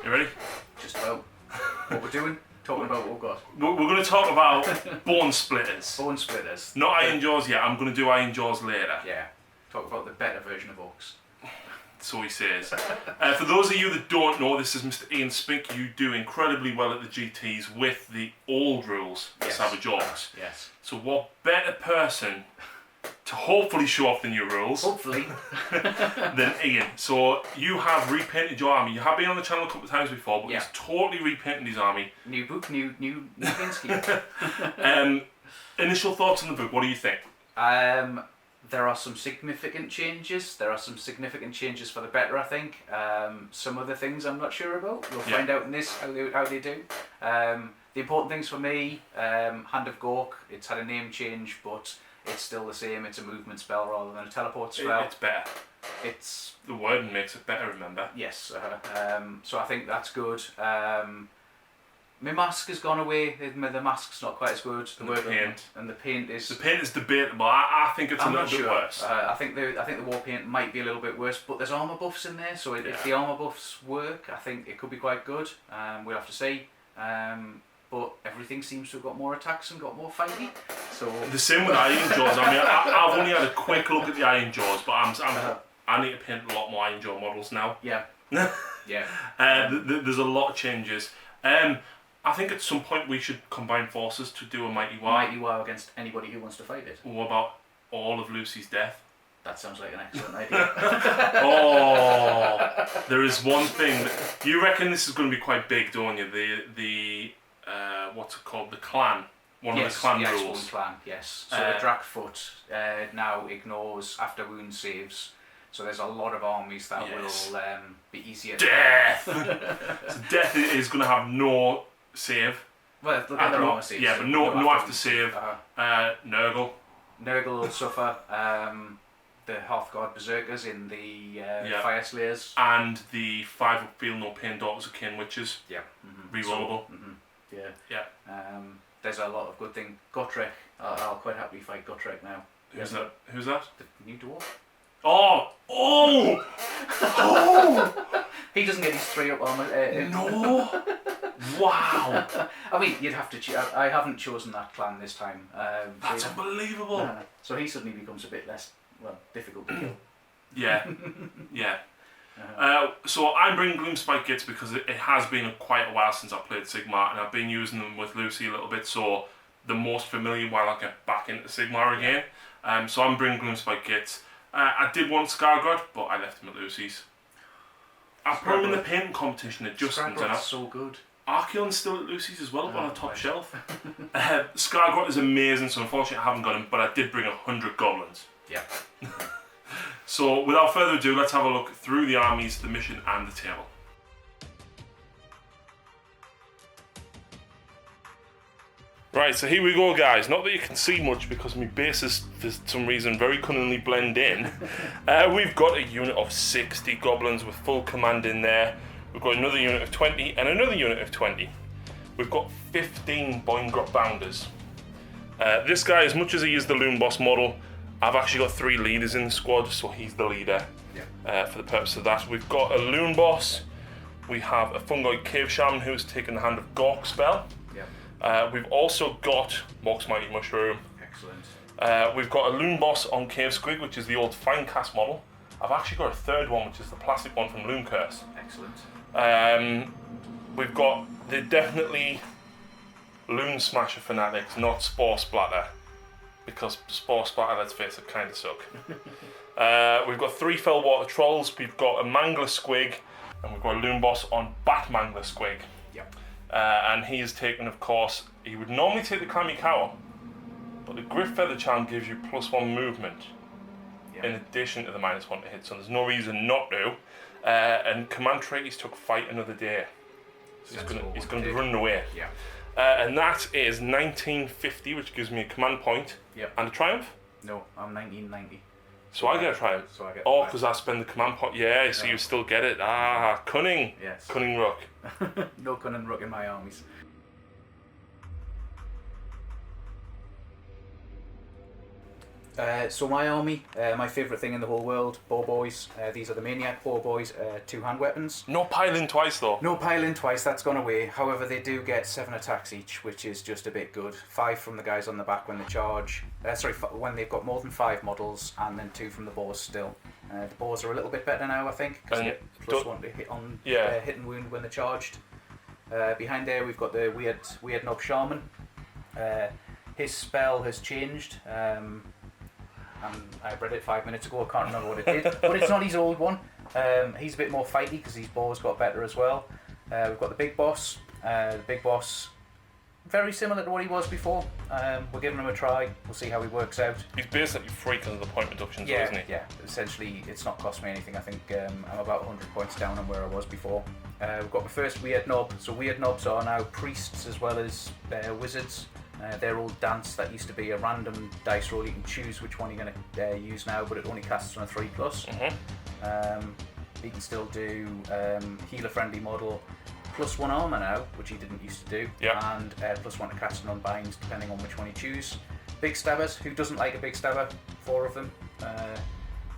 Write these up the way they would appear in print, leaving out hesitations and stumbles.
You ready? Just about. What we're doing? Talking about what we've got. We're going to talk about Bonesplitterz. Bonesplitterz. Not Iron Jaws yet. I'm going to do Iron Jaws later. Yeah. Talk about the better version of Orcs. So he says. For those of you that don't know, this is Mr. Ian Spink. You do incredibly well at the GTs with the old rules for Savage Orcs. Yes. So what better person to hopefully show off the new rules Hopefully. than Ian. So you have repainted your army. You have been on the channel a couple of times before, but he's totally repainted his army. New book, new paint scheme. Initial thoughts on the book, what do you think? There are some significant changes. There are some significant changes for the better, I think. Some other things I'm not sure about. We'll find out in this how they do. The important things for me, Hand of Gork, it's had a name change, but it's still the same. It's a movement spell rather than a teleport spell. It's better. It's the wording makes it better, remember? Yes. So I think that's good. My mask has gone away. The mask's not quite as good. The paint. And the paint is... The paint is debatable. I think it's a little bit worse. I think the war paint might be a little bit worse, but there's armour buffs in there, so if the armour buffs work, I think it could be quite good. We'll have to see. But everything seems to have got more attacks and got more fighty. So the same with Iron Jaws. I mean, I've only had a quick look at the Iron Jaws, but I need to paint a lot more Iron Jaw models now. Yeah. Yeah. There's a lot of changes. I think at some point we should combine forces to do a Mighty War. Mighty War against anybody who wants to fight it. What about all of Lucy's death? That sounds like an excellent idea. Oh, there is one thing that you reckon this is going to be quite big, don't you? The what's it called? The clan. One of the clan rules. One clan. Yes. So the Drakfoot now ignores after wound saves. So there's a lot of armies that will be easier. Death. So death is going to have no save. Well, look at their armor saves. Yeah, but no after save. Nurgle. Nurgle will suffer. The Hearthguard Berserkers in the Fire Slayers. And the 5 upfield no pain Daughters of Kin Witches. Yeah. Rerollable. Yeah. Yeah. There's a lot of good things. Gotrek. I'll quite happily fight Gotrek now. Who's that? Who's that? The new dwarf. Oh! He doesn't get his 3-up armor. No! Wow! I mean, you'd have to. I haven't chosen that clan this time. That's unbelievable. So he suddenly becomes a bit less difficult to kill. Yeah. So I'm bringing Gloomspite Gitz because it has been quite a while since I played Sigmar, and I've been using them with Lucy a little bit, so the most familiar while I get back into Sigmar again. So I'm bringing Gloomspite Gitz. I did want Scargod, but I left him at Lucy's. I put him in the painting competition at Justin's. Scargod's so good. Archeon's still at Lucy's as well, on a top shelf. Scargod is amazing, so unfortunately I haven't got him, but I did bring 100 goblins. Yeah. So without further ado, let's have a look through the armies, the mission and the table. Right, so here we go guys. Not that you can see much because my bases for some reason very cunningly blend in. We've got a unit of 60 goblins with full command in there. We've got another unit of 20 and another unit of 20. We've got 15 Boingrot Bounders. This guy, as much as he is the Loon Boss model, I've actually got 3 leaders in the squad, so he's the leader for the purpose of that. We've got a Loon Boss. We have a Fungoid Cave Shaman who's taken the Hand of Gork spell. We've also got Mork's Mighty Mushroom. Excellent. We've got a Loon Boss on Cave Squig, which is the old Finecast model. I've actually got a third one, which is the plastic one from Loon Curse. Excellent. We've got the definitely Loon Smasher fanatics, not Spore Splatter, because Spore Splatter, let's face it, kind of suck. We've got 3 Fellwater Trolls. We've got a Mangler Squig, and we've got a Loon Boss on Bat Mangler Squig. And he is taken, of course, he would normally take the Clammy Cow, but the Griff Feather Charm gives you +1 movement in addition to the -1 to hit, so there's no reason not to. And command trait, he's took Fight Another Day. So he's going to be running away. And that is 1950, which gives me a command point and a triumph. No, I'm 1990. So I get a triumph. So I get because I spend the command point. Yeah, so you still get it. Cunning. Yes. Cunning Rook. No Cunning Rook in my armies. So my army, my favourite thing in the whole world, bow boys. These are the Maniac bow boys, 2 hand weapons. No piling twice though. No piling twice, that's gone away. However, they do get 7 attacks each, which is just a bit good. 5 from the guys on the back when they charge. When they've got more than 5 models, and then 2 from the bows still. The bows are a little bit better now, I think, because they get +1 to hit on hit and wound when they're charged. Behind there, we've got the weird knob shaman. His spell has changed. And I read it 5 minutes ago, I can't remember what it did, but it's not his old one. He's a bit more fighty because his bow's got better as well. We've got the big boss. The big boss, very similar to what he was before. We're giving him a try, we'll see how he works out. He's basically free because of the point reductions, Yeah, isn't he? yeah, essentially it's not cost me anything. I think I'm about 100 points down on where I was before. We've got the first weird knob. So weird knobs are now priests as well as wizards. They're all dance. That used to be a random dice roll. You can choose which one you're going to use now, but it only casts on a 3+. He can still do healer friendly model, +1 armor now, which he didn't used to do, and +1 to cast and unbind depending on which one you choose. Big stabbers. Who doesn't like a big stabber? 4 of them.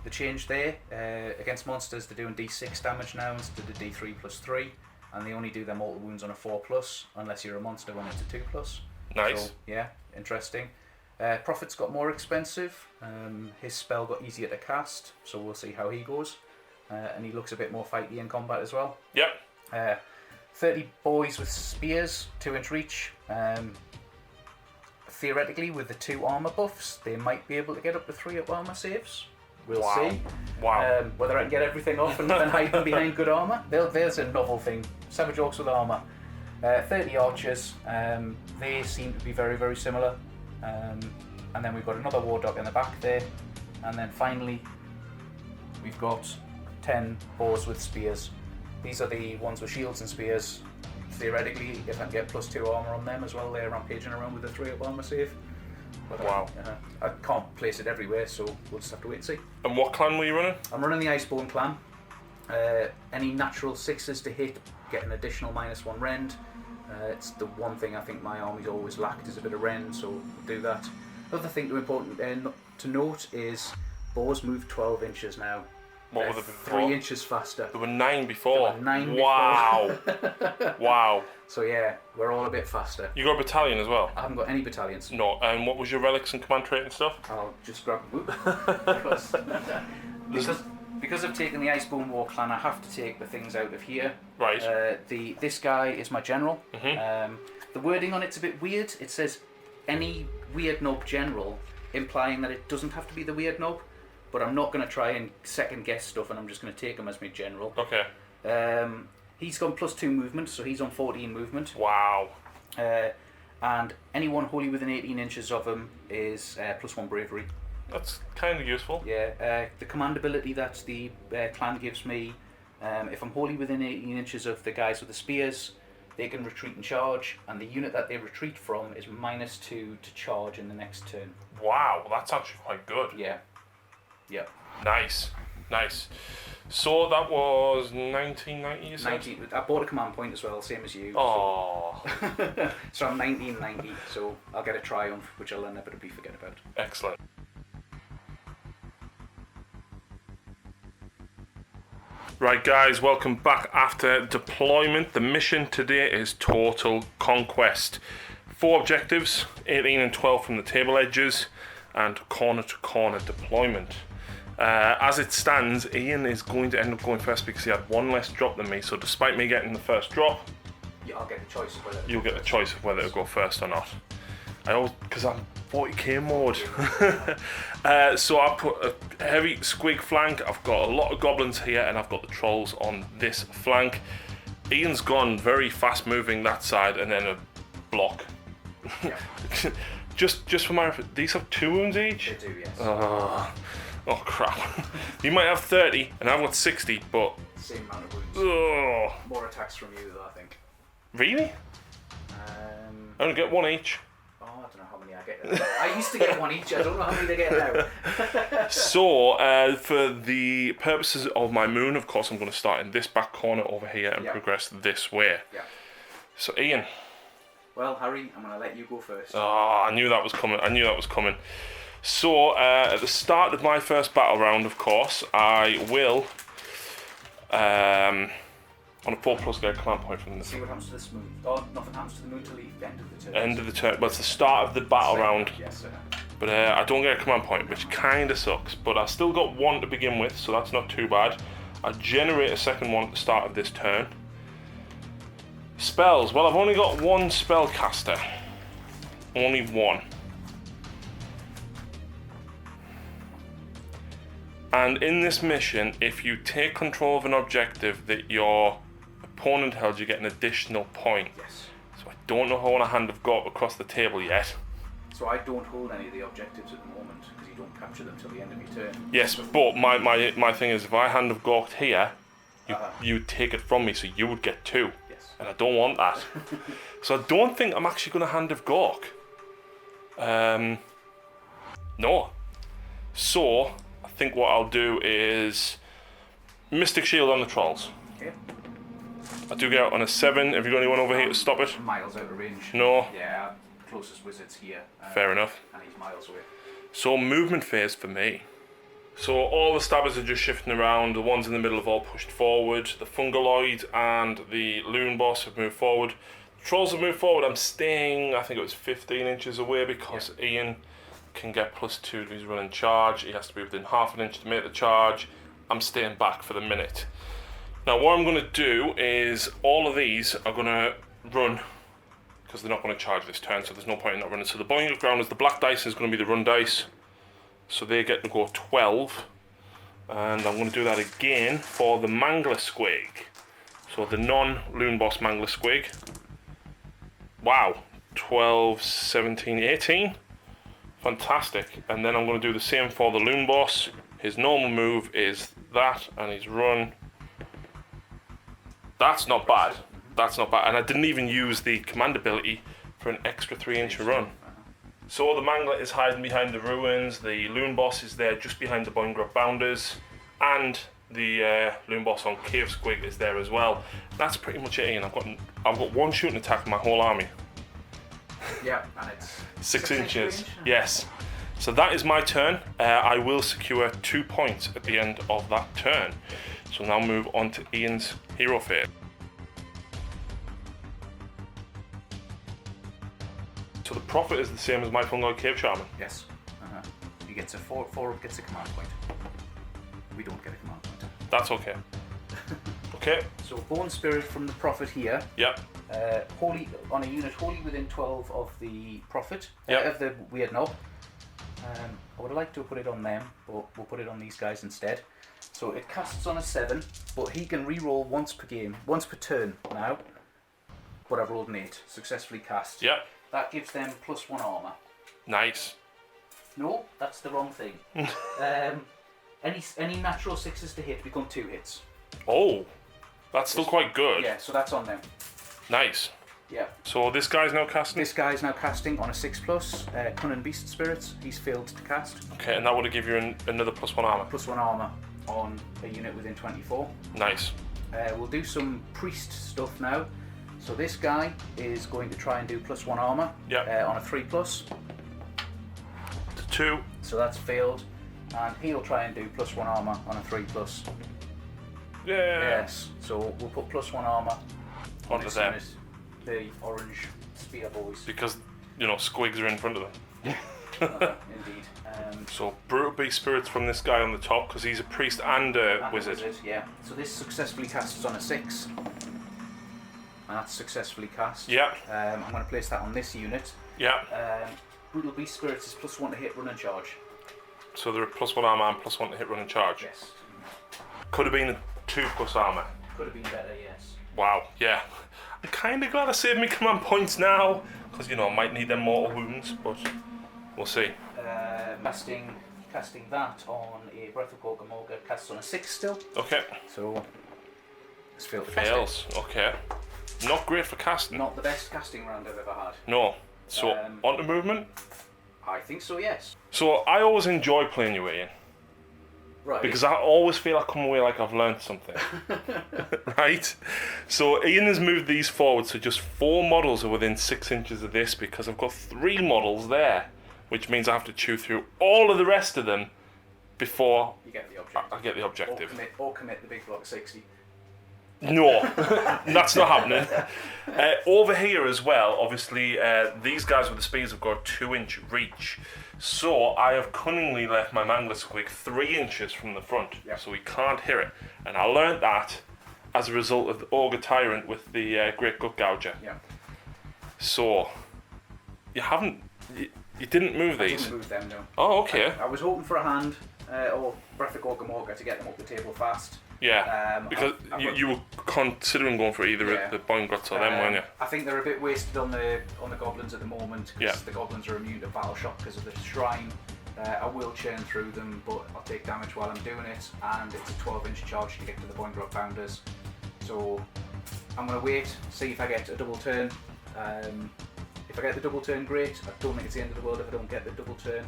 The change there, against monsters they're doing D6 damage now instead of D3 +3, and they only do their mortal wounds on a 4+, unless you're a monster when it's a 2+. Nice. So, yeah, interesting. Prophet's got more expensive. His spell got easier to cast, so we'll see how he goes. And he looks a bit more fighty in combat as well. Yep. 30 boys with spears, 2-inch reach. Theoretically, with the 2 armor buffs, they might be able to get up to 3 up armor saves. We'll see. Wow. Whether I can get everything off and hide them behind good armor. There's a novel thing. Savage Orcs with armor. 30 archers. They seem to be very, very similar. And then we've got another war dog in the back there. And then finally, we've got 10 boars with spears. These are the ones with shields and spears. Theoretically, if I can get +2 armor on them as well, they're rampaging around with a 3 up armor save. But, wow. I can't place it everywhere, so we'll just have to wait and see. And what clan were you running? I'm running the Iceborne clan. Any natural 6s to hit get an additional -1 rend. It's the one thing I think my army's always lacked is a bit of rend, so we'll do that. Another thing to note is boars move 12 inches now. What were they before? 3 inches faster. There were 9 before. There were 9 wow. Wow. So yeah, we're all a bit faster. You got a battalion as well? I haven't got any battalions. No. And what was your relics and command trait and stuff? I'll just grab a book. because I've taken the Iceborne War clan, I have to take the things out of here. Right. This guy is my general. Mm-hmm. The wording on it's a bit weird. It says any weird knob general, implying that it doesn't have to be the weird knob. But I'm not going to try and second guess stuff, and I'm just going to take him as my general. Okay. He's got +2 movement, so he's on 14 movement. Wow. And anyone wholly within 18 inches of him is +1 bravery. That's kind of useful. Yeah. The command ability that the clan gives me, if I'm wholly within 18 inches of the guys with the spears, they can retreat and charge, and the unit that they retreat from is -2 to charge in the next turn. Wow, that's actually quite good. Yeah. Yeah. Nice. So that was 1990, you said? I bought a command point as well, same as you. Oh. So I'm 1990, so I'll get a triumph, which I'll inevitably forget about. Excellent. Right guys, welcome back after deployment. The mission today is Total Conquest. 4 objectives, 18 and 12 from the table edges, and corner-to-corner deployment. As it stands, Ian is going to end up going first because he had 1 less drop than me, so despite me getting the first drop, Yeah, I'll get the choice of whether you'll get the choice of whether to go first or not. Because I'm 40k mode. So I put a heavy squig flank, I've got a lot of goblins here, and I've got the trolls on this flank. Ian's gone very fast moving that side, and then a block. Yeah. Just for my reference, these have 2 wounds each? They do, yes. Oh crap. You might have 30 and I've got 60, but Same amount of wounds. ugh. More attacks from you, though, I think. Really? I only get 1 each. Oh, I don't know how many I get. I used to get 1 each. I don't know how many they get now. So, for the purposes of my moon, of course, I'm going to start in this back corner over here and progress this way. Yeah. So, Ian. Well, Harry, I'm going to let you go first. Oh, I knew that was coming. So, at the start of my first battle round, of course, I will, on a 4+ get a command point from this. See what happens to this moon. Oh, nothing happens to the moon till the end of the turn. End of the turn. Well, it's the start of the battle round. Yes, sir. But I don't get a command point, which kind of sucks. But I still got one to begin with, so that's not too bad. I generate a second one at the start of this turn. Spells. Well, I've only got one spellcaster. Only one. And in this mission, if you take control of an objective that your opponent held, you get an additional point. Yes. So I don't know how I want a Hand of God across the table yet. So I don't hold any of the objectives at the moment because you don't capture them till the end of your turn. Yes, but my thing is, if I Hand of God here, you take it from me, so you would get 2. Yes. And I don't want that. So I don't think I'm actually going to Hand of Gork. No. So I think what I'll do is Mystic Shield on the trolls. Okay. I do get out on a 7. Have you got anyone over here to stop it? Miles out of range. No. Yeah, closest wizard's here. Fair enough. And he's miles away. So movement phase for me. So all the stabbers are just shifting around. The ones in the middle have all pushed forward. The Fungaloid and the Loon Boss have moved forward. The Trolls have moved forward. I'm staying, I think it was 15 inches away because Ian can get +2 if he's running charge. He has to be within half an inch to make the charge. I'm staying back for the minute. Now what I'm going to do is all of these are going to run because they're not going to charge this turn, so there's no point in not running. So the Boiling Ground is the black dice is going to be the run dice. So they get to go 12. And I'm going to do that again for the Mangler Squig. So the non-Loon Boss Mangler Squig. Wow. 12, 17, 18. Fantastic. And then I'm going to do the same for the Loon Boss. His normal move is that, and his run. That's not bad. That's not bad. And I didn't even use the command ability for an extra 3-inch run. So the Mangler is hiding behind the ruins. The Loon Boss is there just behind the Boingrot Bounders. And the Loon Boss on Cave Squig is there as well. That's pretty much it, Ian. I've got one shooting attack in my whole army. Yeah, and it's 6 inches. Yes. So that is my turn. I will secure 2 points at the end of that turn. So now move on to Ian's hero phase. So the profit is the same as my Fungoid Cave Shaman. Yes. He gets a 4 gets a command point. We don't get a command point. That's okay. Okay. So Bone Spirit from the Prophet here. Yep. Holy on a unit wholly within 12 of the Prophet. Yep. Of the Weird Knob. I would like to put it on them, but we'll put it on these guys instead. So it casts on a 7, but he can re-roll once per turn now. But I've rolled an 8, successfully cast. Yep. That gives them +1 armor. Nice. No, that's the wrong thing. Any natural 6s to hit become 2 hits. Oh, that's still quite good. Yeah, so that's on them. Nice. Yeah. So this guy's now casting? This guy's now casting on a 6+, Cunning Beast Spirits. He's failed to cast. Okay, and that would give you another +1 armor. +1 armor on a unit within 24. Nice. We'll do some priest stuff now. So this guy is going to try and do +1 armor on a 3+. 2. So that's failed. And he'll try and do +1 armor on a 3+. Yeah. Yes. So we'll put +1 armor onto them. Unit, the orange spear boys. Because, squigs are in front of them. Indeed. So Brutal Beast Spirits from this guy on the top, because he's a priest and a wizard. Yeah. So this successfully casts on a 6. And that's successfully cast. Yeah. I'm going to place that on this unit. Yeah. Brutal Beast Spirits is +1 to hit, run and charge. So they're a +1 armor and +1 to hit, run and charge. Yes. Could have been a 2+ armor. Could have been better, yes. Wow, yeah. I'm kind of glad I saved me command points now, because I might need them mortal wounds, but we'll see. Casting that on a Breath of Gorgamorga casts on a 6 still. Okay. So it's failed. Fails. Okay. Not great for casting. Not the best casting round I've ever had. No. So onto movement. I think so, yes. So I always enjoy playing you, Ian. Right. Because I always feel I come away like I've learned something. Right? So Ian has moved these forward, so just 4 models are within 6 inches of this, because I've got 3 models there. which means I have to chew through all of the rest of them before You get the objective. I get the objective. Or commit the big block 60. No, that's not happening. Over here as well, obviously, these guys with the spears have got a 2-inch reach. So I have cunningly left my Mangler Squig 3 inches from the front, so he can't hear it. And I learnt that as a result of the Ogre Tyrant with the Great Gut Gouger. Yeah. So, you didn't move these? I didn't move them, no. Oh, okay. I was hoping for a hand, or Breath of Gorgamorga to get them up the table fast. Yeah, because you were considering going for either the Boingruts or them, weren't you? I think they're a bit wasted on the goblins at the moment, because the goblins are immune to battle shock because of the shrine. I will churn through them, but I'll take damage while I'm doing it, and it's a 12-inch charge to get to the Boingrot Founders. So I'm going to wait, see if I get a double turn. If I get the double turn, great. I don't think it's the end of the world if I don't get the double turn.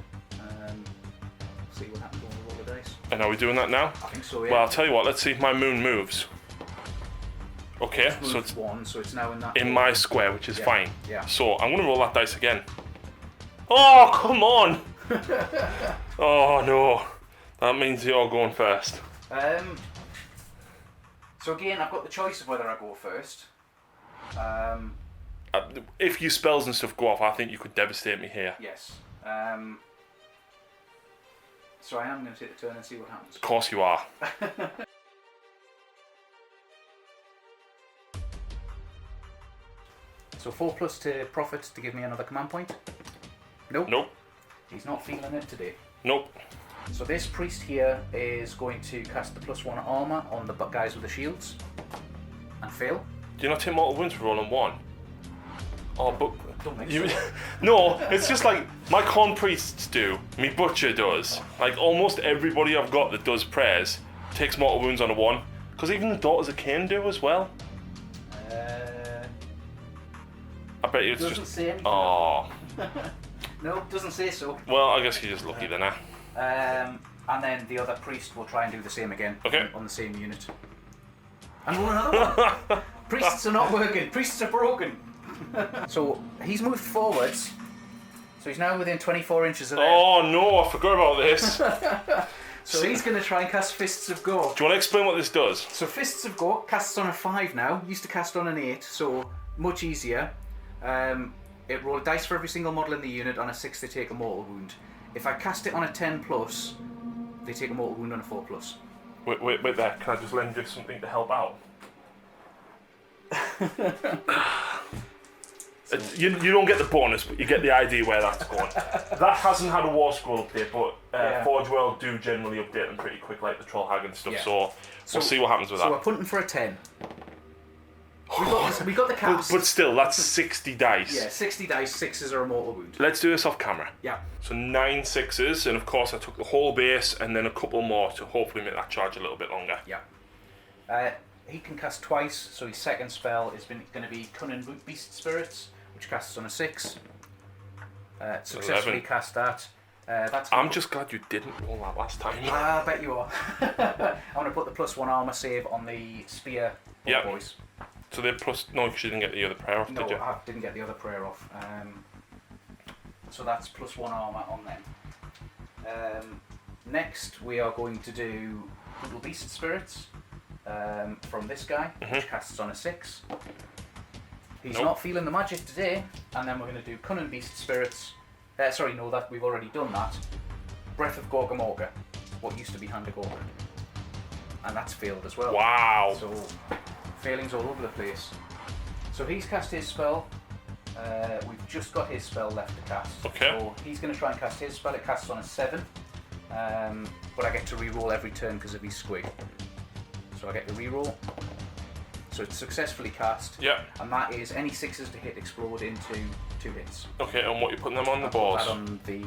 See what happens when we roll the dice. And are we doing that now? I think so, yeah. Well, I'll tell you what, let's see if my moon moves. Okay, so it's one, so it's now in that. In my square, which is fine. Yeah. So I'm going to roll that dice again. Oh, come on! Oh, no. That means you're going first. So again, I've got the choice of whether I go first. If your spells and stuff go off, I think you could devastate me here. Yes. So I am going to take the turn and see what happens. Of course you are. So 4+ to profit to give me another command point. Nope. Nope. He's not feeling it today. Nope. So this priest here is going to cast the +1 armor on the guys with the shields and fail. Do you not take mortal wounds for rolling 1? Oh, but Don't think you, so. no, it's just like my con priests do. Me butcher does. Like almost everybody I've got that does prayers takes mortal wounds on a 1. Because even the daughters of Cain do as well. I bet you it's doesn't just. say anything. Oh. No, doesn't say so. Well, I guess you're just lucky then, huh? And then the other priest will try and do the same again. Okay. On the same unit. And roll another one. Priests are not working. Priests are broken. So he's moved forwards. So he's now within 24 inches of there. Oh no, I forgot about this. So he's going to try and cast Fists of Gore. Do you want to explain what this does? So Fists of Gore casts on a 5 now. Used to cast on an 8, so much easier. It roll dice for every single model in the unit. On a 6 they take a mortal wound. If I cast it on a 10+, they take a mortal wound on a 4+. Wait there, can I just lend you something to help out? You don't get the bonus, but you get the idea where that's going. That hasn't had a War Scroll update, but Forge World do generally update them pretty quick, like the Troll Hag and stuff, so we'll see what happens with that. So we're punting for a 10. We got the caps. But still, that's 60 dice. Yeah, 60 dice, 6s are a mortal wound. Let's do this off camera. Yeah. So 9 6s, and of course I took the whole base and then a couple more to hopefully make that charge a little bit longer. Yeah. He can cast twice, so his second spell is going to be Cunning Beast Spirits, which casts on a 6. Successfully 11. Cast that. I'm just glad you didn't roll that last time. I bet you are. I'm going to put the +1 armor save on the spear boys. So they're plus. No, because you didn't get the other prayer off, No, did you? I didn't get the other prayer off. So that's +1 armor on them. Next, we are going to do Brutal Beast Spirits from this guy, which casts on a 6. He's not feeling the magic today, and then we're going to do Cunning Beast Spirits. Sorry, no, that we've already done that. Breath of Gorgamorga, what used to be Hand of Gorg, and that's failed as well. Wow. So failings all over the place. So he's cast his spell. We've just got his spell left to cast. Okay. So he's going to try and cast his spell. It casts on a 7, but I get to re-roll every turn because of his squig. So I get to re-roll. So it's successfully cast. Yeah. And that is any 6s to hit explode into 2 hits. Okay, and what you putting them on the I'll balls? put that on the...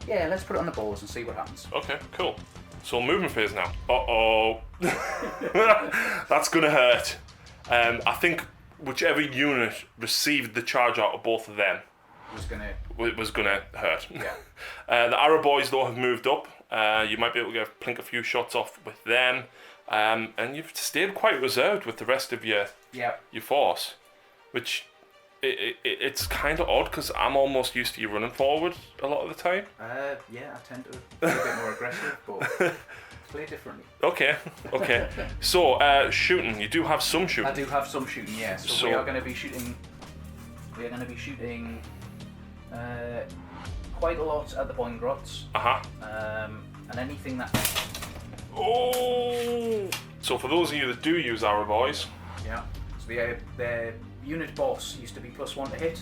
Yeah, let's put it on the balls and see what happens. Okay, cool. So movement phase now. Uh-oh. That's going to hurt. I think whichever unit received the charge out of both of them was going to hurt. Yeah. The Arrow boys, though, have moved up. You might be able to plink a few shots off with them. And you've stayed quite reserved with the rest of your force, which it's kind of odd because I'm almost used to you running forward a lot of the time. Yeah, I tend to be a bit more aggressive, but play differently. Okay. So, shooting. You do have some shooting. I do have some shooting, yeah. So we are going to be shooting. We are going to be shooting quite a lot at the Bonesplitterz. And anything that. Oh! So for those of you that do use arrow boys. Yeah. So the unit boss used to be +1 to hit.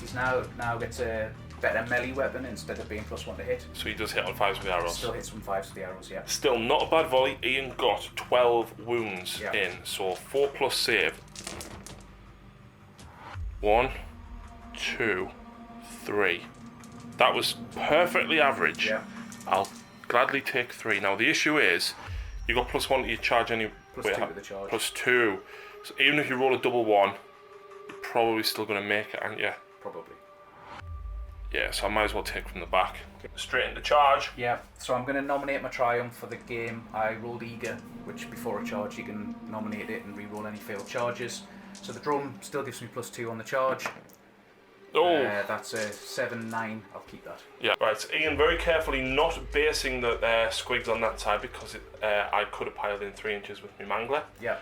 He's now gets a better melee weapon instead of being +1 to hit. So he does hit on 5s with the arrows. Still hits from 5s with the arrows, yeah. Still not a bad volley. Ian got 12 wounds in, so 4+ save. 1, 2, 3. That was perfectly average. Yeah. I'll gladly take 3. Now the issue is, you got +1 to your charge anyway. +2 to the charge. +2. So even if you roll a double 1, you're probably still going to make it, aren't you? Probably. Yeah, so I might as well take from the back. Straight into charge. Yeah, so I'm going to nominate my triumph for the game. I rolled eager, which before a charge you can nominate it and re-roll any failed charges. So the drum still gives me +2 on the charge. Oh! That's a 7-9. I'll keep that. Yeah, right. So Ian, very carefully not basing the squigs on that side because I could have piled in 3 inches with my mangler. Yeah.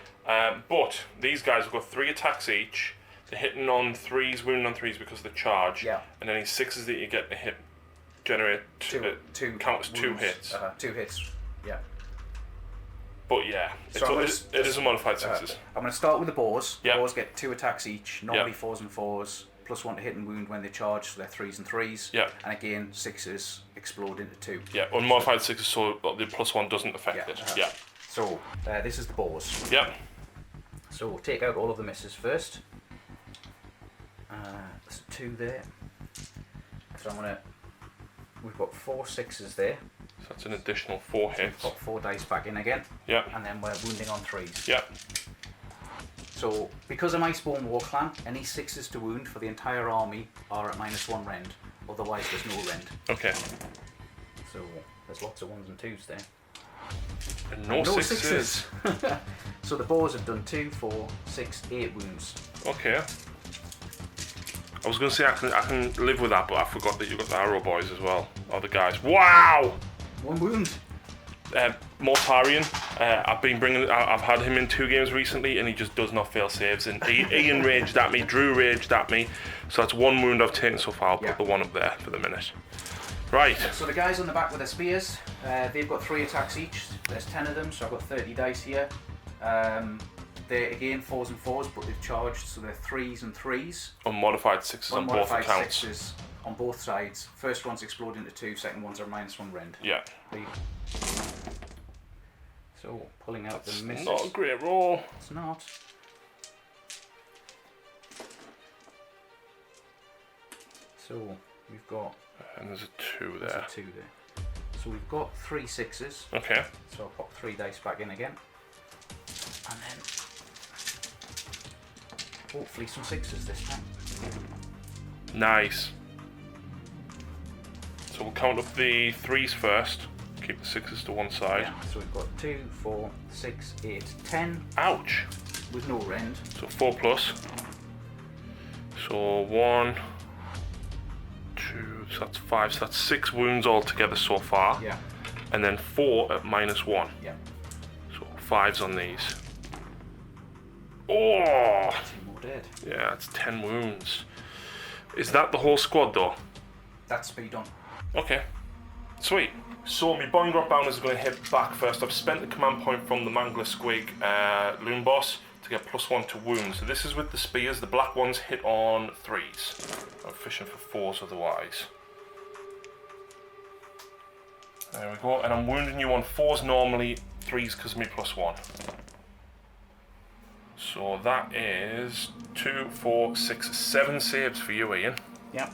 But these guys have got 3 attacks each. They're hitting on 3s, wounding on 3s because of the charge. Yeah. And any 6s that you get to hit generate two count as 2 wounds. hits. 2 hits. Yeah. But yeah, So it is a modified 6s. I'm going to start with the boars. Yeah. Boars get 2 attacks each. Normally 4s and 4s. +1 to hit and wound when they charge, so they're 3s and 3s. Yeah. And again, 6s explode into 2. Yeah, unmodified 6s, so the +1 doesn't affect it. Yeah. So this is the boars. Yeah. So we'll take out all of the misses first. There's 2 there. So we've got 4 6s there. So that's an additional 4 hits. Pop 4 dice back in again. Yeah. And then we're wounding on 3s. Yeah. So because I'm Iceborne Warclan, any 6s to wound for the entire army are at -1 rend. Otherwise there's no rend. Okay. So there's lots of 1s and 2s there. And no 6s. So the boars have done 2, 4, 6, 8 wounds. Okay. I was going to say I can live with that, but I forgot that you've got the arrow boys as well. Or the guys. Wow! 1 wound. Mortarion. I've had him in 2 games recently, and he just does not fail saves. And Ian raged at me, Drew raged at me. So that's 1 wound I've taken so far. I'll put the 1 up there for the minute. Right. So the guys on the back with their spears, they've got 3 attacks each. There's 10 of them, so I've got 30 dice here. They're again 4s and 4s, but they've charged, so they're 3s and 3s. Unmodified 6s on both accounts. Unmodified 6s on both sides. First ones explode into 2, second ones are -1 rend. Yeah. So pulling out the misses. Not a great roll. It's not. So we've got. And there's a 2 there. There's a 2 there. So we've got 3 6s. Okay. So I'll pop 3 dice back in again. And then hopefully some 6s this time. Nice. So we'll count up the 3s first. Keep the 6s to one side. Yeah. So we've got 2, 4, 6, 8, 10. Ouch. With no rend. So 4+. So 1, 2, so that's 5. So that's 6 wounds altogether so far. Yeah. And then 4 at -1. Yeah. So 5s on these. Oh! 2 more dead. Yeah, it's 10 wounds. Is that the whole squad though? That's speed on. Okay. Sweet. So my Boingrot Bounders are going to hit back first. I've spent the command point from the Mangler Squig Loon Boss to get +1 to wounds. So this is with the spears. The black ones hit on 3s. I'm fishing for 4s otherwise. There we go. And I'm wounding you on 4s normally, 3s because of me +1. So that is 2, 4, 6, 7 saves for you, Ian. Yeah.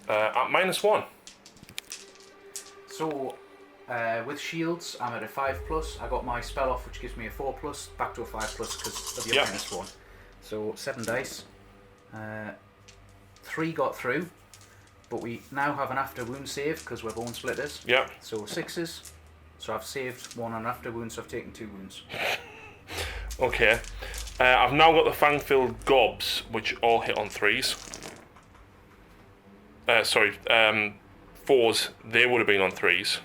At -1. So with shields, I'm at a 5+. I got my spell off, which gives me a 4+, back to a 5+ because of your -1. So 7 dice. 3 got through, but we now have an after wound save because we're Bonesplitterz. Yeah. So 6s. So I've saved 1 on after wound, so I've taken 2 wounds. Okay. I've now got the fang-filled gobs, which all hit on 3s. Sorry, 4s, they would have been on 3s.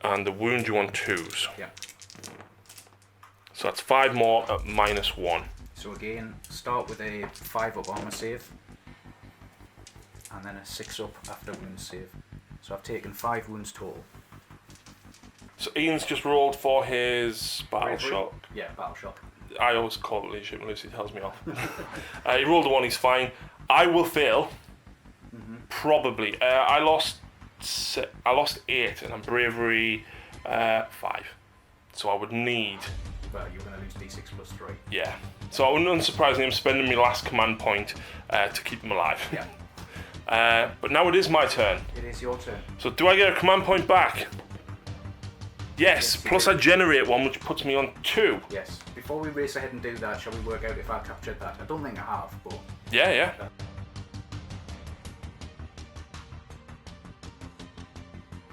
And the wound you on 2s. Yeah. So that's 5 more at -1. So again, start with a 5 up armor save. And then a 6 up after wound save. So I've taken 5 wounds total. So Ian's just rolled for his battle shock. Yeah, battle shock. I always call it leadership, and Lucy tells me off. He rolled a 1, he's fine. I will fail. Probably. I lost 8, and I'm bravery 5. So I would need. Well, you're going to lose d6 plus 3. Yeah. So unsurprisingly, I'm spending my last command point to keep them alive. Yeah. But now it is my turn. It is your turn. So do I get a command point back? Yes. Plus I generate 1, which puts me on 2. Yes. Before we race ahead and do that, shall we work out if I captured that? I don't think I have, but. Yeah.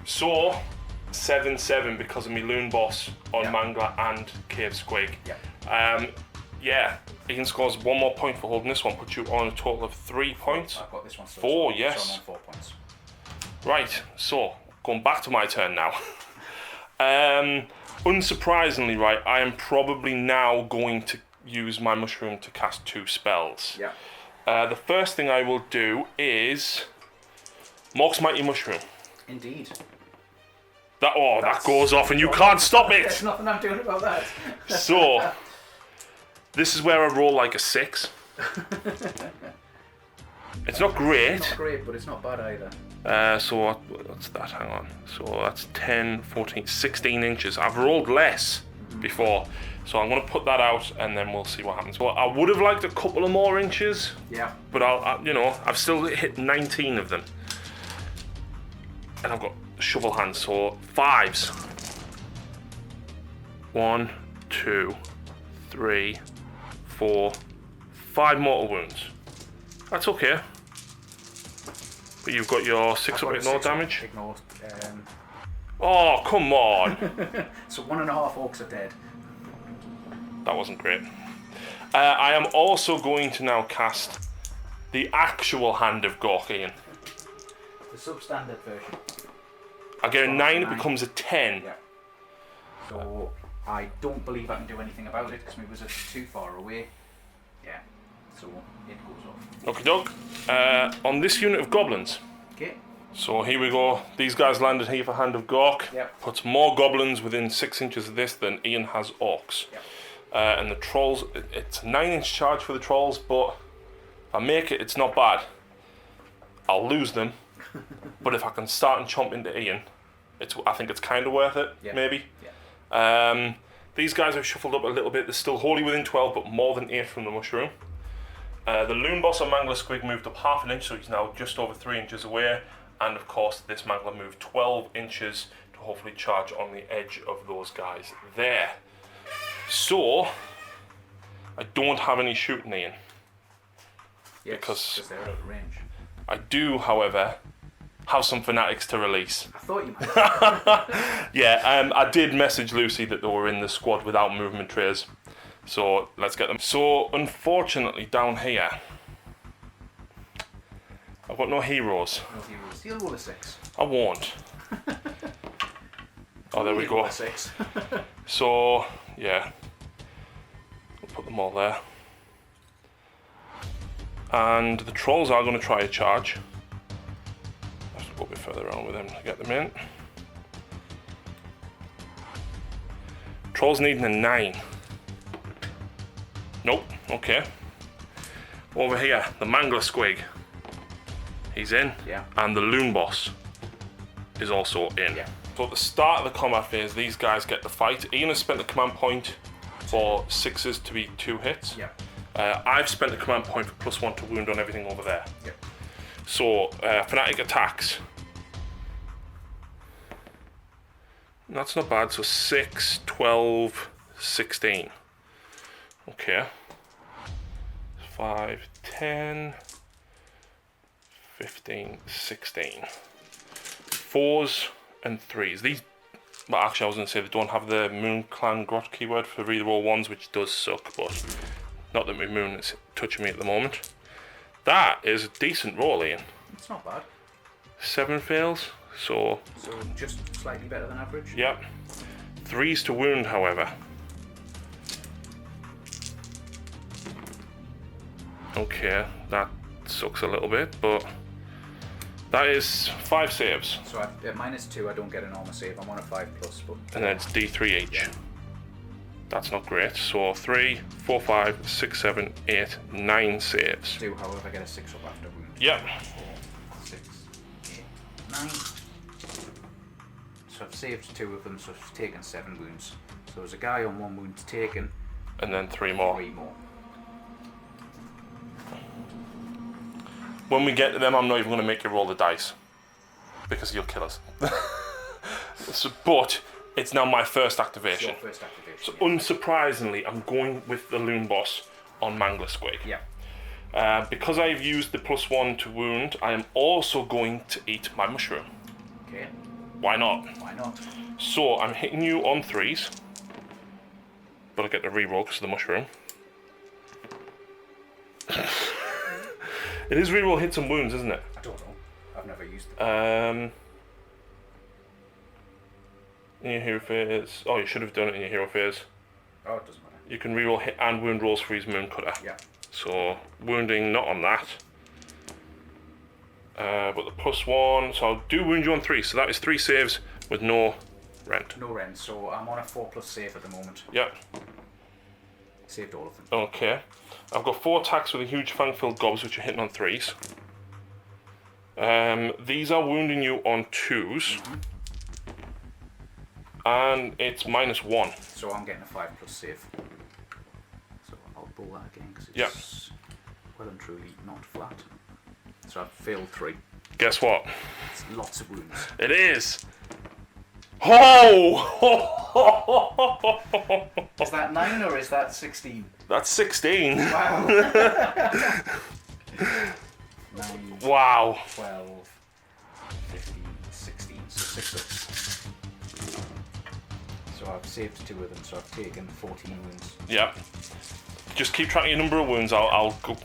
So 7/7 because of my Loon Boss on Mangler and Cave Squig. Yeah. Ian scores 1 more point for holding this one, puts you on a total of 3 points. I've got this one still. 4, so yes. I'm on 4 points. Right, so going back to my turn now. Unsurprisingly, right, I am probably now going to use my mushroom to cast 2 spells. Yeah. The first thing I will do is Mork's Mighty Mushroom. Indeed. That goes off and you can't stop it! There's nothing I'm doing about that. So, this is where I roll like a 6. It's not great. It's not great, but it's not bad either. So what's that? Hang on. So that's 10, 14, 16 inches. I've rolled less before. So I'm going to put that out and then we'll see what happens. Well, I would have liked a couple of more inches. Yeah. But I've still hit 19 of them. And I've got shovel hands, so 5s. 1, 2, 3, 4, 5 mortal wounds. That's okay. But you've got your 6 up ignore damage. Ignore. Oh, come on. So 1.5 orcs are dead. That wasn't great. I am also going to now cast the actual Hand of Gorkian. The substandard version. I get a 9, it becomes a 10. Yeah. So I don't believe I can do anything about it because my wizards are too far away. Yeah. So it goes off. Okie doke. On this unit of goblins. Okay. So here we go. These guys landed here for Hand of Gork. Yep. Puts more goblins within 6 inches of this than Ian has orcs. Yep. And the trolls, it's a 9-inch charge for the trolls, but if I make it, it's not bad. I'll lose them. But if I can start and chomp into Ian, I think it's kind of worth it, maybe. Yeah. These guys have shuffled up a little bit. They're still wholly within 12, but more than 8 from the mushroom. The Loon Boss on Mangler Squig moved up 1/2 inch, so he's now just over 3 inches away. And of course, this Mangler moved 12 inches to hopefully charge on the edge of those guys there. So, I don't have any shooting Ian. Yes, because they're out of range. I do, however, have some fanatics to release. I thought you might. Yeah, I did message Lucy that they were in the squad without movement trays. So let's get them. So unfortunately down here, I've got no heroes. No heroes. You'll roll a 6. I won't. Oh, there we You'll roll go. a 6. So, yeah. We'll put them all there. And the trolls are going to try a charge. I have to go a bit further around with them to get them in. Trolls needing a 9. Nope, okay. Over here, the Mangler Squig. He's in. Yeah. And the Loon Boss is also in. Yeah. So at the start of the combat phase, these guys get the fight. Ian has spent the command point for 6s to be 2 hits. Yeah. I've spent the command point for +1 to wound on everything over there. Yep. So, Fanatic attacks. That's not bad, so 6, 12, 16. Okay. 5, 10, 15, 16. 4s and 3s. These But actually, I was going to say they don't have the Moon Clan Grot keyword for reroll ones, which does suck, but not that my moon is touching me at the moment. That is a decent roll, Ian. It's not bad. 7 fails, so just slightly better than average. Yep. 3s to wound, however. Okay, that sucks a little bit, but that is 5 saves. So at -2, I don't get an armor save. I'm on a 5+, but... And then it's D3 each. Yeah. That's not great. So 3, 4, 5, 6, 7, 8, 9 saves. Do, however, get a 6 up after wound. Yep. 4, 6, 8, 9. So I've saved 2 of them, so I've taken 7 wounds. So there's a guy on 1 wound taken. And then 3 more. 3 more. When we get to them, I'm not even going to make you roll the dice. Because you'll kill us. But it's now my first activation. It's your first activation. So unsurprisingly, I'm going with the Loon Boss on Mangler Squig. Yeah. Because I've used the +1 to wound, I am also going to eat my mushroom. Okay. Why not? Why not? So I'm hitting you on 3s. But I get the reroll because of the mushroom. It is reroll hits and wounds, isn't it? I don't know. I've never used it. In your hero phase. Oh, you should have done it in your hero phase. Oh, it doesn't matter. You can reroll hit and wound rolls for his Moon Cutter. Yeah. So wounding not on that. But the +1, so I'll do wound you on 3. So that is 3 saves with no rent. No rent, so I'm on a 4+ save at the moment. Yep. Saved all of them. Okay. I've got 4 attacks with a huge fang-filled gobs, which are hitting on 3s. These are wounding you on 2s. Mm-hmm. And it's -1. So I'm getting a 5+ save. So I'll pull that again because it's well and truly not flat. So I've failed 3. Guess what? It's lots of wounds. It is. Oh! Is that 9 or is that 16? That's 16. Wow. 9, Wow. 12, 15, 16. So 6 ups. So I've saved 2 of them, so I've taken 14 wounds. Yep. Just keep track of your number of wounds. I'll go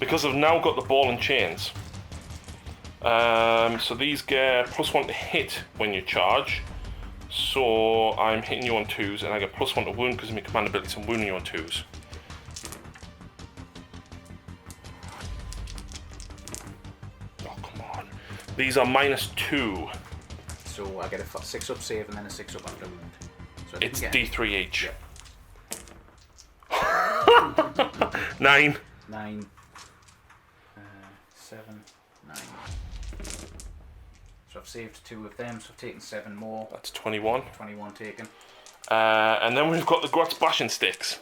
because I've now got the ball and chains. So these get +1 to hit when you charge. So I'm hitting you on 2s, and I get +1 to wound because of my command ability, so I'm wounding you on 2s. Oh, come on. These are -2. So I get a 6 up save and then a 6 up after wound. So I It's didn't get D3 each. Yeah. 9. 9, 7, 9. So I've saved 2 of them, so I've taken 7 more. That's 21. 21 taken. And then we've got the Grot Splashing Sticks,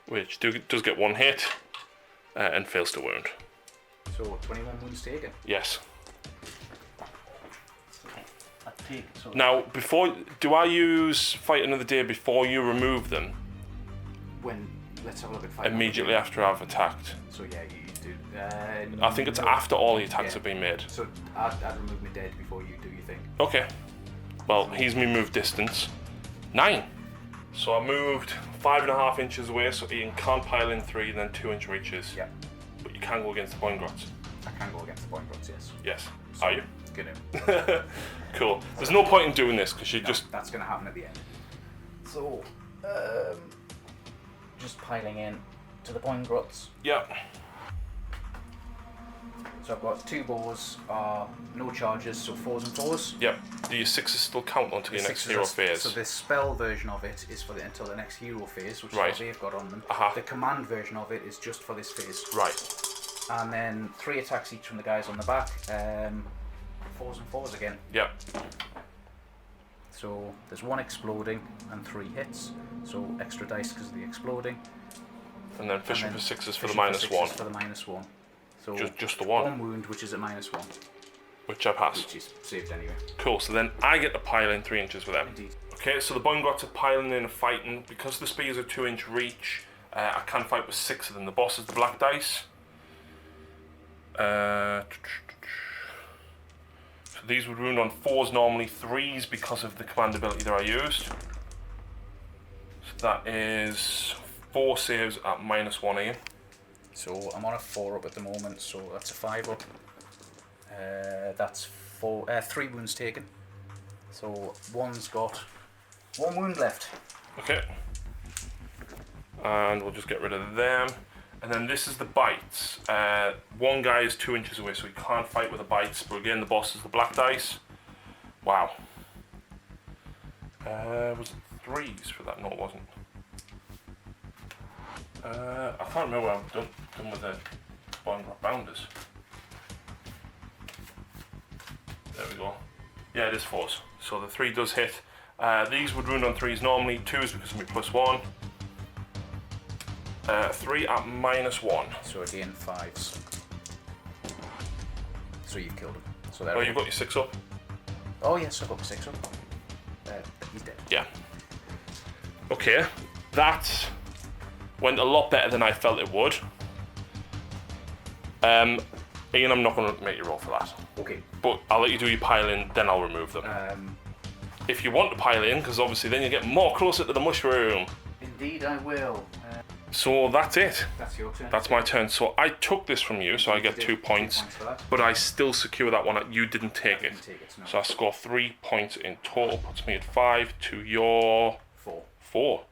which does get 1 hit and fails to wound. So 21 wounds taken. Yes. So Now, do I use Fight Another Day before you remove them? Let's have a look at fight. Immediately after I've attacked. So yeah, you do. I think it's after all the attacks Yeah. have been made. So I'd remove my dead before you do your thing. Okay. Well, he's me move distance. 9. So I moved 5.5 inches away, so Ian can't pile in 3 and then 2-inch reaches. Yeah. But you can go against the Point Grots. I can go against the point grots, yes. Yes. So, Are you? Gonna. Cool. There's no point in doing this because you No, just. that's gonna happen at the end. So, just piling in to the point grots. Yeah. So I've got 2 bows, no charges, so 4s and 4s. Yep. Do your 6s still count until your next hero phase? So the spell version of it is for until the next hero phase, which Right. is what they've got on them. Uh-huh. The command version of it is just for this phase. Right. And then 3 attacks each from the guys on the back. 4s and 4s again. Yep. So there's 1 exploding and 3 hits. So extra dice because of the exploding. And then fishing for 6s for the fishing -1. For the -1. So Just the 1. 1 wound, which is at -1, Which I pass. which is saved anyway. Cool. So then I get to pile in 3 inches with them. Indeed. Okay, so the Bonegrots are piling in and fighting. Because the spears are 2-inch reach, I can fight with 6 of them. The boss is the black dice. So These would wound on 4s normally, 3s because of the command ability that I used. So that is 4 saves at -1 So I'm on a 4 up at the moment, so that's a 5 up. That's 3 wounds taken. So one's got 1 wound left. Okay. And we'll just get rid of them. And then this is the bites. One guy is 2 inches away, so he can't fight with the bites. But again, the boss is the black dice. Wow. Was it 3s for that? No, it wasn't. I can't remember what I've done with the bounders. There we go. Yeah, it is 4s. So the 3 does hit. These would wound on 3s normally, 2s because of my +1. 3 at -1. So again, 5s. So you've killed him. So there Oh, you've got your 6 up? Oh yes, I've got my 6 up. He's dead. Yeah. Okay, that went a lot better than I felt it would. Ian, I'm not going to make you roll for that. Okay. But I'll let you do your pile in, then I'll remove them. If you want to pile in, because obviously then you get more closer to the mushroom. Indeed, I will. So that's it. That's your turn. That's my turn. So I took this from you, so I get 2 points. 2 points for that. But I still secure that one. You didn't take it. Didn't take it, no. So I score 3 points in total. Puts me at 5 to your 4. 4.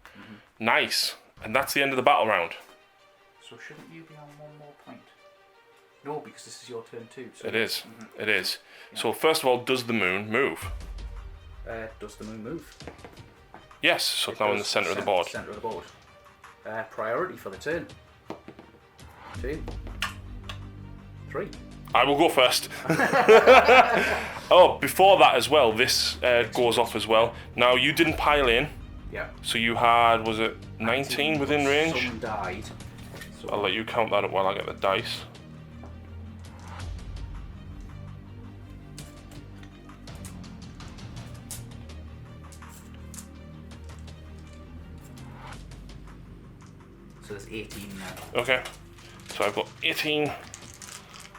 Nice. And that's the end of the battle round. So shouldn't you be on 1 more point? No, because this is your turn too. So It is. It is. Yeah. So first of all, does the moon move? Does the moon move? Yes. So it's now in the centre of the board. Centre of the board. Priority for the turn. 2, 3. I will go first. Oh, before that as well, this goes off as well. Now, you didn't pile in. Yeah. So you had, was it 19 within range? Someone died. So I'll let you count that up while I get the dice. So there's 18 now. Okay. So I've got 18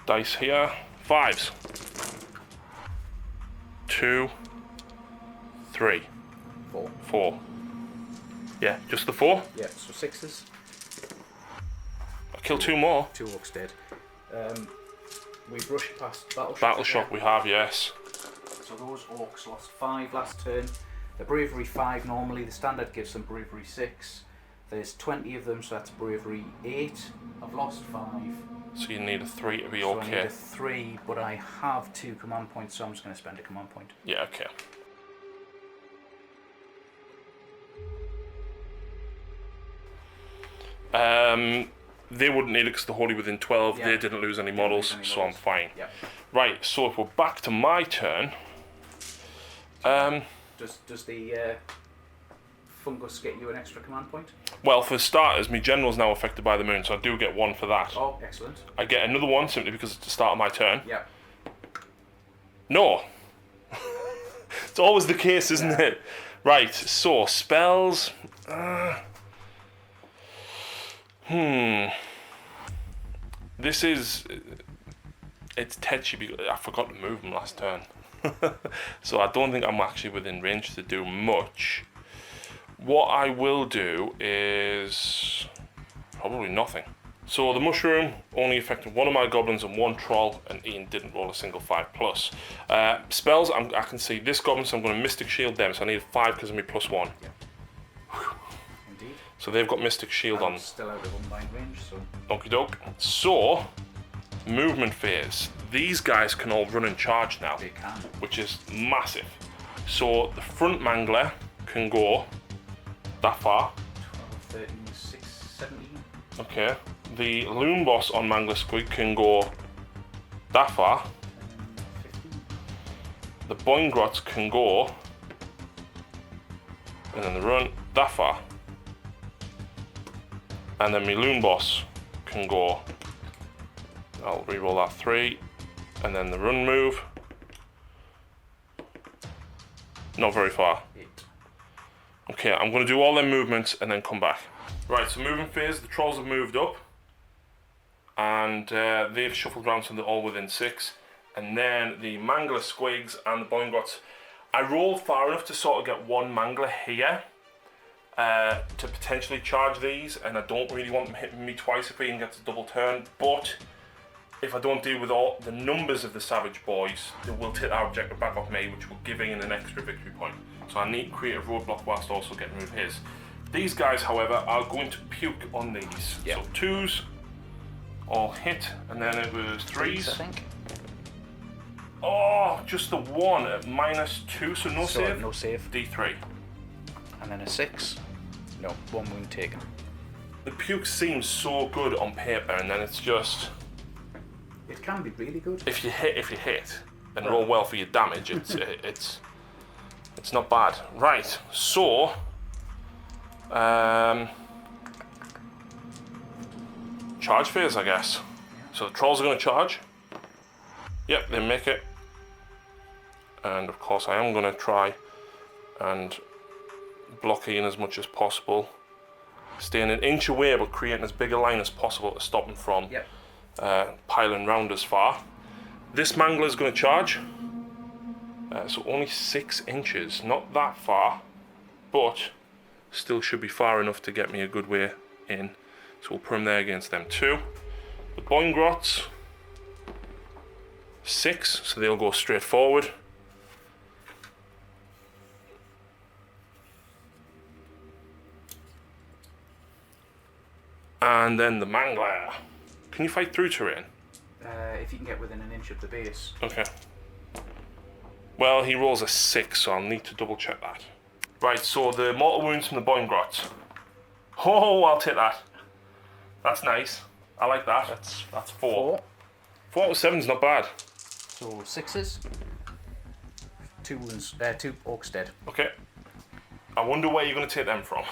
dice here. 5s. 2, 3, 4. 4. Yeah, just the 4. Yeah, so 6s. I killed 2 more. 2 Orcs dead. We've rushed past Battle Shock. Battle Shock we have, yes. So those Orcs lost 5 last turn. The Bravery 5 normally, the standard gives them Bravery 6. There's 20 of them, so that's Bravery 8. I've lost 5. So you need a 3 to be So okay. I need a 3, but I have 2 command points, so I'm just going to spend a command point. Yeah, okay. They wouldn't need it because they're wholly within 12. Yeah. They didn't lose any models, so I'm fine. Yeah. Right, so if we're back to my turn, Does the fungus get you an extra command point? well, for starters, my general's now affected by the moon, so I do get 1 for that. Oh, excellent. I get another 1 simply because it's the start of my turn. Yeah. No. It's always the case, isn't it? Right, so spells. This is. It's tetchy because I forgot to move them last turn. So I don't think I'm actually within range to do much. What I will do is probably nothing. So the mushroom only affected 1 of my goblins and 1 troll, and Ian didn't roll a single 5+. Spells, I can see this goblin, so I'm going to Mystic Shield them, so I need 5 because of my +1. Yeah. Indeed. So they've got Mystic Shield I'm on. still out of unbind range, so. Okie doke. So, movement phase. These guys can all run and charge now, They can. which is massive. So the front mangler can go that far. 12, 13, 6, 17. Okay. The loon boss on Mangler Squid can go that far. 15. The Boingrots can go, and then the run that far. And then my loon boss can go, I'll reroll that 3, and then the run move. Not very far. 8. Okay, I'm going to do all them movements and then come back. Right, so moving phase, the trolls have moved up. And they've shuffled around so they're all within 6. And then the Mangler Squigs and the Boingrots. I rolled far enough to sort of get one Mangler here to potentially charge these, and I don't really want them hitting me twice if we can get to double turn, but if I don't deal with all the numbers of the Savage Boys, they will take our objective back off me, which will give in an extra victory point. So I need to create a roadblock whilst also getting rid of his. These guys, however, are going to puke on these. Yep. So 2s all hit, and then it was 3s. I think. Oh, just the 1 at -2, so no save? No save. D3. And then a 6. No, 1 wound taken. The puke seems so good on paper, and then it's just... It can be really good. If you hit, and roll well for your damage, it's not bad. Right, so... charge phase, I guess. So the trolls are going to charge. Yep, they make it. And of course I am going to try and block in as much as possible. Staying an inch away but creating as big a line as possible to stop them from piling round as far. This Mangler is going to charge. So only 6 inches, not that far, but still should be far enough to get me a good way in. So we'll put him there against them 2. The Boingrots, 6, so they'll go straight forward. And then the Mangler. Can you fight through terrain? If you can get within an inch of the base. Okay. Well, he rolls a 6, so I'll need to double check that. Right, so the mortal wounds from the Boingrots. Oh, I'll take that. That's nice. I like that. That's 4. 4 out of 7's not bad. So 6s. 2 wounds. 2 orcs dead. Okay. I wonder where you're going to take them from.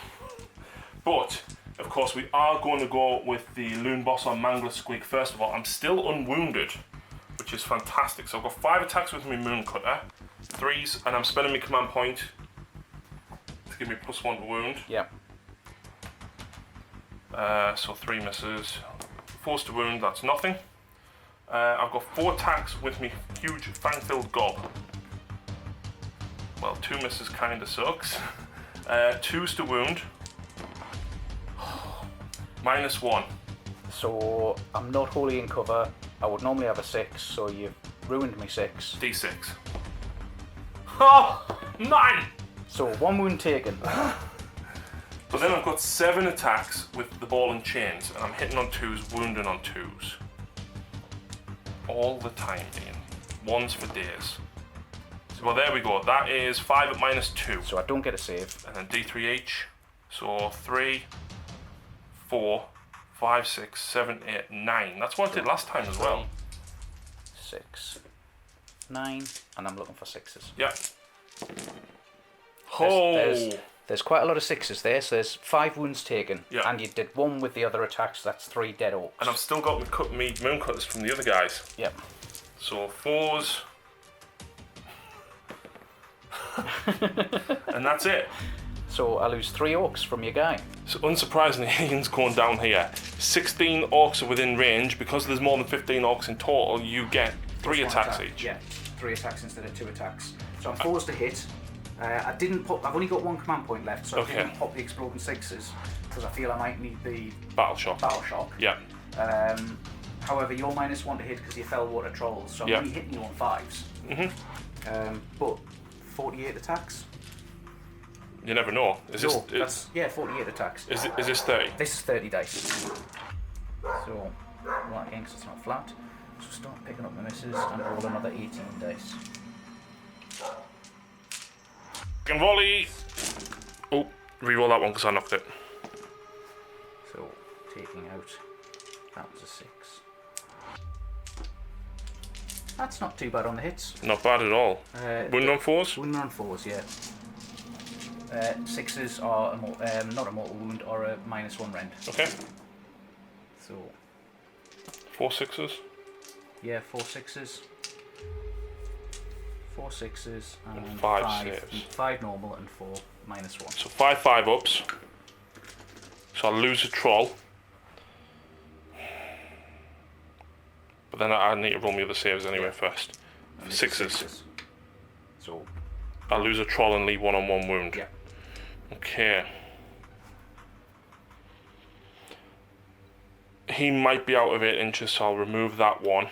But, of course, we are going to go with the Loon Boss on Mangler Squig first of all. I'm still unwounded, which is fantastic. So I've got 5 attacks with my Moon Cutter, 3s, and I'm spending my command point to give me +1 to wound. Yeah. So 3 misses. 4s to wound, that's nothing. I've got 4 attacks with me huge fang-filled gob. Well, 2 misses kinda sucks. 2s to wound. -1. So I'm not wholly in cover. I would normally have a 6, so you've ruined me 6. D6. Oh! 9! So 1 wound taken. But then I've got 7 attacks with the ball and chains, and I'm hitting on 2s, wounding on 2s. All the time, Ian. 1s for days. So, well, there we go. That is 5 at -2. So I don't get a save. And then D3 each. So 3, 4, 5, 6, 7, 8, 9. That's what I did last time as well. 6, 9, and I'm looking for 6s. Yeah. Oh! There's quite a lot of 6s there, so there's 5 wounds taken. Yeah. And you did 1 with the other attacks, that's 3 dead orcs. And I've still got me moon cutters from the other guys. Yep. So 4s. And that's it. So I lose 3 orcs from your guy. So unsurprisingly, Ian's going down here. 16 orcs are within range. Because there's more than 15 orcs in total, you get 3 attacks each. Yeah, 3 attacks instead of 2 attacks. So I'm forced to hit. I've only got 1 command point left, so I didn't pop the exploding 6s because I feel I might need the Battle Shock. Yeah. However, you're -1 to hit because you fell water trolls, so I'm only hitting you on 5s. But 48 attacks. You never know. Is this? 48 attacks. Is this 30? This is 30 dice. So roll again because it's not flat. So start picking up my misses and roll another 18 dice. Second volley. Oh, reroll that one because I knocked it. So taking out. That was a 6. That's not too bad on the hits. Not bad at all. Wounded on 4s? Wounded on 4s, yeah. 6s are not a mortal wound or a -1 rend. Okay. So 4 6s? Yeah, 4 6s. 4 6s and 5 saves. 5 normal and 4 -1. So 5 5-ups. So I'll lose a troll. But then I need to roll my other saves anyway first. And For it's sixes. So I'll lose a troll and leave 1 on 1 wound. yeah. Okay. He might be out of 8 inches, so I'll remove that one.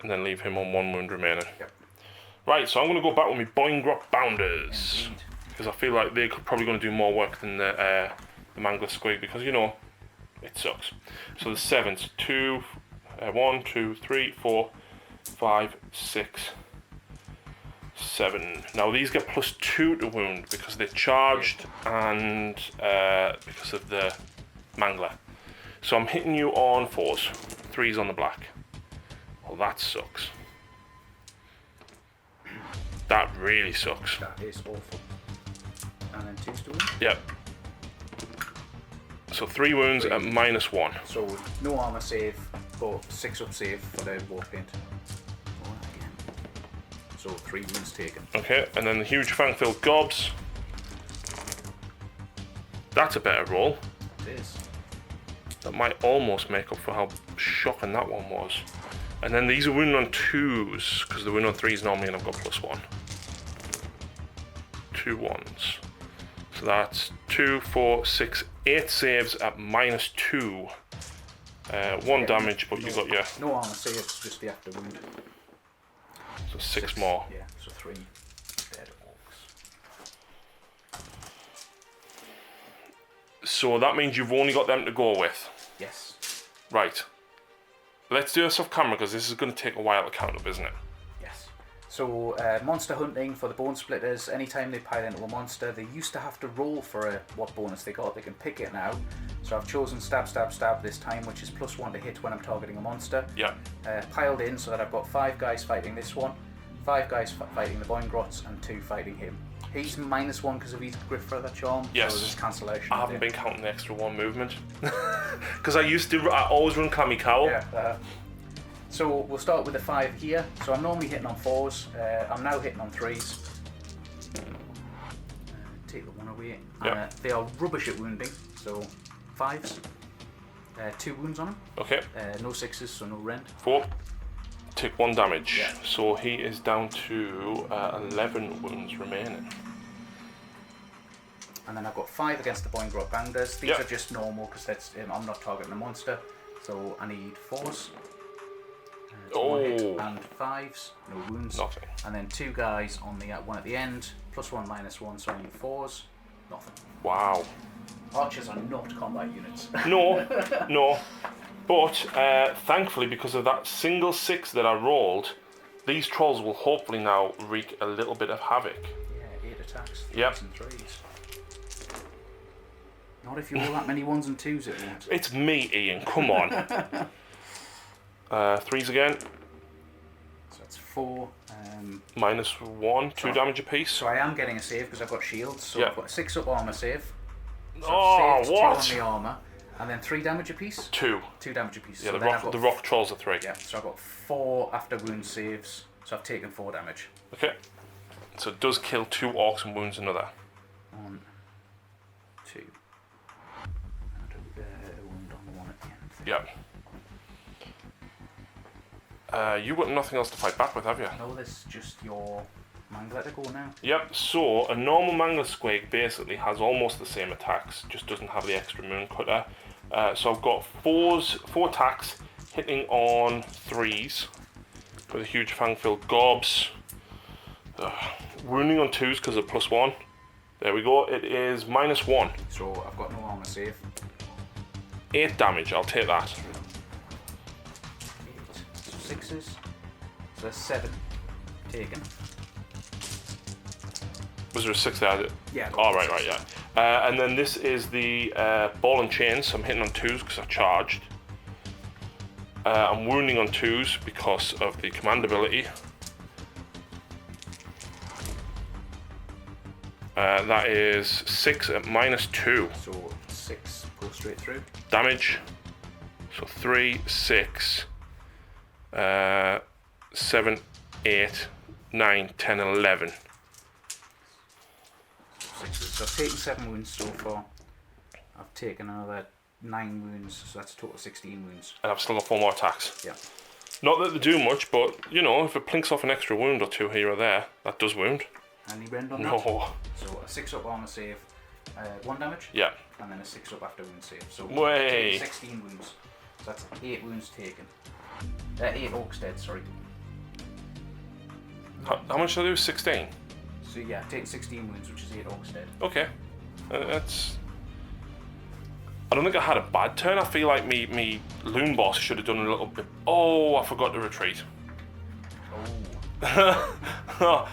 And then leave him on 1 wound remaining. Yep. Right, so I'm going to go back with my Boingrot Bounders. Indeed. Because I feel like they're probably going to do more work than the Mangler Squig, because, you know, it sucks. So the 7s. 2, 1, 2, 3, 4, 5, 6, 7. Now these get +2 to wound because they're charged and because of the Mangler. So I'm hitting you on 4s. 3s on the black. Well, that sucks. That really sucks. That is awful. And then 2s to win. Yep. So 3 wounds at -1. So no armor save, but 6 up save for the war paint. Oh, again. So 3 wounds taken. Okay, and then the huge fang-filled gobs. That's a better roll. It is. That might almost make up for how shocking that one was. And then these are wounded on 2s, because the wound on 3s normally, and I've got +1. 2 1s. So that's 2, 4, 6, 8 saves at -2. 1 damage, but you got your... No armor saves, just the after wound. So 6 more. Yeah, so 3 dead orcs. So that means you've only got them to go with. Yes. Right. Let's do this off camera, because this is going to take a while to count up, isn't it? Yes. So monster hunting for the Bonesplitterz, anytime they pile into a monster, they used to have to roll for what bonus they got. They can pick it now. So I've chosen stab, stab, stab this time, which is +1 to hit when I'm targeting a monster. Yeah. Piled in so that I've got 5 guys fighting this one, 5 guys fighting the Boingrots, and 2 fighting him. He's -1 because of his Grip Feather Charm. Yes. So there's cancellation. I haven't been counting the extra 1 movement. Because I always run Kami Cowl. Yeah. So we'll start with the 5 here. So I'm normally hitting on 4s. I'm now hitting on 3s. Take the 1 away. Yep. They are rubbish at wounding. So 5s. 2 wounds on him. Okay. No 6s, so no rend. 4. Take 1 damage. Yeah. So he is down to 11 wounds remaining. And then I've got 5 against the Boingrot Bounders. These Yep. are just normal because I'm not targeting a monster. So I need 4s. Oh. Hit and 5s, no wounds. Nothing. And then 2 guys on the one at the end, +1, -1, so I need 4s. Nothing. Wow. Archers are not combat units. No, no. But thankfully, because of that single 6 that I rolled, these trolls will hopefully now wreak a little bit of havoc. Yeah, 8 attacks, 3s Yep. and 3s. Not if you roll that many 1s and 2s at once. It's me, Ian. Come on. 3s again. So that's 4. -1, 2 damage apiece. So I am getting a save because I've got shields. So Yep. I've got a 6 up armor save. So Oh, I've saved 2 what? on the armor. And then 3 damage apiece. 2. 2 damage apiece. Yeah, So the then I've rock, got the rock trolls are 3. Yeah, so I've got 4 after wound saves, so I've taken 4 damage. Okay. So it does kill 2 orcs and wounds another. 1, 2. And a wound on the one at the end. Yep. You've got nothing else to fight back with, have you? No, there's just your Mangler to go now. Yep, so a normal Mangler Squig basically has almost the same attacks, just doesn't have the extra moon cutter. So I've got 4 attacks hitting on 3s with a huge fang-filled gobs. Wounding on 2s because of +1. There we go, it is -1. So I've got no armor save. 8 damage, I'll take that. 8. So 6s. So there's 7 taken. Was there a 6 there? Yeah. Oh, right, yeah. And then this is the ball and chain, so I'm hitting on 2s because I've charged. I'm wounding on 2s because of the command ability. That is 6 at -2. So 6 go straight through. Damage. So 3, 6, 7, 8, 9, 10, 11. 6s. So I've taken 7 wounds so far. I've taken another 9 wounds, so that's a total of 16 wounds. And I've still got 4 more attacks. Yeah. Not that they do much, but, you know, if it plinks off an extra wound or 2 here or there, that does wound. Any rend on that? No. So a 6 up armor save, 1 damage. Yeah. And then a 6 up after wound save. So Way. 16 wounds. So that's 8 wounds taken. 8 orcs dead, sorry. How much did I do? 16? So yeah, taking 16 wounds, which is 8 orcs dead. Okay. That's... I don't think I had a bad turn. I feel like me loon boss should have done a little bit... Oh, I forgot to retreat. Oh.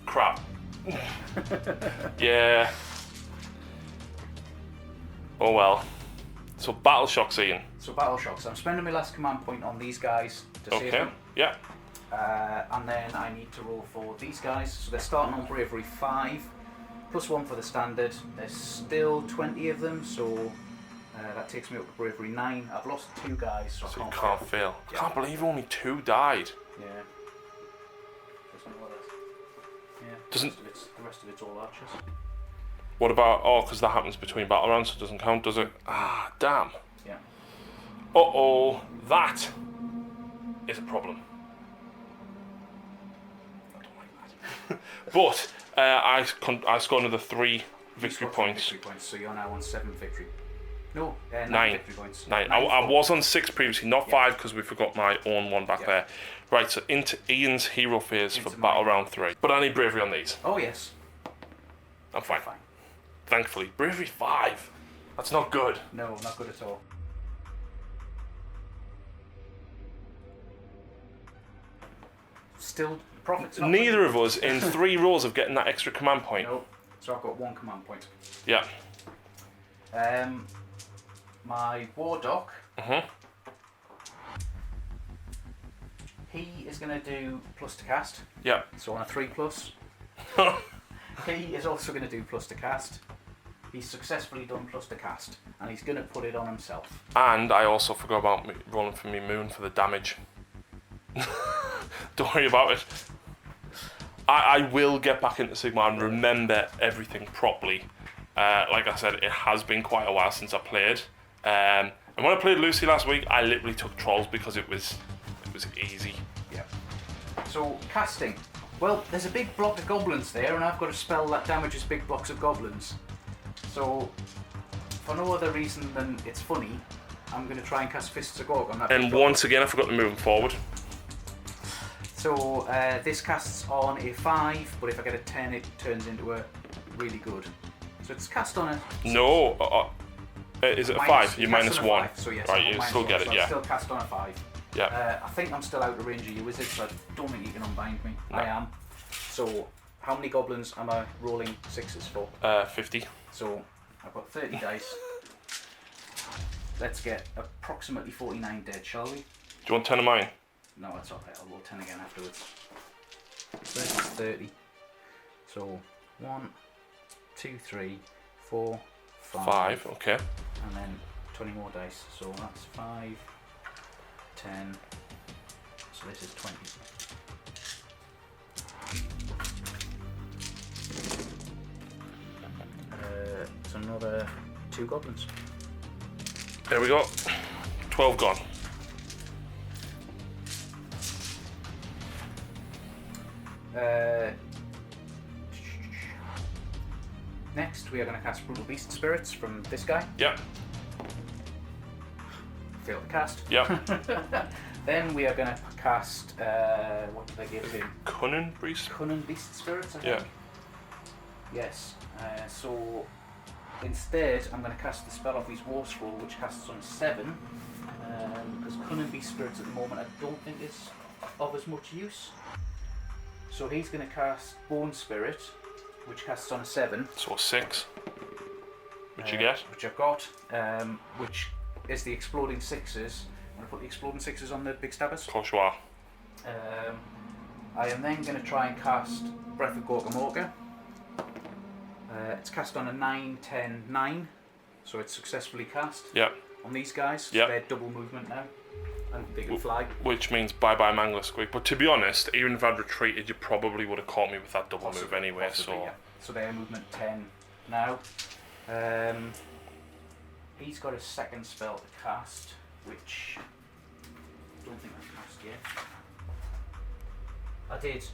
Crap. Yeah. Oh well. So battle shocks, Ian. So battle shocks. I'm spending my last command point on these guys to save them. Yeah. And then I need to roll for these guys. So they're starting on bravery 5, +1 for the standard. There's still 20 of them, so that takes me up to bravery 9. I've lost 2 guys, so So I you can't can't fail. I can't believe only 2 died. Yeah. Yeah. Doesn't... The rest of it's all archers. What about... Oh, because that happens between battle rounds, so it doesn't count, does it? Ah, damn. Yeah. Uh-oh. That is a problem. I don't like that. But I scored another 3 victory points. Victory points. So you're now on 7 victory. No, 9 victory points. 9. I was on 6 previously, not 5 because we forgot my own one back there. Right, so into Ian's hero phase for battle round 3. But I need bravery on these. Oh yes. I'm fine. Thankfully. Bravery 5. That's not good. No, not good at all. Still profits. Neither of us in 3 rows of getting that extra command point. No. So I've got 1 command point. Yeah. My Wardock. He is going to do plus to cast. Yeah. So on a 3+. He is also going to do plus to cast. He's successfully done plus to cast, and he's going to put it on himself. And I also forgot about rolling for me moon for the damage. Don't worry about it. I will get back into Sigmar and remember everything properly. Like I said, it has been quite a while since I played. And when I played Lucy last week, I literally took trolls because it was easy. Yeah. So casting. Well, there's a big block of goblins there, and I've got a spell that damages big blocks of goblins. So, for no other reason than it's funny, I'm going to try and cast Fists of Gorg on that. And once again, I forgot to move them forward. So, this casts on a 5, but if I get a 10, it turns into a really good. So it's cast on a... No, is it a 5? You're -1. So yes, right, you still get it, yeah. Still cast on a 5. Yeah. I think I'm still out of range of you wizards, so I don't think you can unbind me. No. I am. So, how many goblins am I rolling 6s for? 50. So, I've got 30 dice. Let's get approximately 49 dead, shall we? Do you want 10 of mine? No, that's alright. I'll roll 10 again afterwards. So that's 30. So, 1, 2, 3, 4, 5. Okay. And then 20 more dice. So that's 5, 10. So this is 20. It's another 2 goblins. There we go. 12 gone. Next, we are going to cast Brutal Beast Spirits from this guy. Yep. Fail the cast. Yep. Then we are going to cast, what did I give him? Cunning Beast? Cunning Beast Spirits, I think. Yeah. Yes. So instead, I'm going to cast the spell off his War Scroll, which casts on 7. Because Cunning Beast Spirits at the moment I don't think is of as much use. So he's going to cast Bone Spirit, which casts on a 7. So 6. Which you get? Which I've got. Which is the Exploding 6s. I'm going to put the Exploding 6s on the Big Stabbers. Of course you are. I am then going to try and cast Breath of Gorgamorga. It's cast on a 9, 10, 9. So it's successfully cast. Yep. On these guys. Yep. They're double movement now. And they can fly. Which means bye-bye Mangler Squeak. But to be honest, even if I'd retreated, you probably would have caught me with that double move anyway. Possibly, so yeah. So they're movement 10 now. He's got a second spell to cast, which I don't think I've cast yet. I did.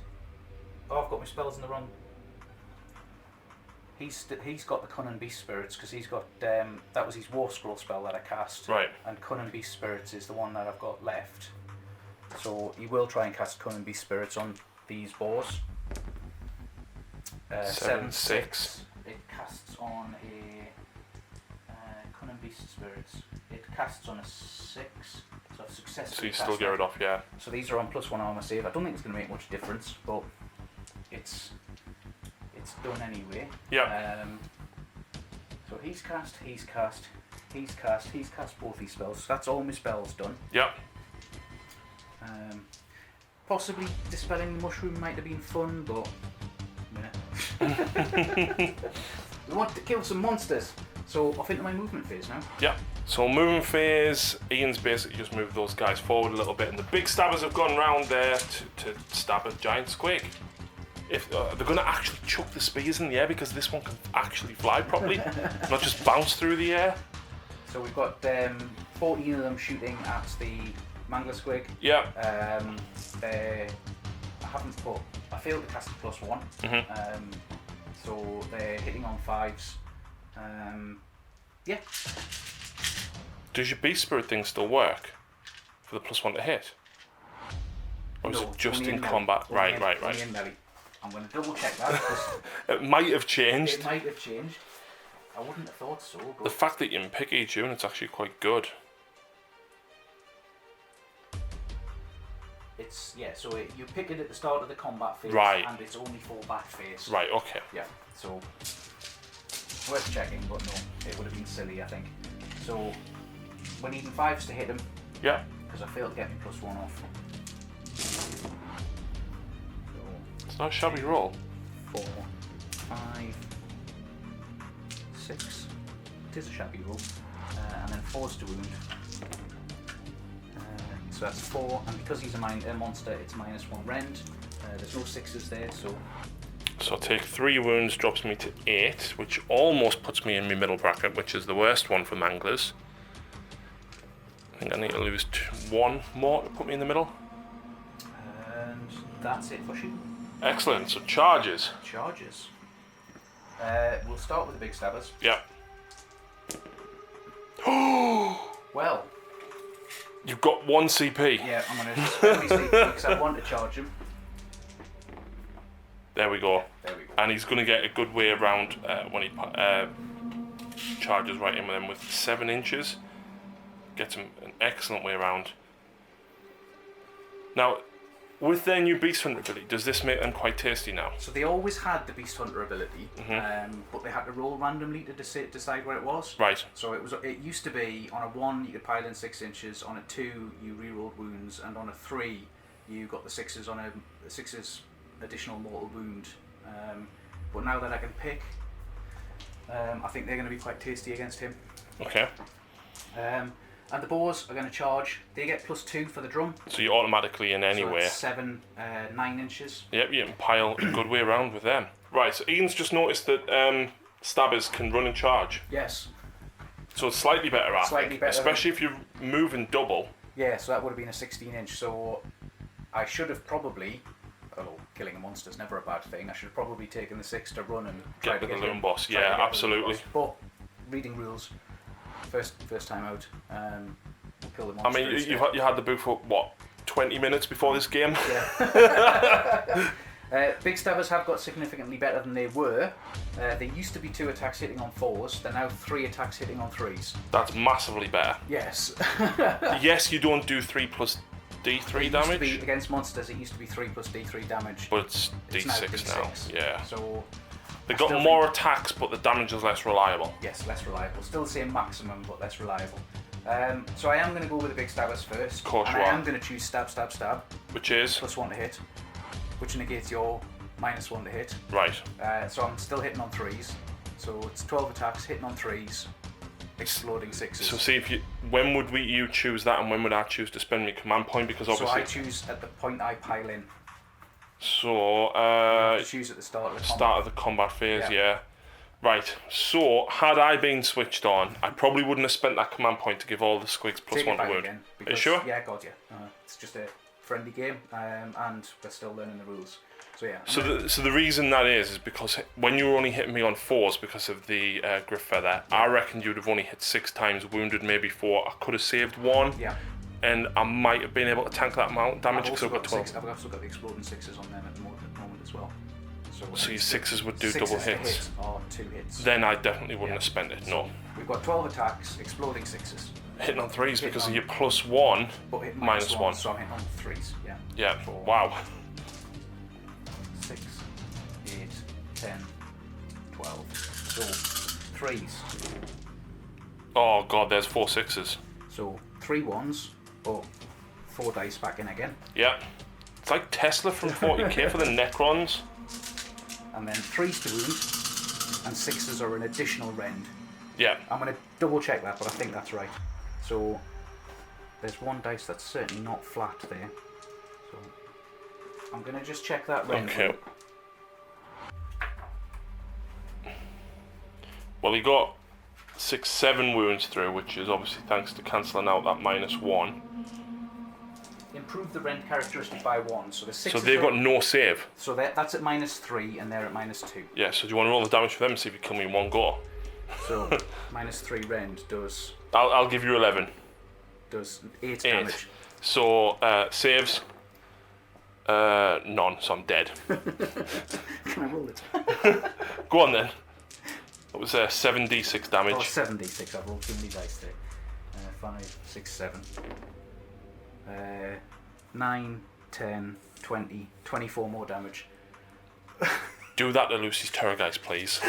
Oh, I've got my spells in the wrong. He's got the Cunning Beast Spirits because he's got that was his War Scroll spell that I cast. Right. And Cunning Beast Spirits is the one that I've got left. So he will try and cast Cunning Beast Spirits on these boars. 7/6. It casts on a Cunning Beast Spirits. It casts on a 6. So I've successfully. So you still get it off, yeah. So these are on +1 armor save. I don't think it's going to make much difference, but it's done anyway. Yeah. So he's cast both these spells. So that's all my spells done. Yeah. Possibly dispelling the mushroom might have been fun, but yeah. We want to kill some monsters. So off into my movement phase now. Yeah. So moving phase, Ian's basically just moved those guys forward a little bit, and the big stabbers have gone round there to stab a giant squig. If they're going to actually chuck the spears in the air, because this one can actually fly properly, not just bounce through the air. So we've got 14 of them shooting at the Mangler Squig. Yeah. I failed to cast a +1. Mm-hmm. So they're hitting on 5s. Yeah. Does your Beast Spirit thing still work for the +1 to hit? Or is No, it just only in melee. combat? Only Right. in melee. I'm going to double check that because It might have changed. it might have changed. I wouldn't have thought so. The But fact that you can pick each unit's actually quite good. so you pick it at the start of the combat phase, Right. and it's only for that phase. Right, okay. Yeah, so worth checking, but no, it would have been silly, I think. So we're needing 5s to hit him Yeah. because I failed to get me +1 off. So It's not a shabby roll. 4, 5, 6. It is a shabby roll, and then 4's to wound. So that's 4, and because he's a monster, it's -1 rend. There's no 6s there, so. So I take 3 wounds, drops me to 8, which almost puts me in my middle bracket, which is the worst one for Manglers. I think I need to lose 1 more to put me in the middle. And that's it for shooting. Excellent, so charges. Charges. We'll start with the big stabbers. Yeah. Well, You've got 1 CP. yeah, I'm going to spend my CP because I want to charge him. There we go. There we go. And he's going to get a good way around when he charges right in with him with 7 inches. Gets him an excellent way around. Now, with their new Beast Hunter ability, does this make them quite tasty now? So they always had the Beast Hunter ability, but they had to roll randomly to decide where it was. Right. So it used to be on a 1 you could pile in 6 inches, on a 2 you rerolled wounds, and on a 3 you got the 6s on a 6's additional mortal wound. But now that I can pick, I think they're going to be quite tasty against him. Okay. And the boars are going to charge. They get +2 for the drum. So you're automatically in anyway. So it's 7, 9 inches. Yep, you can pile a good way around with them. Right, so Ian's just noticed that stabbers can run and charge. Yes. So it's slightly better, I Slightly think. better. Especially if you're moving double. Yeah, so that would have been a 16 inch. So I should have probably, although killing a monster is never a bad thing, I should have probably taken the 6 to run and try Get to to the get loon him. boss. Try to Yeah, get the loon absolutely. boss. But reading rules, first time out, we'll kill the I monster. mean, instead. you had the book for, what, 20 minutes before this game? Yeah. Big stabbers have got significantly better than they were. They used to be 2 attacks hitting on 4s. They're now 3 attacks hitting on 3s. That's massively better. Yes. Yes, you don't do 3 plus D3 damage, Against monsters, it used to be 3 plus D3 damage. but it's It's D6 now. D6. Yeah. So They've I got still more attacks, but the damage is less reliable. yes, less reliable. Still the same maximum, but less reliable. So I am going to go with the big stabbers first. Of course and you I are. am going to choose stab, stab, stab. Which is? +1 to hit, which negates your -1 to hit. Right. So I'm still hitting on 3s. So it's 12 attacks, hitting on 3s, exploding 6s. So see if you, when would you choose that, and when would I choose to spend my command point? Because So obviously. I choose at the point I pile in. So Choose at the start of the start of the combat phase, yeah. Right, so had I been switched on, I probably wouldn't have spent that command point to give all the squigs plus Take one it back to wound. again, Are you sure? Yeah, God, yeah. It's just a friendly game, and we're still learning the rules. So yeah. So the reason that is because when you were only hitting me on 4s because of the Griff Feather, I reckon you'd have only hit 6 times, wounded maybe 4. I could have saved 1. Yeah. And I might have been able to tank that amount of damage because I've got 12. I've also got the exploding 6s on them at the moment as well. So your 6s would do 6s double to hits. hit or 2 hits. Then I definitely wouldn't have spent it, no. We've got 12 attacks, exploding 6s. Hitting on 3s because of your +1, but hit -1. So I'm hitting on 3s, yeah. Yeah, 4, wow. 6, 8, 10, 12. So 3s. Oh god, there's 4 6s. So 3 1s. Oh, 4 dice back in again. Yeah. It's like Tesla from 40k for the Necrons. And then 3s to wound, and 6s are an additional rend. Yeah. I'm going to double check that, but I think that's right. So there's 1 dice that's certainly not flat there. So I'm going to just check that rend. Okay. Well, he got 6, 7 wounds through, which is obviously thanks to cancelling out that -1. Improve the rend characteristic by 1. So the 6s So they've got no save. So that's at -3, and they're at -2. Yeah, so do you want to roll the damage for them and see if you kill me in one go? So -3 rend does I'll give you 11. 8 damage. So saves, none, so I'm dead. Can I roll it? Go on then. That was 7d6 damage. Oh, 7d6. I've rolled too many dice there. 5, 6, 7. 9, 10, 20, 24 more damage. Do that to Lucy's Terrorgeist, please.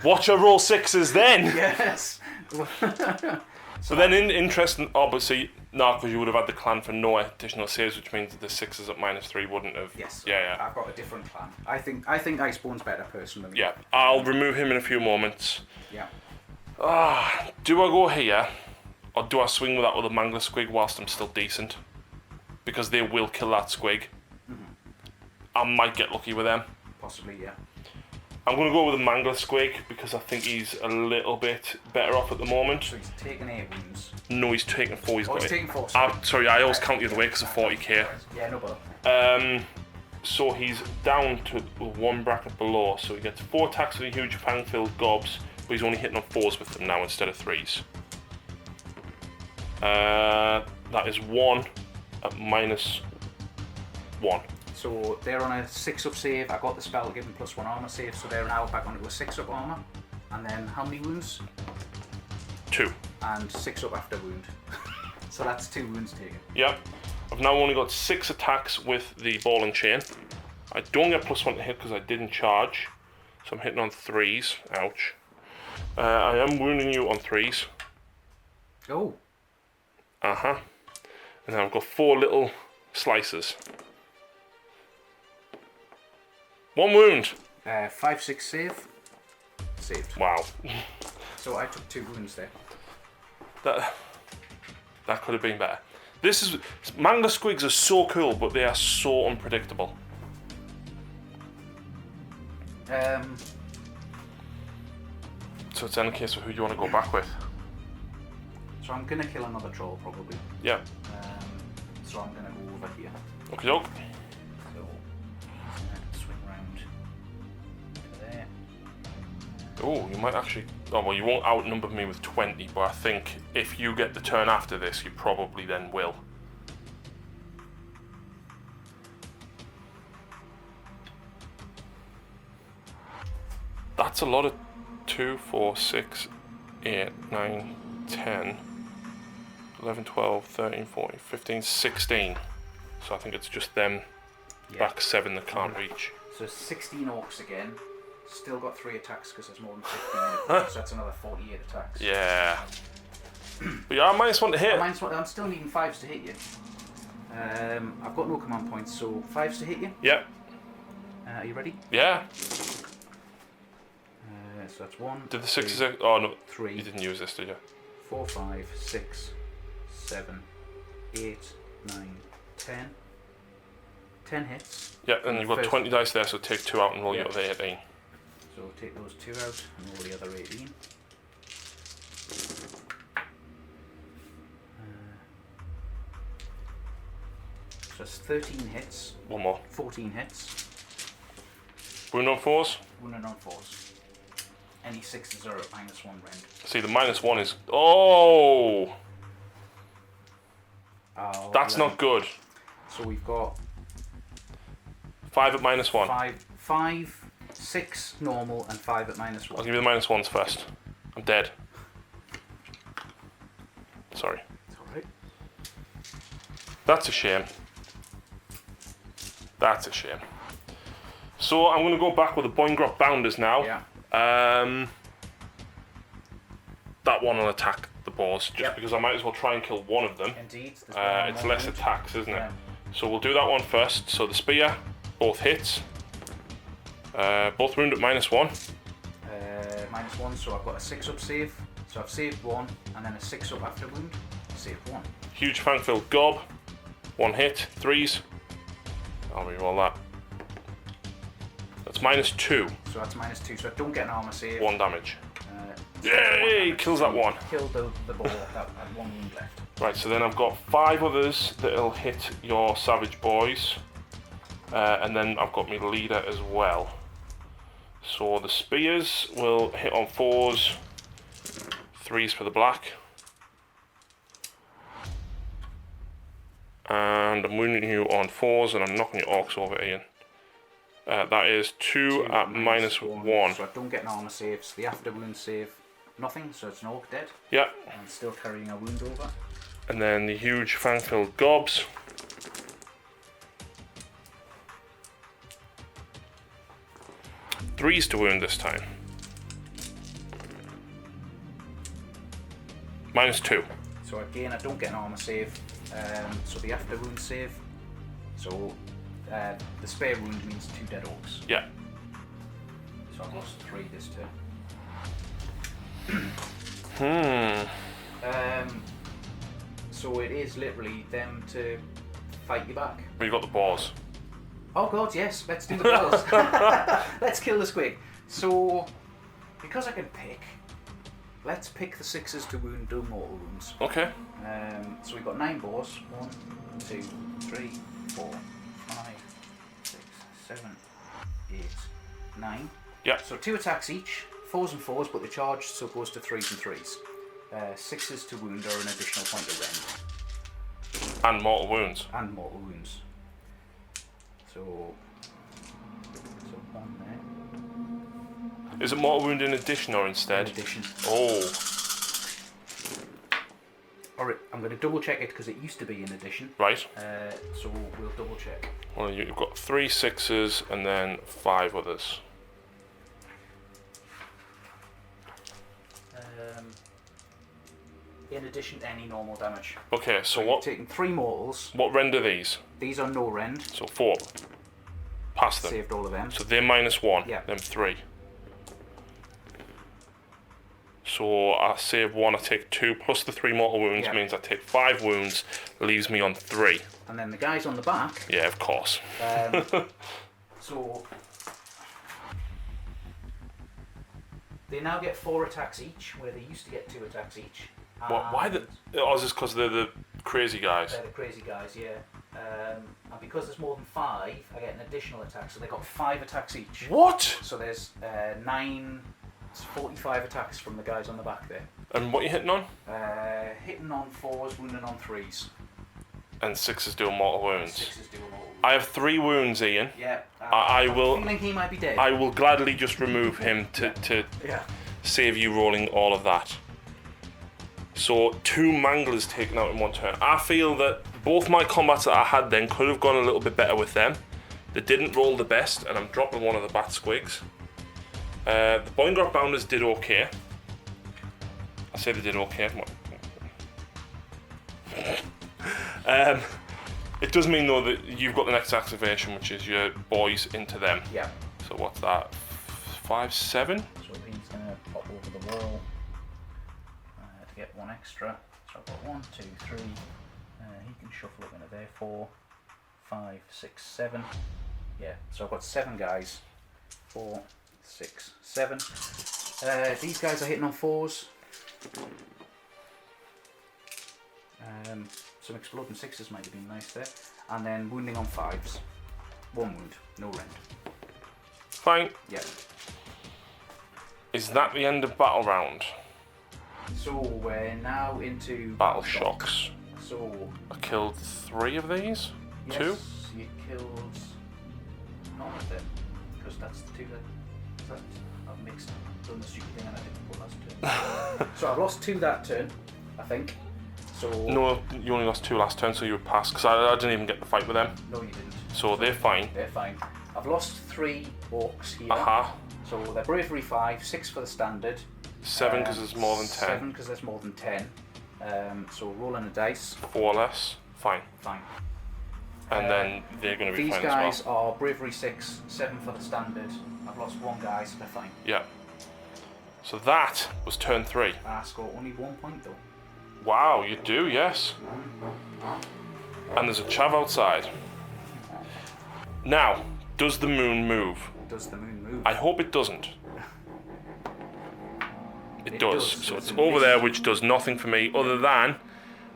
Watch her roll 6s then! Yes! But then interesting, obviously, no, because you would have had the clan for no additional saves, which means that the 6s at -3 wouldn't have. Yes. Yeah. I've got a different plan. I think Iceborne's better personally. Yeah, I'll remove him in a few moments. Yeah. Do I go here, or do I swing with that other Mangler Squig whilst I'm still decent? Because they will kill that Squig. I might get lucky with them. Possibly, yeah. I'm going to go with the Mangler Squig because I think he's a little bit better off at the moment. So he's taken 8 wounds. No, he's taking 4. He's got he's it. taking 4. Sorry, I always count the other way because of 40k. Yeah, no bother. So he's down to 1 bracket below, so he gets 4 attacks with a huge fang-filled gobs, but he's only hitting on 4s with them now instead of 3s. That is 1 at -1. So they're on a 6-up save. I got the spell to give them +1 armor save, so they're now back onto a 6-up armor. And then how many wounds? 2. And 6-up after wound. So that's 2 wounds taken. Yep. I've now only got 6 attacks with the ball and chain. I don't get +1 to hit because I didn't charge, so I'm hitting on 3s. Ouch. I am wounding you on 3s. Oh. And then I've got 4 little slices. 1 wound. 5, 6 save. Saved. Wow. So I took 2 wounds there. That could have been better. Mangler Squigs are so cool, but they are so unpredictable. So it's then a case of who you want to go back with. So I'm gonna kill another troll probably. Yeah. So I'm gonna go over here. Okay, doke. So I'm gonna swing round to there. Oh, you might actually. Oh well, you won't outnumber me with 20, but I think if you get the turn after this, you probably then will. That's a lot of 2, 4, 6, 8, 9, 10, 11, 12, 13, 14, 15, 16. So I think it's just them back 7 that can't reach. So 16 orcs again. Still got 3 attacks because there's more than 15 so that's another 48 attacks. Yeah. But yeah, -1 to hit. I'm still needing 5s to hit you. I've got no command points, so 5s to hit you. Yep. Are you ready? Yeah. So that's 1. Did the 6s? Oh no. 3. You didn't use this, did you? 4, 5, 6, 7, 8, 9, 10. 10 hits. Yeah, and you've got 20 dice there, so take 2 out and roll your other 18. So we'll take those 2 out and roll the other 18. So that's 13 hits. One more. 14 hits. Wound on 4s. Wounded on 4s. Any 6s are at -1 rend. See, the -1 is... Oh! Oh, That's not good. So we've got 5 at -1. 5, 6 normal, and 5 at -1. I'll give you the -1s first. I'm dead. Sorry. It's alright. That's a shame. That's a shame. So I'm going to go back with the Boingrot Bounders now. Yeah. That one will attack the boars, just Yep. because I might as well try and kill one of them. Indeed. It's less attacks, isn't it? Yeah. So we'll do that one first. So the spear, both hits. Both wound at -1. -1, so I've got a 6-up save. So I've saved 1, and then a 6-up after wound. Saved 1. Huge fang-filled gob. 1 hit, 3s. I'll reroll that. That's -2. So that's -2, so I don't get an armor save. 1 damage. So Yay! Kills that one. Kill the boar that had 1 wound left. Right, so then I've got 5 others that'll hit your savage boys. And then I've got my leader as well. So the spears will hit on 4s. 3s for the black. And I'm wounding you on 4s and I'm knocking your orcs over, Ian. That is 2 at -1. So I don't get an armor save, so the after wound save, nothing, so it's an orc dead. Yeah. And still carrying a wound over. And then the huge fang-filled gobs. Threes to wound this time. -2. So again, I don't get an armor save. So the after wound save. So the spare wound means 2 dead orcs. Yeah. So I've lost 3 this turn. So it is literally them to fight you back. We've got the boars. Oh god, yes, let's do the balls. Let's kill the squig. So, because I can pick, let's pick the 6s to wound, do mortal wounds. Okay. So we've got 9 boars. 1, 2, 3, 4, 5, 6, 7, 8, 9. Yeah. So 2 attacks each, 4s and 4s, but the charge so goes to 3s and 3s. 6s to wound are an additional point of rend. And mortal wounds. And mortal wounds. So 1 there. Is it mortal wound in addition or instead? In addition. Oh. Alright, I'm going to double check it because it used to be in addition. Right. So we'll double check. Well, you've got 3 6s and then 5 others. In addition to any normal damage. Okay, so You've what taken 3 mortals. what render these? These are no rend. So 4. Pass them. Saved all of them. So they're -1. Yeah. Them 3. So I save 1, I take 2, plus the 3 mortal wounds Yeah. means I take 5 wounds, leaves me on 3. And then the guys on the back. Yeah, of course. So they now get 4 attacks each, where they used to get 2 attacks each. Why the... Oh, is this because they're the crazy guys? They're the crazy guys, yeah. And because there's more than 5, I get an additional attack, so they got 5 attacks each. What? So there's 9, it's 45 attacks from the guys on the back there. And what are you hitting on? Hitting on 4s, wounding on 3s. And 6s doing mortal wounds. 6s do them all. I have 3 wounds, Ian. Yeah. I will... I'm feeling he might be dead. I will gladly just remove him to Yeah. save you rolling all of that. So 2 manglers taken out in 1 turn. I feel that both my combats that I had then could have gone a little bit better with them. They didn't roll the best, and I'm dropping one of the bat squigs. The Boingrot Bounders did okay. I say they did okay. It does mean though that you've got the next activation, which is your boys into them. Yeah. So what's that? 5, 7? So he's going to pop over the wall to get 1 extra. So I've got 1, 2, 3. He can shuffle up into there. 4, 5, 6, 7. Yeah, so I've got 7 guys. 4, 6, 7. These guys are hitting on 4s. Some exploding 6s might have been nice there. And then wounding on 5s. 1 wound, no rend. Fine. Yep. Is that the end of battle round? So we're now into Battle shocks. So I killed 3 of these? yes, 2? you killed none of them. Because that's the 2 that I've mixed, done the stupid thing and I didn't put last turn. So I've lost 2 that turn, I think. So No, you only lost 2 last turn, so you would pass, because I didn't even get the fight with them. no, you didn't. So they're fine. They're fine. I've lost 3 orcs here. Aha. So they're bravery 5, 6 for the standard. 7 because there's more than 10. 7 because there's more than 10. So rolling a dice. 4 less. Fine. Fine. And then they're going to be These fine guys as well. are bravery 6, 7 for the standard. I've lost 1 guy, so they're fine. Yeah. So that was turn 3. I score only 1 point though. Wow, you do, yes. And there's a chav outside. Now, does the moon move? Does the moon move? I hope it doesn't. It does. does, So it's it's in over this- there, which does nothing for me other than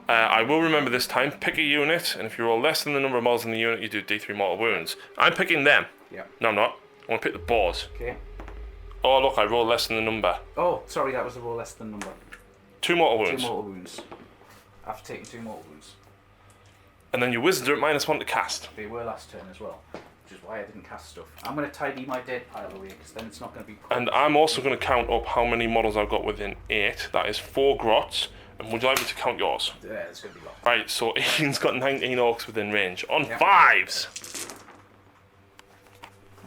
I will remember this time, pick a unit, and if you roll less than the number of models in the unit, you do D3 mortal wounds. I'm picking them. Yeah. No, I'm not. I want to pick the boars. Okay. Oh, look, I rolled less than the number. Oh, sorry, that was the roll less than number. 2 mortal 2 wounds. mortal wounds. I've taken 2 mortal wounds. And then your wizards are at -1 to cast. They were last turn as well, which is why I didn't cast stuff. I'm going to tidy my dead pile away, because then it's not going to be... And I'm also going to count up how many models I've got within 8. That is 4 grots. And would you like me to count yours? Yeah, it's going to be lots. Right, so Ian's got 19 orcs within range. On Yep. 5s!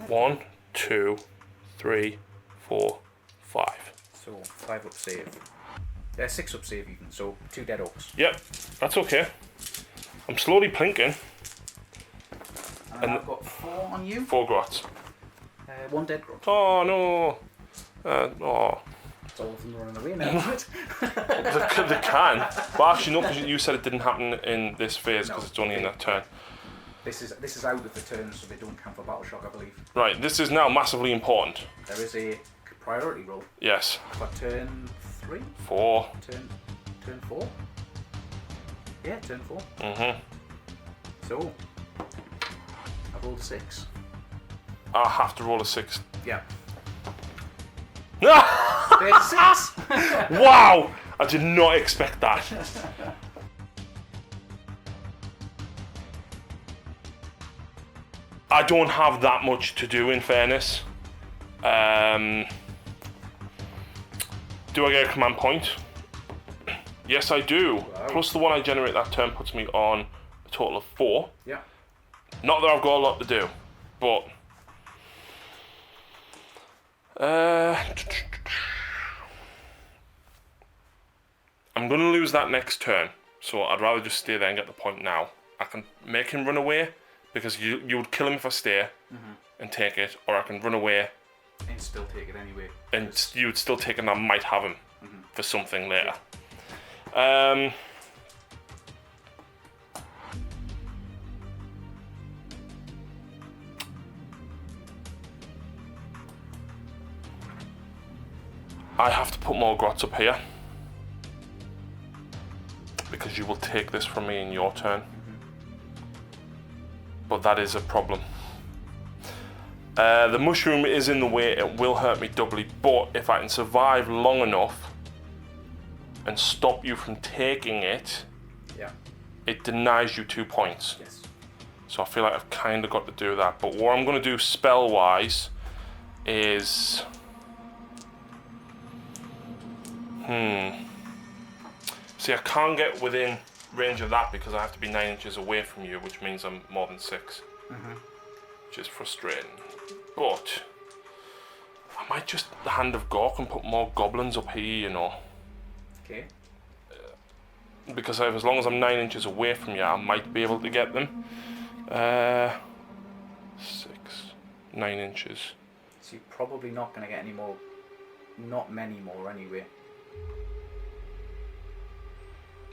1, 2, 3, 4, 5. So 5 up save. 6 up save even, so 2 dead orcs. Yep, that's okay. I'm slowly plinking. And I've got 4 on you. 4 grots. 1 dead grot. Oh no. Oh. It's all of them running away now, isn't it? They can. But actually, no, because you said it didn't happen in this phase because No, it's only in that turn. This is out of the turn, so they don't count for battle shock, I believe. Right, this is now massively important. There is a priority roll Yes. for turn 3, 4. turn 4. Yeah, turn 4. Mm-hmm. So I rolled a 6. I have to roll a 6. Yeah. Ah! There's a 6. Wow! I did not expect that. I don't have that much to do, in fairness. Do I get a command point? Yes, I do. Wow. Plus the one I generate that turn puts me on a total of 4. Yeah. Not that I've got a lot to do, but... I'm going to lose that next turn, so I'd rather just stay there and get the point now. I can make him run away, because you would kill him if I stay and take it, or I can run away And still take it anyway. and you would still take it and I might have him for something later. I have to put more grots up here because you will take this from me in your turn. But that is a problem. The mushroom is in the way, it will hurt me doubly, but if I can survive long enough and stop you from taking it, Yeah. it denies you 2 points. Yes. So I feel like I've kind of got to do that. But what I'm going to do spell-wise is... See, I can't get within range of that because I have to be 9 inches away from you, which means I'm more than 6. Which is frustrating. But I might just the Hand of Gork and put more goblins up here, you know. Okay. Because as long as I'm 9 inches away from you, I might be able to get them. 6, 9 inches. So you're probably not going to get any more. Not many more anyway.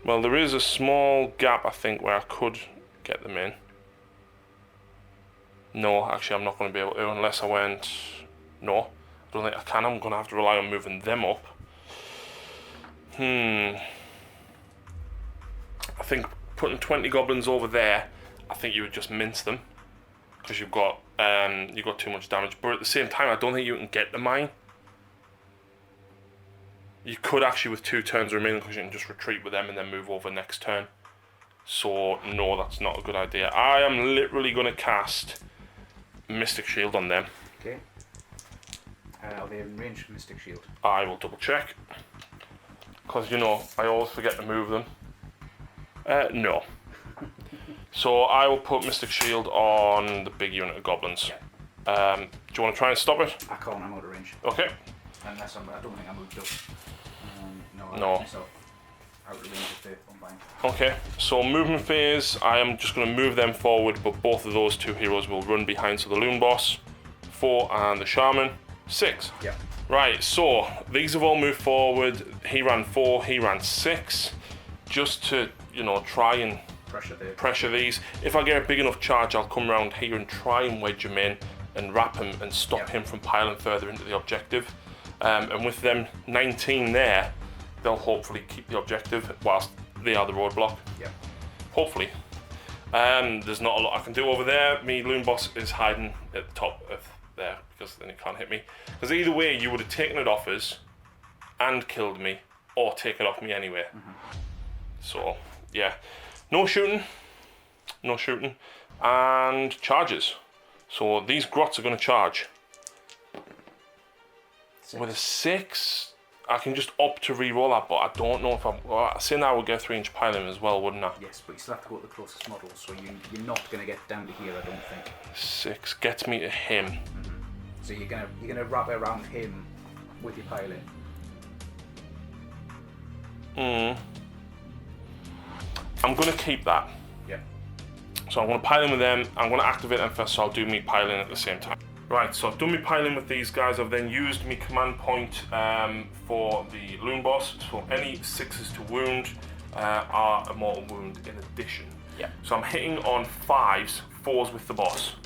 Well, there is a small gap, I think, where I could get them in. No, actually, I'm not going to be able to unless I went... No, I don't think I can. I'm going to have to rely on moving them up. I think putting 20 goblins over there, I think you would just mince them. Because you've got too much damage. But at the same time, I don't think you can get the mine. You could actually with 2 turns remaining, because you can just retreat with them and then move over next turn. So, no, that's not a good idea. I am literally going to cast Mystic Shield on them. Okay. Are they in range for Mystic Shield? I will double check. Because, you know, I always forget to move them. No. So I will put Mystic Shield on the big unit of goblins. Yeah. Do you want to try and stop it? I can't, I'm out of range. Okay. Unless I don't think I moved up. No. No. Myself out of range of the combine. Okay, so movement phase, I am just going to move them forward, but both of those 2 heroes will run behind, so the Loon Boss, 4, and the Shaman, 6. Yeah. Right, so these have all moved forward. He ran 4, he ran 6, just to, you know, try and pressure these. If I get a big enough charge, I'll come around here and try and wedge him in and wrap him and stop him from piling further into the objective. And with them 19 there, they'll hopefully keep the objective whilst they are the roadblock. Yeah. Hopefully. There's not a lot I can do over there. Me, Loon Boss, is hiding at the top of there because then he can't hit me. Because either way, you would have taken it off us and killed me, or taken it off me anyway. So, yeah. No shooting, and charges. So these grots are going to charge. 6. With a 6, I can just opt to re-roll that, but I don't know if I'm... Well, I say now I would get 3-inch piling as well, wouldn't I? Yes, but you still have to go to the closest model, so you're not going to get down to here, I don't think. 6 gets me to him. So you're gonna wrap it around him with your piling. I'm going to keep that. Yeah. So I'm going to pile in with them. I'm going to activate them first, so I'll do me piling at the same time. Right, so I've done me piling with these guys. I've then used me command point for the Loon Boss. So any 6s to wound are a mortal wound in addition. Yeah. So I'm hitting on 5s, 4s with the boss.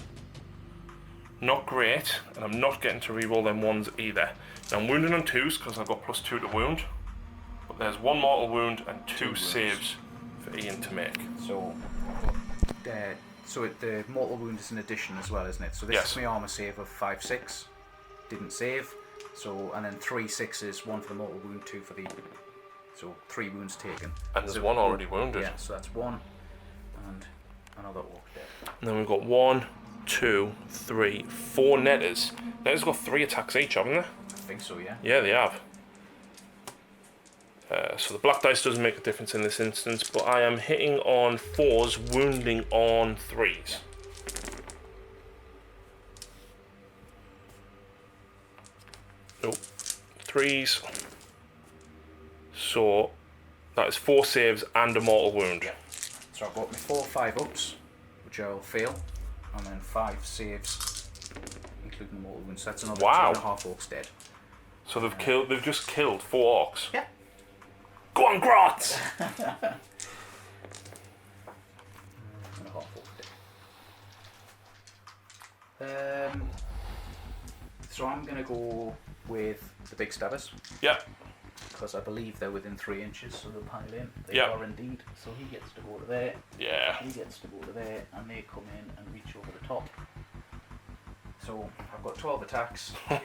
Not great, and I'm not getting to reroll them 1s either. Now I'm wounding on 2s because I've got +2 to wound. But there's 1 mortal wound and 2 saves for Ian to make. So the mortal wound is an addition as well, isn't it? So this is my armor save of 5/6. Didn't save. So and then 3 6s, 1 for the mortal wound, 2 for the. So 3 wounds taken. And there's 1 already wounded. Yeah, so that's 1 and another orc dead. And then we've got 1, 2, 3, 4 netters. Netters got 3 attacks each, haven't they? I think so, yeah. Yeah, they have. So the black dice doesn't make a difference in this instance, but I am hitting on 4s, wounding on 3s. Nope. 3s. So that is 4 saves and a mortal wound. So I've got my 4 5-ups, which I'll fail, and then 5 saves, including the mortal wound. So that's another 2.5 orcs dead. So they've just killed 4 orcs. Yeah. Go on, grots! And a half orc dead. So I'm gonna go with the big stabbers. Yeah. Because I believe they're within 3 inches, so they'll pile in. They Yep. are indeed. So he gets to go to there. Yeah. He gets to go to there, and they come in and reach over the top. So I've got 12 attacks. 4,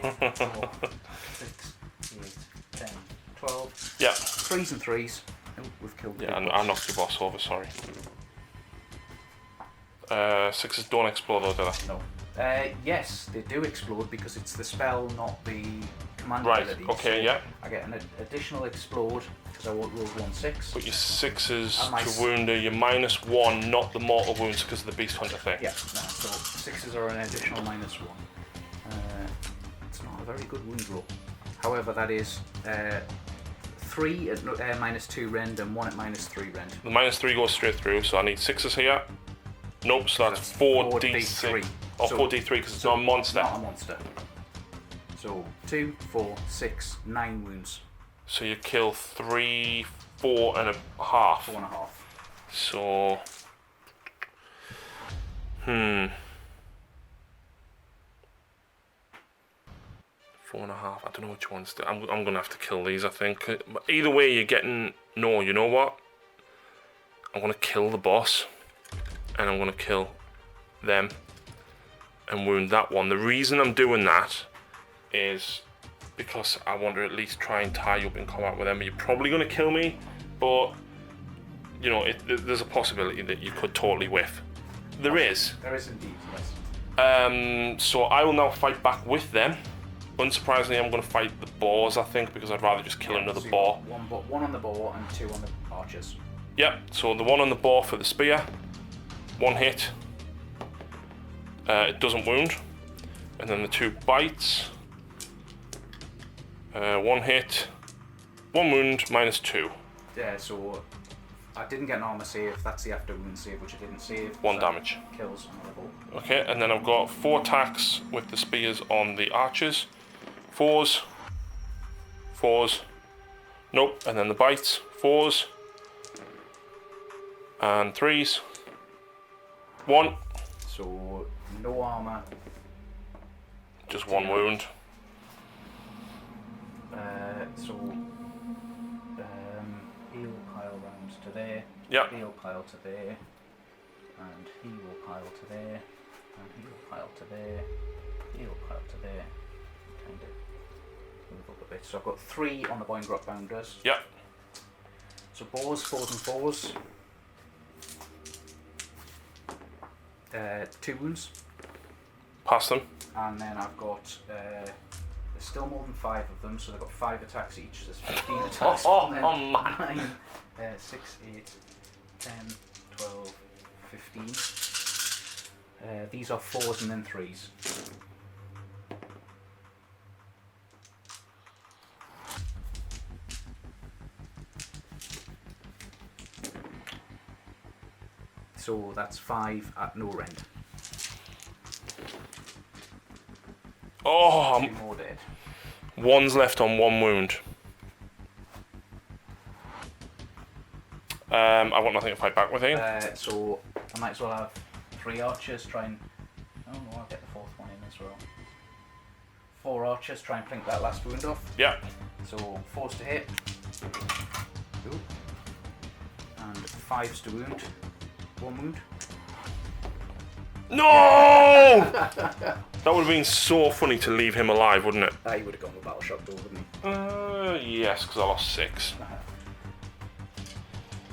6, 8, 10, 12. Yeah. 3s and 3s. Oh, we've killed the Yeah, big I boss. knocked your boss over, sorry. 6s don't explode though, do they? No. Yes, they do explode because it's the spell, not the command Right, ability. okay, So yeah. I get an additional explode because I rolled 1/6. But your 6s And my to wound are your -1, not the mortal wounds because of the Beast Hunter thing. Yeah, no, so 6s are an additional -1. It's not a very good wound roll. However, that is 3 at -2 rend and 1 at -3 rend. The -3 goes straight through, so I need 6s here. Nope, so that's 4d6. Or 4d3 because it's not a monster. Not a monster. So 2, 4, 6, 9 wounds. So you kill 3, 4.5. 4.5. So... 4, 4.5. I don't know which ones. I'm gonna have to kill these, I think. But either way, you're getting. No, you know what? I'm gonna kill the boss, and I'm gonna kill them, and wound that one. The reason I'm doing that is because I want to at least try and tie you up in combat with them. You're probably gonna kill me, but you know, there's a possibility that you could totally whiff. There is. There is indeed, yes. So I will now fight back with them. Unsurprisingly, I'm going to fight the boars, I think, because I'd rather just kill another so boar. One on the boar and 2 on the archers. Yep, so the one on the boar for the spear. 1 hit. It doesn't wound. And then the 2 bites. 1 hit. 1 wound, -2. Yeah, so I didn't get an armor save. That's the after wound save, which I didn't save. 1 damage. Kills on the boar. Okay, and then I've got 4 attacks with the spears on the archers. 4s. 4s. Nope, and then the bites. 4s. And 3s. 1. So, no armor. Just 1 wound. Heal pile round to there. Yep. Heal pile to there. And heal pile to there. And heal pile to there. Heal pile to there. Kind of move up a bit. So I've got 3 on the Boingrot Bounders. Yep. So boars, 4s and 4s. 2 wounds. Pass them. And then I've got, there's still more than 5 of them, so they've got 5 attacks each. There's 15 attacks. Oh, and then man. 9, 6, 8, 10, 12, 15. These are 4s and then 3s. So that's 5 at no rend. Oh, 2 more dead. 1's left on 1 wound. I've got nothing to fight back with, So I might as well have 3 archers try and... Oh no, I'll get the 4th one in as well. 4 archers try and plink that last wound off. Yeah. So 4s to hit. Ooh. And 5s to wound. 1 wound. No! That would have been so funny to leave him alive, wouldn't it? He would have gone with battle shock though, wouldn't he? Yes, because I lost 6.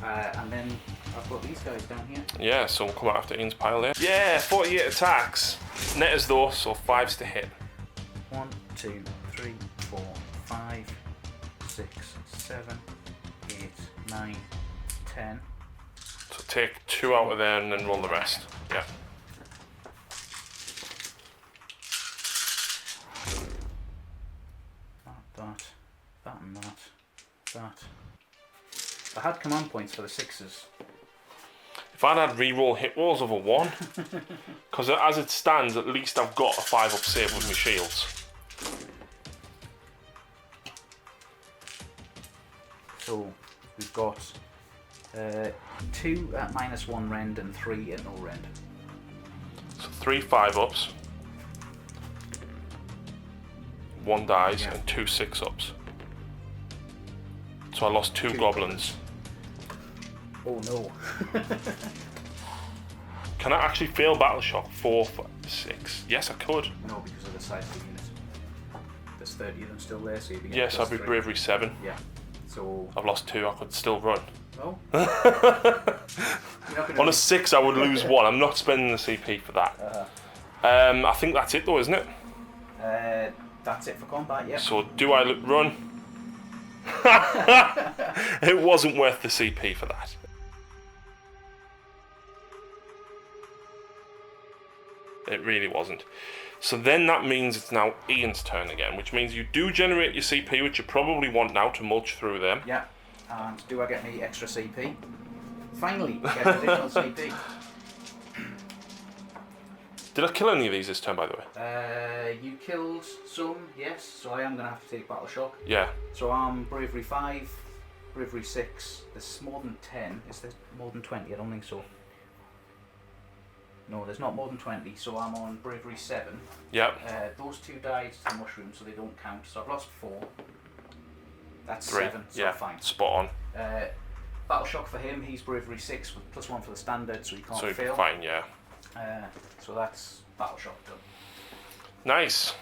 And then I've got these guys down here. Yeah, so we'll come out after Ian's pile there. Yeah, 48 attacks. Net as though, so 5's to hit. 1, 2, 3, 4, 5, 6, 7, 8, 9, 10. So take 2 out of there and then roll the rest. Yeah. That and that. I had command points for the 6s. If I'd had reroll hit rolls of a 1, because as it stands, at least I've got a 5 up save with my shields. So we've got 2 at -1 rend and 3 at no rend. So 3 5-ups, 1 dies, Yeah. and 2 6-ups. So I lost 2 goblins. Oh no. Can I actually fail battle shock 4 for 6? Yes, I could. No, because of the size of the unit. There's 30 of them still there, so you'd be getting Yes, I'd be +3. bravery 7. Yeah. So. I've lost 2. I could still run. Well. On a 6, I would lose 1. I'm not spending the CP for that. I think that's it, though, isn't it? That's it for combat. Yeah. So do I run? It wasn't worth the CP for that. It really wasn't. So then that means it's now Ian's turn again, which means you do generate your CP, which you probably want now to mulch through them. Yeah. And do I get any extra CP? Finally, get additional CP. Did I kill any of these this turn, by the way? You killed some, yes. So I am going to have to take battle shock. Yeah. So I'm bravery 5, bravery 6. There's more than 10. Is there more than 20? I don't think so. No, there's not more than 20, so I'm on bravery 7. Yep. Those 2 died to the mushroom, so they don't count. So I've lost 4. That's 3. 7, so yeah. fine. Spot on. Battle shock for him. He's bravery 6 with +1 for the standard, so he can't So fail. fine, yeah. So that's battle shock done. Nice.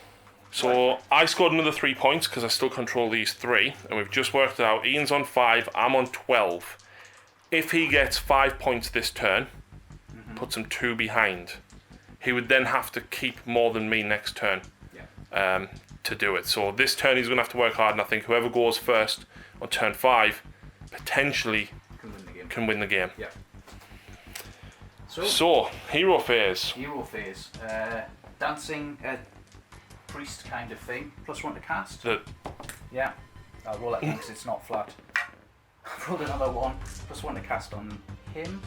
So I scored another 3 points because I still control these 3, and we've just worked it out. Ian's on 5, I'm on 12. If he gets 5 points this turn, puts him 2 behind, he would then have to keep more than me next turn to do it. So this turn he's going to have to work hard, and I think whoever goes first on turn 5 potentially can win the game. Yeah. So hero phase. Hero phase. Dancing priest kind of thing. +1 to cast. Yeah. I'll roll that again because it's not flat. I've rolled another 1. +1 to cast on him.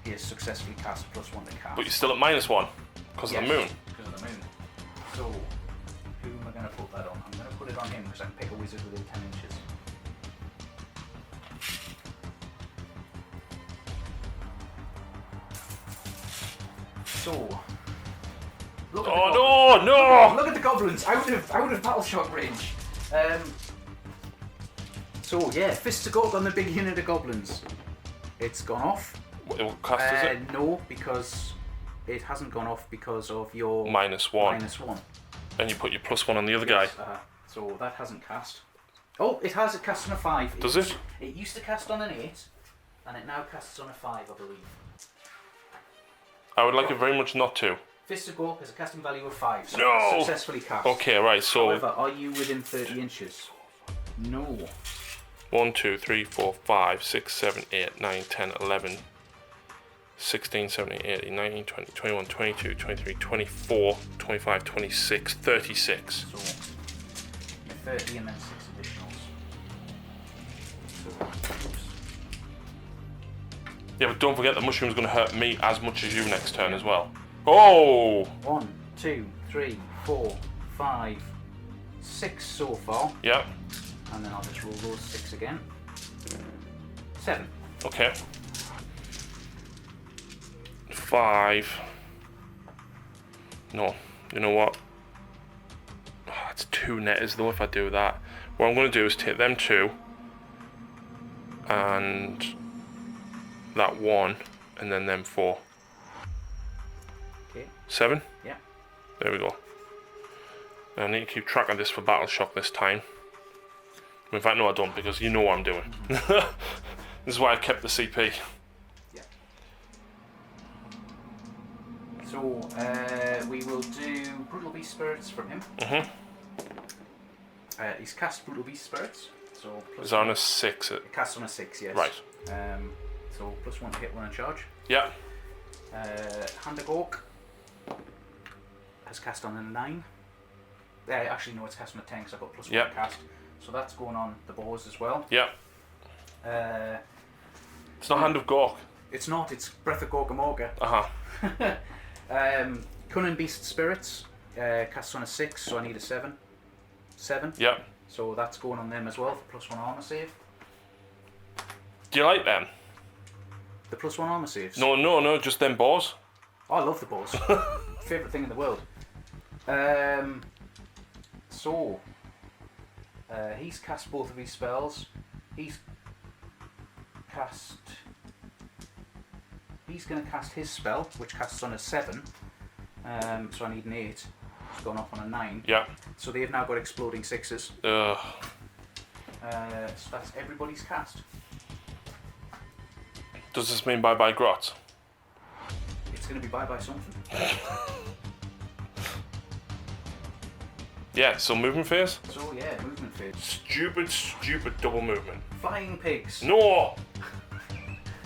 He has successfully cast +1 to cast. But you're still at -1 because of the moon. Because of the moon. So, who am I going to put that on? I'm going to put it on him because I can pick a wizard within 10 inches. So, look at Look at the goblins out of battle shock range. So yeah, Fists of Gork on the big unit of goblins. It's gone off. What cast is it? No, because it hasn't gone off because of your -1. -1. And you put your +1 on the other guy. So that hasn't cast. Oh, it has. It casts on a 5. Does it? It used to cast on an 8, and it now casts on a 5, I believe. I would like it very much not to. Fist of Gork has a casting value of 5, so No! it's successfully cast. Okay, right, so... However, are you within 30 inches? No. 1, 2, 3, 4, 5, 6, 7, 8, 9, 10, 11, 16, 17, 18, 19, 20, 21, 22, 23, 24, 25, 26, 36. So, you're 30 and then 6 additionals. So, Yeah, but don't forget the mushroom's going to hurt me as much as you next turn as well. Oh! 1, 2, 3, 4, 5, 6 so far. Yep. And then I'll just roll those 6 again. 7. Okay. 5. No, you know what? Oh, that's 2 netters though if I do that. What I'm going to do is take them 2 and that 1 and then them 4. Okay. 7? Yeah. There we go. I need to keep track of this for Battle Shock this time. In fact, no I don't, because you know what I'm doing. This is why I kept the CP. Yeah. So, we will do Brutal Beast Spirits from him. He's cast Brutal Beast Spirits. So is that on a 6? It casts on a 6, yes. Right. So +1 to hit, 1 in charge. Yeah. Hand of Gork has cast on a 9. Actually, no, it's cast on a 10 because I've got +1 to cast. So that's going on the bows as well. Yeah. It's not Hand of Gork. It's not, it's Breath of Gorgamorga. Cunning Beast Spirits casts on a 6, so I need a 7. 7. Yeah. So that's going on them as well for +1 armor save. Do you like them? The +1 armor saves? No, just them bows. Oh, I love the bows. Favourite thing in the world. So, he's cast both of his spells. He's going to cast his spell, which casts on a 7. So I need an 8. It's gone off on a 9. Yeah. So they've now got exploding 6s. Ugh. So that's everybody's cast. Does this mean bye-bye grots? It's going to be bye-bye something. Yeah, so movement phase? So yeah, movement phase. Stupid double movement. Flying pigs. No!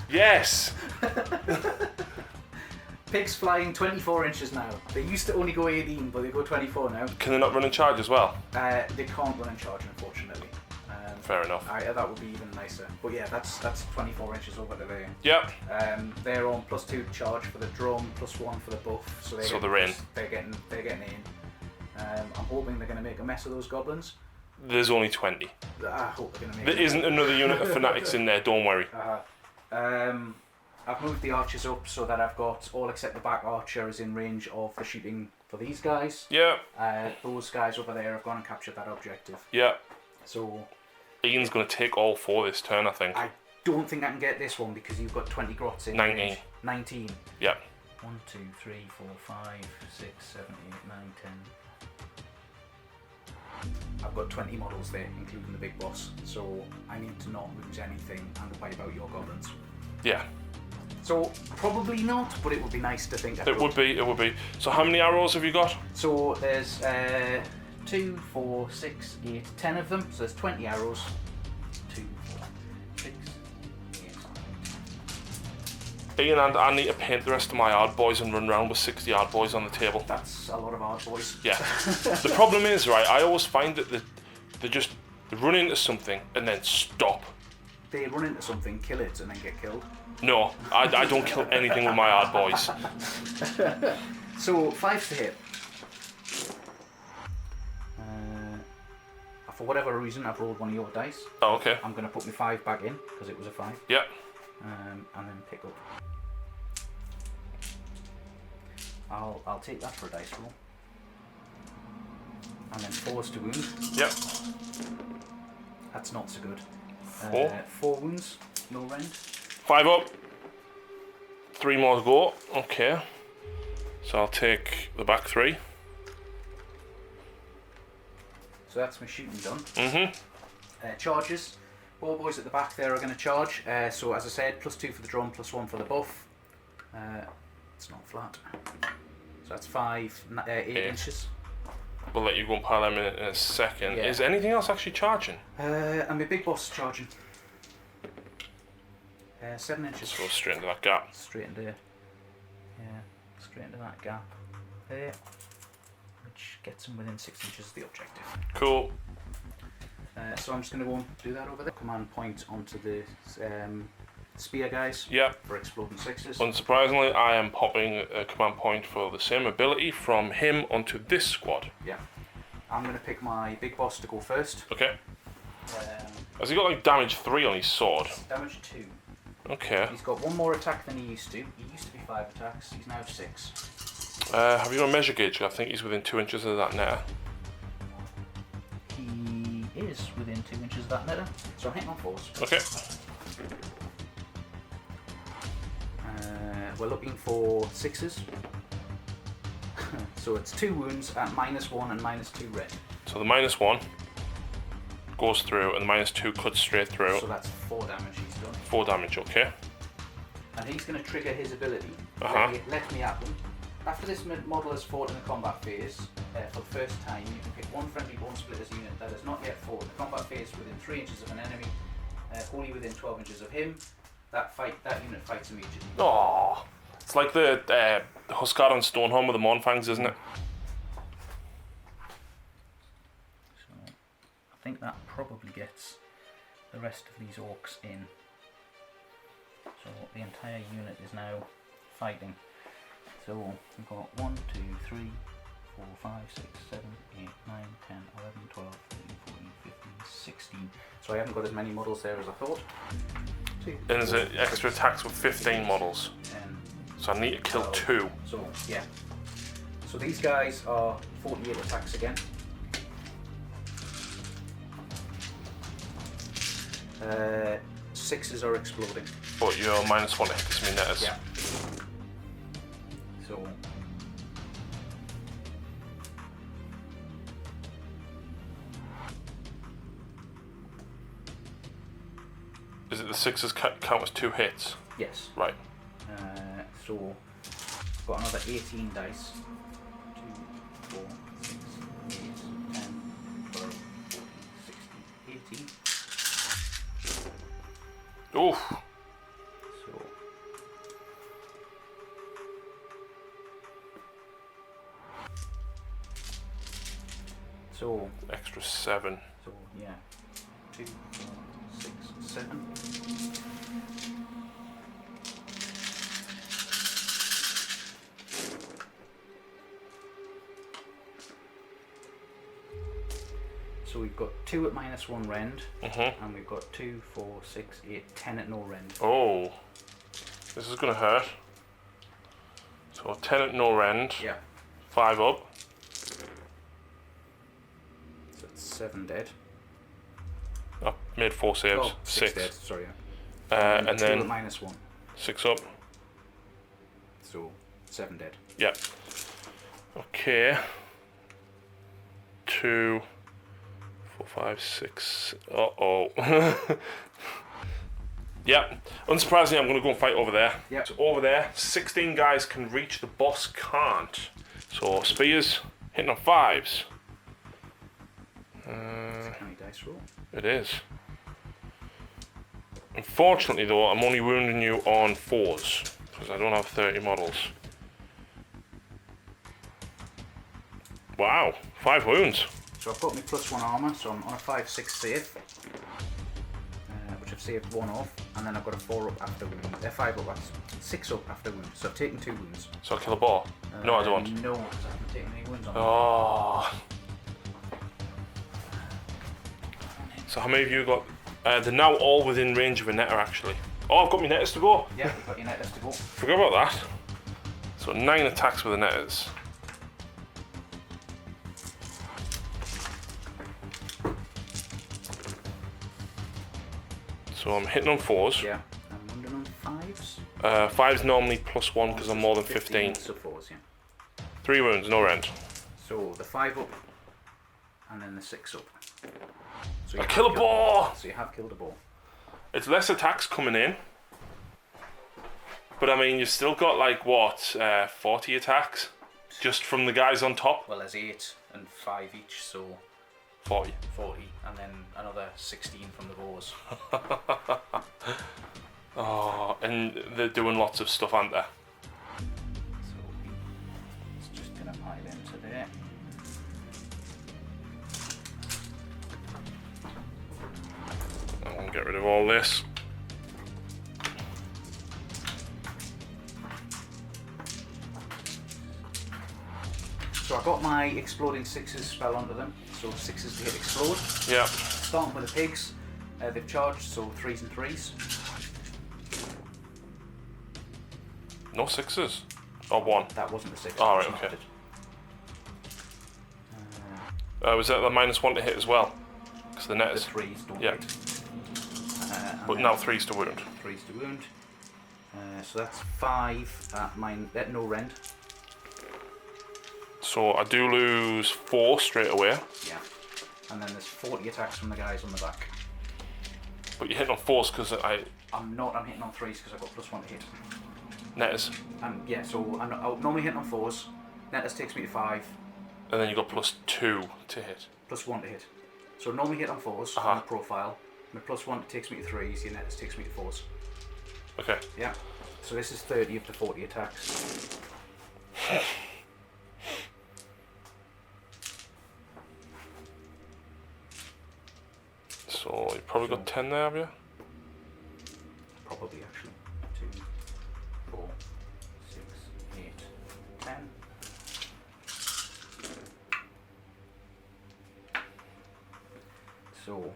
Yes! Pigs flying 24 inches now. They used to only go 18, but they go 24 now. Can they not run in charge as well? They can't run in charge, unfortunately. Fair enough. That would be even nicer. But yeah, that's 24 inches over the way. Yep. They're on +2 charge for the drum, +1 for the buff. So they're in. They're getting in. I'm hoping they're going to make a mess of those goblins. There's only 20. I hope they're going to make. There isn't another unit of fanatics in there. Don't worry. I've moved the archers up so that I've got all except the back archer is in range of the shooting for these guys. Yeah. Those guys over there have gone and captured that objective. Yeah. So Ian's going to take all 4 this turn, I think. I don't think I can get this one because you've got 20 grots in 19. range. 19. Yeah. 1, 2, 3, 4, 5, 6, 7, 8, 9, 10. I've got 20 models there, including the big boss. So I need to not lose anything and wipe out your goblins. Yeah. So probably not, but it would be nice to think. It would be. So how many arrows have you got? So there's 2, 4, 6, 8, 10 of them. So there's 20 arrows. 2, 4, 6, 8. Ian and I need to paint the rest of my hard boys and run around with 60 hard boys on the table. That's a lot of hard boys. Yeah. The problem is, right, I always find that they run into something and then stop. They run into something, kill it, and then get killed. No, I don't kill anything with my hard boys. So 5 to hit. For whatever reason, I've rolled one of your dice. Oh, okay. I'm going to put my 5 back in because it was a 5. Yeah. And then pick up. I'll take that for a dice roll. And then 4's to wound. Yep. That's not so good. 4. 4 wounds, no rend. 5 up. 3 more to go. Okay. So I'll take the back 3. So that's my shooting done. Mm-hmm. Charges. All boys at the back there are going to charge. So as I said, +2 for the drum, +1 for the buff. It's not flat. So that's 8 inches. We'll let you go and pile them in a second. Yeah. Is anything else actually charging? And my big boss charging. 7 inches. Just go straight into that gap. Straight into, straight into that gap there, which gets him within 6 inches of the objective. Cool. So I'm just going to go and do that over there. Command point onto the spear guys. Yeah. For exploding 6s. Unsurprisingly, I am popping a command point for the same ability from him onto this squad. Yeah. I'm going to pick my big boss to go first. Okay. Has he got like damage 3 on his sword? Damage 2. Okay. He's got 1 more attack than he used to. He used to be 5 attacks. He's now 6. Have you got a measure gauge? I think he's within 2 inches of that net. He is within 2 inches of that netter. So hang on 4s. Okay. We're looking for 6s. So it's 2 wounds at -1 and -2 red. So the -1 goes through and the -2 cuts straight through. So that's 4 damage he's done. 4 damage, okay. And he's going to trigger his ability. Let me at them. After this model has fought in the combat phase, for the first time, you can pick 1 friendly Bonesplitterz unit that has not yet fought in the combat phase within 3 inches of an enemy, wholly within 12 inches of him. That unit fights immediately. Oh, it's like the Huskard on Stoneholm with the Mournfangs, isn't it? So I think that probably gets the rest of these orcs in. So the entire unit is now fighting. So we've got 1, 2, 3, 4, 5, 6, 7, 8, 9, 10, 11, 12, 13, 14, 15, 16. So I haven't got as many models there as I thought. 2, And there's extra attacks with 15 models. 10. So I need to kill 2. So yeah. So these guys are 48 attacks again. Sixes are exploding. But you're -1 to hit me netters. Yeah. So Is it the 6s count as 2 hits? yes. Right. So I've got another 18 dice. 2, 4, 6, 8, 10, 12, 14, 16, 18. Oof. So So Extra 7. So yeah, 2, 4, 6, 7. So we've got 2 at -1 rend, Mhm. and we've got 2, 4, 6, 8, 10 at no rend. Oh. This is going to hurt. So 10 at no rend. Yeah. 5 up. So that's 7 dead. I made 4 saves. Oh, 6 dead, sorry. And two then at -1. 6 up. So 7 dead. Yep. Okay. 2, 4, 5, 6. Uh-oh. Yep. Unsurprisingly, I'm going to go and fight over there. Yep. So over there, 16 guys can reach, the boss can't. So spears, hitting on 5s. It's a canny dice roll. It is. Unfortunately though, I'm only wounding you on 4s. Because I don't have 30 models. Wow, 5 wounds. So I've got my +1 armour, so I'm on a 5/6 save. Which I've saved 1 off, and then I've got a 4 up after wound. 5 up, 6 up after wound. So I've taken 2 wounds. So I kill a boar? No, I don't. No, because I haven't taken any wounds on Oh. So how many of you got? They're now all within range of a netter actually. Oh, I've got my netters to go. Yeah, you've got your netters to go. Forgot about that. So 9 attacks with the netters. So I'm hitting on 4s. Yeah, I'm wondering on 5s. 5's normally +1 because I'm more than 15. So 4s, yeah. 3 wounds, no rend. So the 5 up, and then the 6 up. So I kill a boar! So you have killed a boar. It's less attacks coming in. But I mean, you've still got like, what, 40 attacks? Just from the guys on top? Well, there's 8 and 5 each, so 40. 40, and then another 16 from the boars. Oh, and they're doing lots of stuff, aren't they? So it's just gonna pile into there. I'm gonna get rid of all this. So I got my exploding 6s spell onto them, so 6s to hit explode. Yeah. Starting with the pigs, they've charged, so 3s and 3s. No 6s? Or 1? That wasn't the 6. Oh, right, it was okay. knotted. Was that the -1 to hit as well? Because the net The is. 3s don't Yeah. hit. But now 3's to wound. 3s to wound. So that's 5 at no rend. So I do lose 4 straight away. Yeah. And then there's 40 attacks from the guys on the back. But you're hitting on 4s because I'm hitting on 3s because I've got +1 to hit. netters. Yeah, so I'm normally hitting on 4s. Netters takes me to 5, And then you got +2 to hit. +1 to hit. So normally hit on 4s on the profile. My +1 takes me to 3s, your netters takes me to 4s. Okay. Yeah. So this is 30 up to 40 attacks. So you've probably got 10 there, have you? Probably actually. 2, 4, 6, 8, 10. So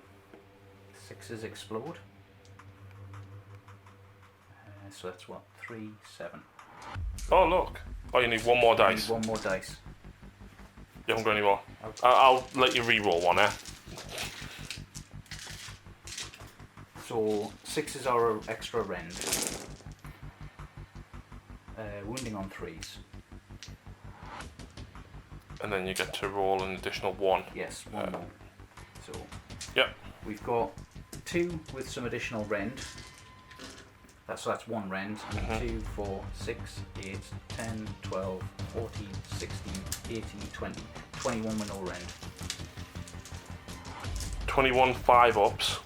6s explode. So that's what? 3, 7. Oh, look. Oh, you need 1 more I need dice. 1 more dice. You haven't got any more. Okay. I'll let you re-roll one, eh? So 6s are an extra rend. Wounding on 3s. And then you get to roll an additional 1. Yes, 1 more. So Yep. we've got 2 with some additional rend. So that's 1 rend. 2, 4, 6, 8, 10, 12, 14, 16, 18, 20. 21 with no rend. 21 5-ups.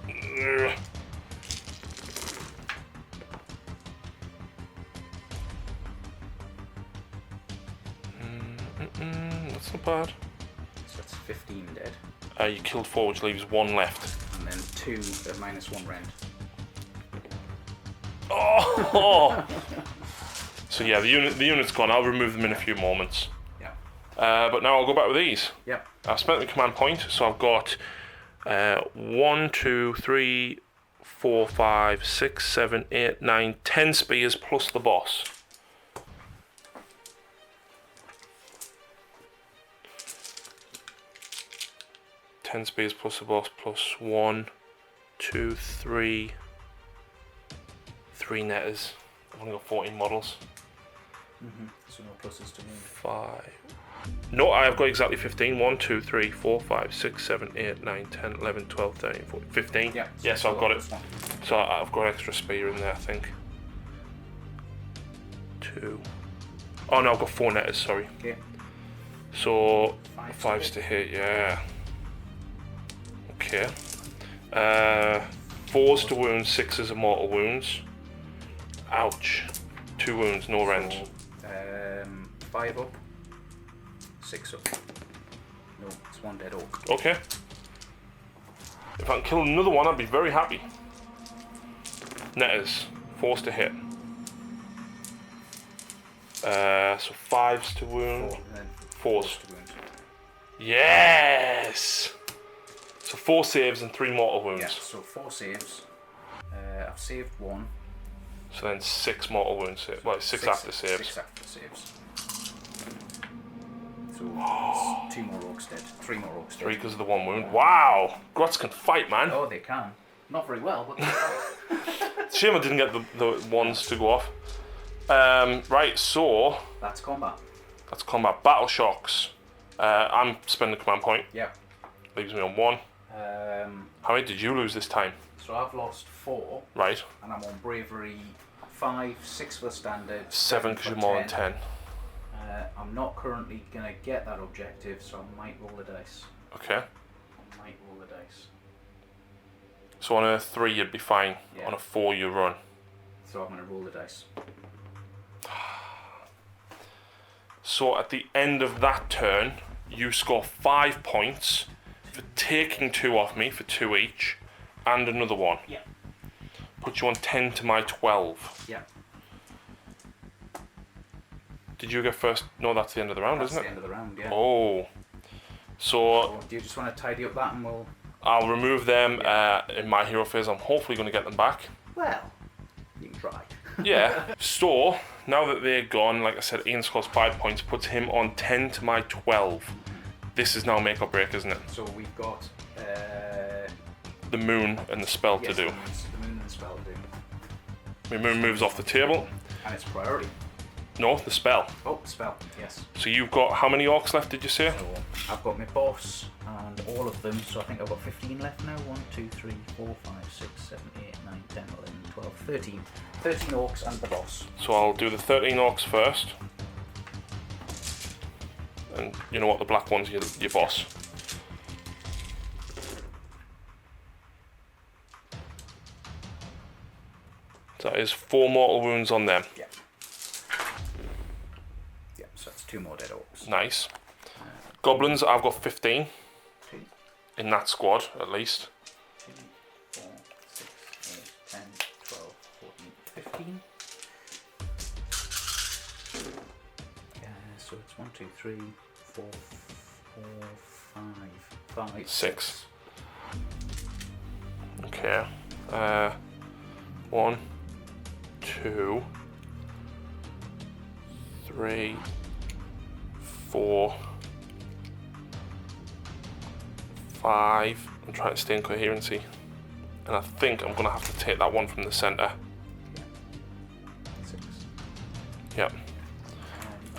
Ugh. That's not bad. So that's 15 dead. You killed 4, which leaves 1 left. And then 2 at -1 rend. Oh! So yeah, the unit's gone. I'll remove them in a few moments. Yeah. But now I'll go back with these. Yep. I've spent the command point, so I've got 1, 2, 3, 4, 5, 6, 7, 8, 9, 10 spears plus the boss. Ten spears plus the boss plus 1, 2, 3. 3 netters. I've only got 14 models. So no pluses to me. 5. No, I've got exactly 15. 1, 2, 3, 4, 5, 6, 7, 8, 9, 10, 11, 12, 13, 14, 15. Yeah. Yes, I've got it. So I've got extra spear in there, I think. 2. Oh no, I've got 4 netters, sorry. Okay. So 5 5s to hit, yeah. Okay. 4s to wounds, 6s are mortal wounds. Ouch. 2 wounds, no rend. So, 5 up. 6 up. No, it's 1 dead orc. Okay. If I can kill another one, I'd be very happy. Netters, 4s to hit. So 5s to wound. 4s. To wound. Yes! So 4 saves and 3 mortal wounds. Yeah, so 4 saves. I've saved 1. So then 6 mortal wounds. Well, 6 after saves. 6 after saves. So it's 2 more orcs dead. 3 more orcs dead. 3 because of the 1 wound. Wow! Grots can fight, man. Oh, they can. Not very well, but they can. Shame I didn't get the ones to go off. Right, so That's combat. that's combat. Battle shocks. I'm spending a command point. Yeah. Leaves me on 1. How many did you lose this time? So I've lost 4. Right. And I'm on bravery 5, 6 for the standard. 7 because you're more than 10. I'm not currently going to get that objective, so I might roll the dice. Okay. I might roll the dice. So on a 3 you'd be fine. Yeah. On a 4 you run. So I'm going to roll the dice. So at the end of that turn, you score 5 points for taking 2 off me for 2 each, and another 1. Yeah. Put you on 10 to my 12. Yeah. Did you get first? No, that's the end of the round, That's isn't the it? end of the round, yeah. Oh. So So do you just want to tidy up that and we'll... I'll remove them in my hero phase. I'm hopefully going to get them back. Well, you can try. Yeah. So now that they're gone, like I said, Ian scores 5 points, puts him on 10 to my 12. This is now make or break, isn't it? So we've got... The moon and the spell yes, to do. The moon and the spell to do. My moon moves off the table. And it's priority. No, the spell. Oh, spell, yes. So you've got how many orcs left, did you say? So I've got my boss and all of them, so I think I've got 15 left now. 1, 2, 3, 4, 5, 6, 7, 8, 9, 10, 11, 12, 13. 13 orcs and the boss. So I'll do the 13 orcs first. And you know what, the black one's your boss. So that is 4 mortal wounds on them. Yeah. Yeah, so that's 2 more dead orcs. Nice. Goblins, I've got 15 2, in that squad, at least. 2, 4, 6, 8, 10, 12, 14, 15. So it's 1, 2, 3, 4, 4, 5, 6. Okay. 1, 2, 3, 4, 5. I'm trying to stay in coherency. And I think I'm going to have to take that one from the centre. 6. Yep.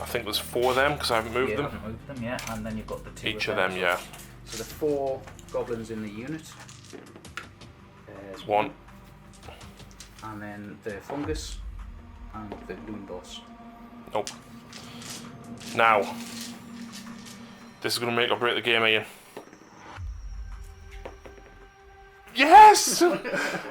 I think there's 4 of them because I haven't moved Yeah, them. haven't moved them yet, and then you've got the 2 Each of them, yeah. So the 4 goblins in the unit. There's 1. And then the fungus and the loon boss. Nope. Now, this is going to make or break the game, Ian. Yes!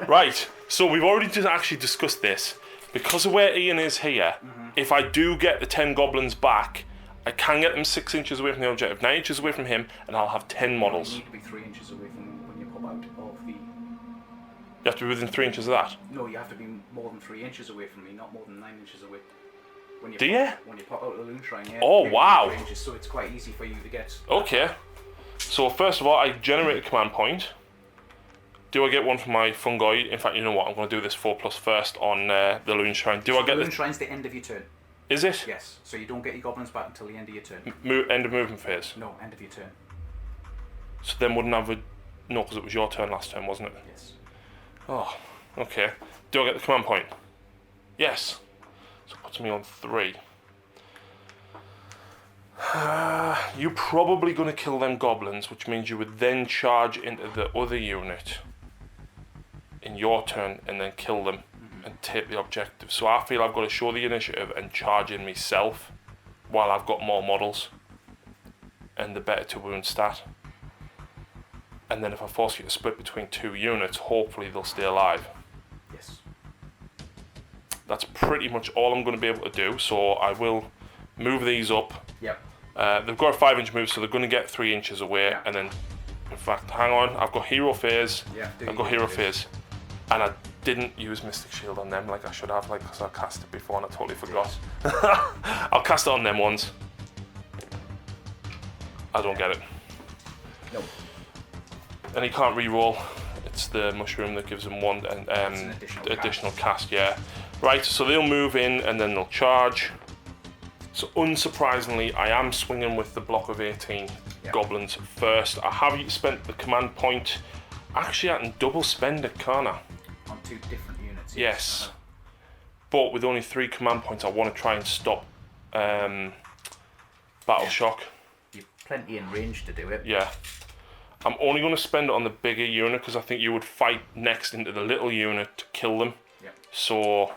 Right, so we've already just actually discussed this. Because of where Ian is here, if I do get the 10 goblins back, I can get them 6 inches away from the objective, 9 inches away from him, and I'll have 10 models. You need to be 3 inches away from when you pop out of the... You have to be within 3 inches of that. No, you have to be more than 3 inches away from me, not more than 9 inches away. When you Do pop, you? When you pop out of the loon shrine, yeah. Oh, maybe wow. 3 inches, so it's quite easy for you to get... Okay. So first of all, I generate a command point. Do I get one for my fungi? In fact, you know what? I'm going to do this 4+ first on the Loon Shrine. Do I get the Loon Shrine's the end of your turn. Is it? Yes. So you don't get your goblins back until the end of your turn. End of movement phase? No, end of your turn. So then wouldn't have a... No, because it was your turn last turn, wasn't it? Yes. Oh, okay. Do I get the command point? Yes. So it puts me on 3. You're probably going to kill them goblins, which means you would then charge into the other unit in your turn and then kill them and take the objective. So I feel I've got to show the initiative and charge in myself while I've got more models and the better to wound stat. And then if I force you to split between 2 units, hopefully they'll stay alive. Yes. That's pretty much all I'm going to be able to do. So I will move these up. Yep. They've got a 5-inch move, so they're going to get 3 inches away. And then, in fact, hang on, I've got Hero Phase. Yeah, I've got Hero Phase. And I didn't use Mystic Shield on them like I should have, like, because I cast it before and I totally forgot. I'll cast it on them once. I don't get it. Nope. And he can't re-roll. It's the mushroom that gives him one an additional cast, yeah. Right, so they'll move in and then they'll charge. So unsurprisingly, I am swinging with the block of 18 goblins first. I have spent the command point. Actually, I can double spend it, can't I? On 2 different units. Yes. But with only 3 command points, I want to try and stop Battle Shock. You've plenty in range to do it. Yeah. I'm only going to spend it on the bigger unit because I think you would fight next into the little unit to kill them. Yeah. So,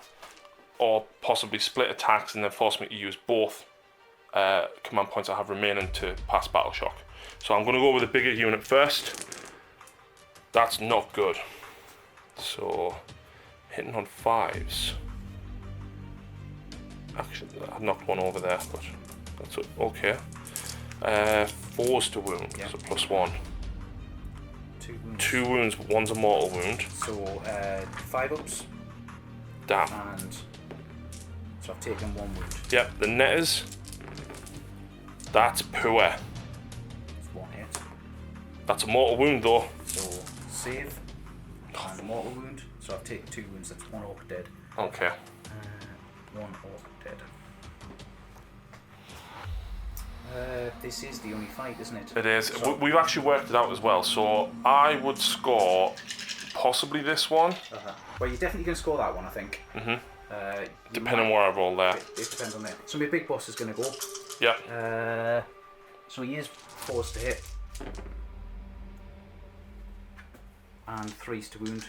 or possibly split attacks and then force me to use both command points I have remaining to pass Battle Shock. So I'm going to go with the bigger unit first. That's not good. So, hitting on 5s. Actually, I knocked one over there, but that's okay. 4s to wound, so +1. 2 wounds. 2 wounds, but one's a mortal wound. So 5 ups. Damn. And so I've taken 1 wound. Yep, the netters. That's poor. It's 1 hit. That's a mortal wound though. So save and mortal wound. So I've taken 2 wounds. That's 1 orc dead. Okay. 1 orc dead. This is the only fight, isn't it? It is. So, We've actually worked it out as well. So I would score possibly this one. Well, you're definitely going to score that one, I think. Depending on where I roll there. It depends on there. So my big boss is going to go. Yeah. So he is 4s to hit. And 3s to wound.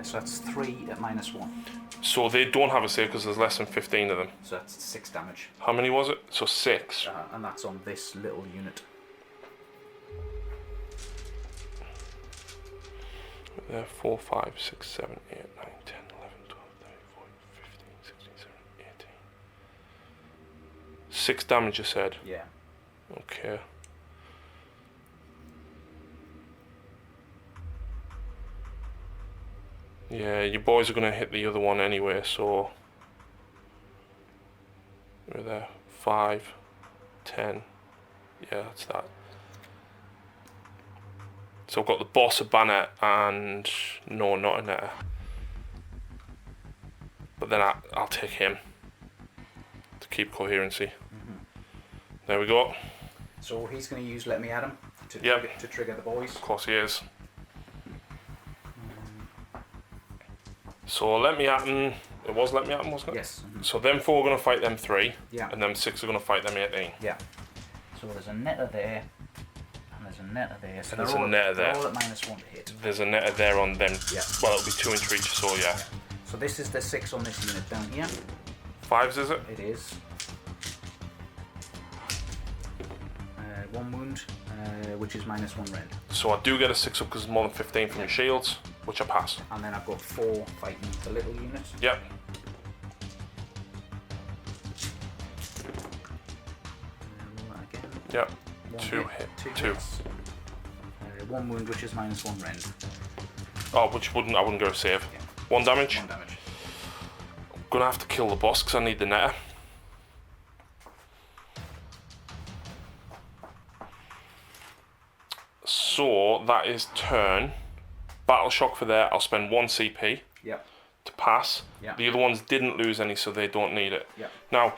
So that's 3 at -1. So they don't have a save because there's less than 15 of them. So that's 6 damage. How many was it? So 6. And that's on this little unit. 4, 5, 6, 7, 8, 9, 10, 11, 12, 13, 14, 15, 16, 17, 18. 6 damage, you said? Yeah. Okay. Yeah, your boys are going to hit the other one anyway, so... We're there. 5, 10. Yeah, that's that. So I've got the boss, a banner, and... No, not a netter. But then I'll take him. To keep coherency. There we go. So he's going to use Let Me At Him to trigger the boys. Of course he is. So Let Me At Him. It was Let Me At Him, wasn't it? Yes. So them 4 are going to fight them 3. Yeah. And them 6 are going to fight them 18. Yeah. So there's a netter there. And there's a netter there. So There's they're a all, netter they're there. all at -1 to hit. There's a netter there on them. Yeah. Well, it'll be 2 inch reach, so yeah. So this is the 6 on this unit down here. 5s, is it? It is. 1 wound, which is -1 rend. So I do get a 6 up because it's more than 15 from your shields, which I pass. And then I've got 4 fighting the little unit. Yep. Roll that again. Yep. 1 2 hit. 2 2. hits. 1 wound, which is -1 rend. Oh, which I wouldn't go save. Yeah. 1 damage. 1 damage. I'm gonna have to kill the boss because I need the netter. So So that is turn. Battle Shock for there. I'll spend 1 CP Yep. to pass. Yeah. The other ones didn't lose any, so they don't need it. Yep. Now,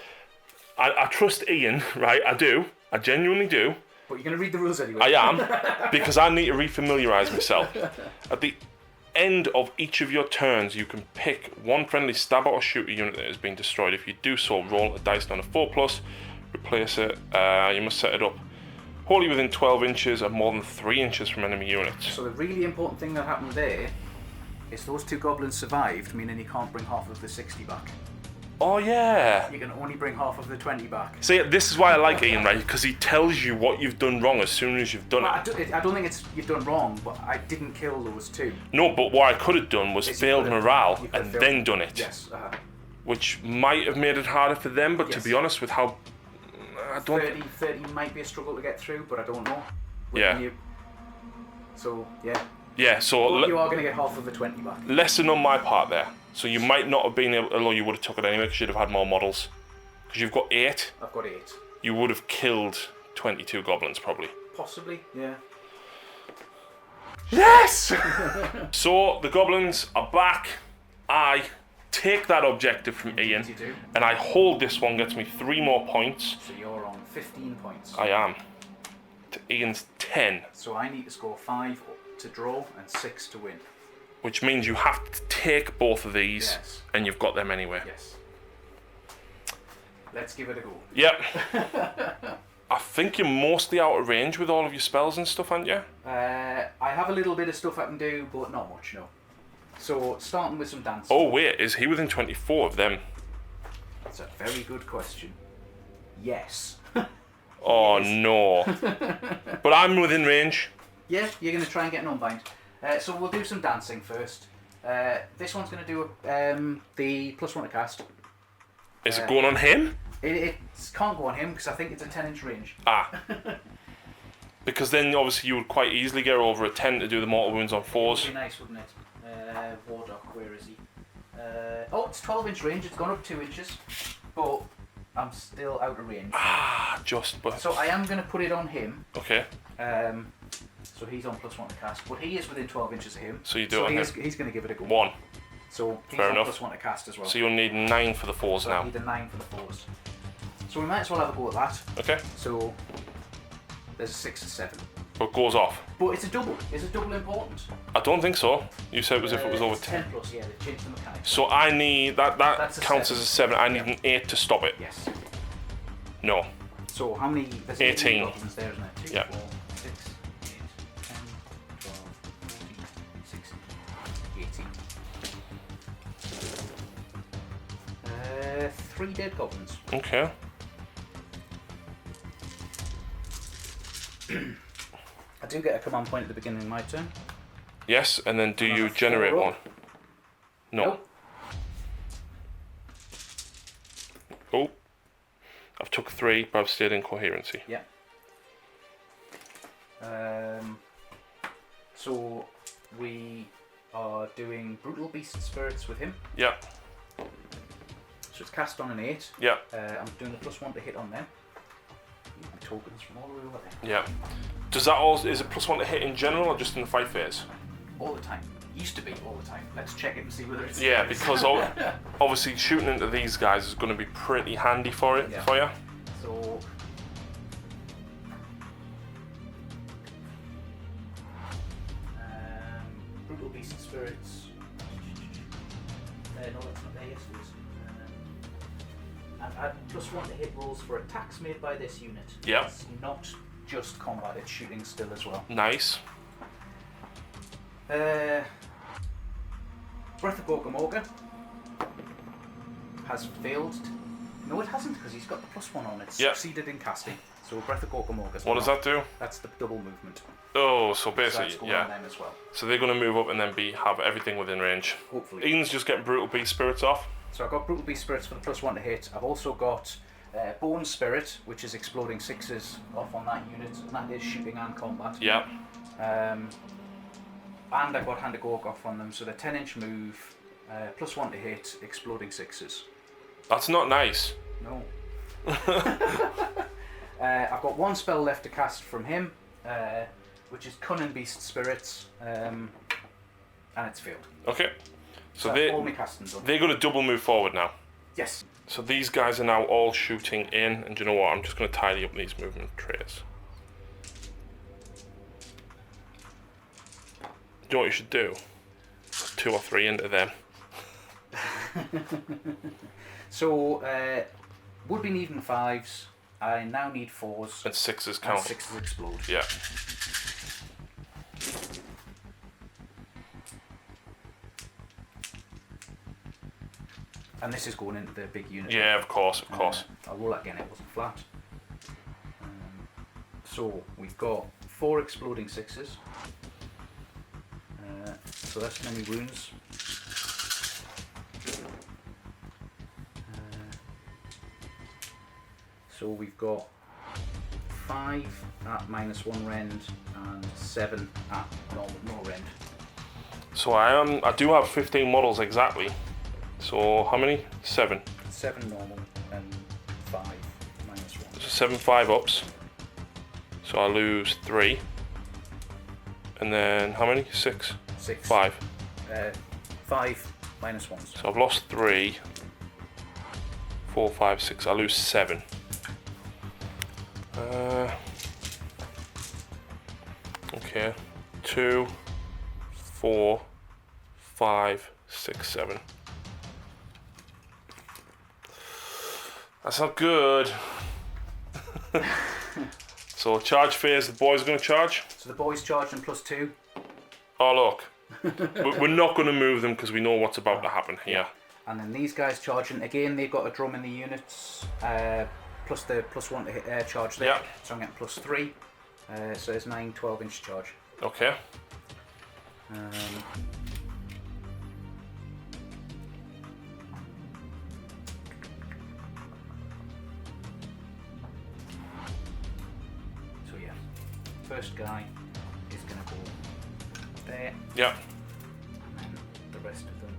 I trust Ian, right? I do. I genuinely do. But you're going to read the rules anyway. I am, because I need to refamiliarise myself. At the end of each of your turns, you can pick one friendly stabber or shooter unit that has been destroyed. If you do so, roll a dice on a 4+, replace it. You must set it up wholly within 12 inches and more than 3 inches from enemy units. So the really important thing that happened there is those 2 goblins survived, meaning you can't bring half of the 60 back. Oh yeah. You can only bring half of the 20 back. See, this is why I like Ian, right? Because he tells you what you've done wrong as soon as you've done Well, it. I don't think it's you've done wrong, but I didn't kill those 2. No, but what I could have done was failed morale and then done it. Yes. Which might have made it harder for them, but to be honest with how... I don't... 30 might be a struggle to get through, but I don't know. Yeah. So, yeah. Yeah, so... But you are going to get half of the 20 back. Lesson on my part there. So you might not have been able... Although you would have took it anyway, because you'd have had more models. Because you've got 8. I've got 8. You would have killed 22 goblins, probably. Possibly, yeah. Yes! So, the goblins are back. I take that objective from Ian. You do. And I hold this one, gets me 3 more points. So you're on 15 points. I am. To Ian's 10. So I need to score 5 to draw and 6 to win. Which means you have to take both of these, Yes. and you've got them anyway. Yes. Let's give it a go. Yep. I think you're mostly out of range with all of your spells and stuff, aren't you? I have a little bit of stuff I can do, but not much, no. So, starting with some dancing. Oh wait, is he within 24 of them? That's a very good question. Yes. Oh no. But I'm within range. Yeah, you're going to try and get an unbind. So we'll do some dancing first. This one's going to do the +1 to cast. Is it going on him? It can't go on him because I think it's a 10-inch range. Ah. Because then obviously you would quite easily get over a 10 to do the mortal wounds on 4s. Would be nice, wouldn't it? Wardock, where is he? Oh, it's 12-inch range. It's gone up 2 inches, but I'm still out of range. Ah, just but. So I am going to put it on him. Okay. So he's on +1 to cast, but he is within 12 inches of him. So you do it on him. He's going to give it a go. 1. So he's Fair on enough. +1 to cast as well. So you'll need 9 for the 4s So I now. need a 9 for the 4s. So we might as well have a go at that. Okay. So there's a 6 and 7. But it goes off. But it's a double. Is a double important? I don't think so. You said it was if it was over It's 10. 10 plus, yeah, they've changed the mechanics. So I need that That's a counts 7. as a 7. I need an 8 to stop it. Yes. No. So how many? There's 18. goblins there, isn't there? 2, Yeah. 4, 6, 8, 10, 12, 14, 16, 18. 3 dead goblins. Okay. I do get a command point at the beginning of my turn. Yes, and then do And you I'm a generate 4 one? up. No. Nope. Oh. I've took 3, but I've stayed in coherency. Yeah. So we are doing Brutal Beast Spirits with him. Yeah. So it's cast on an 8. Yeah. I'm doing the +1 to hit on them. Using tokens from all the way over there. Yeah. Does that all is it +1 to hit in general or just in the fight phase? All the time. Used to be all the time. Let's check it and see whether it's. Yeah, because obviously shooting into these guys is going to be pretty handy for it Yeah. for you. So. Brutal Beast Spirits. No, that's not there. Yes, it is. And add +1 to hit rolls for attacks made by this unit. Yeah. It's not just combat; it's shooting still as well. Nice. Breath of Gorgamorga has failed. No, it hasn't, because he's got the +1 on it. Yeah. Succeeded in casting. So Breath of Gorgamorga. What does that do? That's the double movement. Oh, so So basically, that's going on yeah. them as well. So they're going to move up and then have everything within range. Hopefully. Ian's just getting Brutal Beast Spirits off. So I've got Brutal Beast Spirits for the +1 to hit. I've also got Bone Spirit, which is exploding 6s off on that unit, and that is shooting and combat. Yeah. And I've got Hand of Gorg off on them, so the 10-inch move, +1 to hit, exploding 6s. That's not nice. No. I've got 1 spell left to cast from him. which is Cunning Beast Spirits, and it's failed. Okay. So all my casting's done. they're going to double move forward now. Yes. So these guys are now all shooting in, and do you know what? I'm just going to tidy up these movement trays. Do you know what you should do? 2 or 3 into them. So, would be needing 5s. I now need 4s. And 6s count. And 6s explode. Yeah. And this is going into the big unit. Yeah, of course, of course. I'll roll that again, it wasn't flat. So we've got 4 exploding 6s. So that's many wounds. So we've got 5 at -1 rend and 7 at no rend. So I do have 15 models exactly. So how many? 7. 7 normal and 5 -1. So 7 5-ups. So I lose 3. And then how many? 6? 6. 5. 5 -1s. So I've lost 3. 4, 5, 6. I lose 7. Okay. 2, 4, 5, 6, 7. That's not good. So charge phase, the boys are going to charge. So the boys charging +2. Oh look, we're not going to move them because we know what's about to happen here. And then these guys charging again. They've got a drum in the units, plus the +1 to hit charge there. Yeah. So I'm getting +3. So it's 9 12-inch charge. Okay. So yeah, first guy is gonna go there. Yeah. And then the rest of them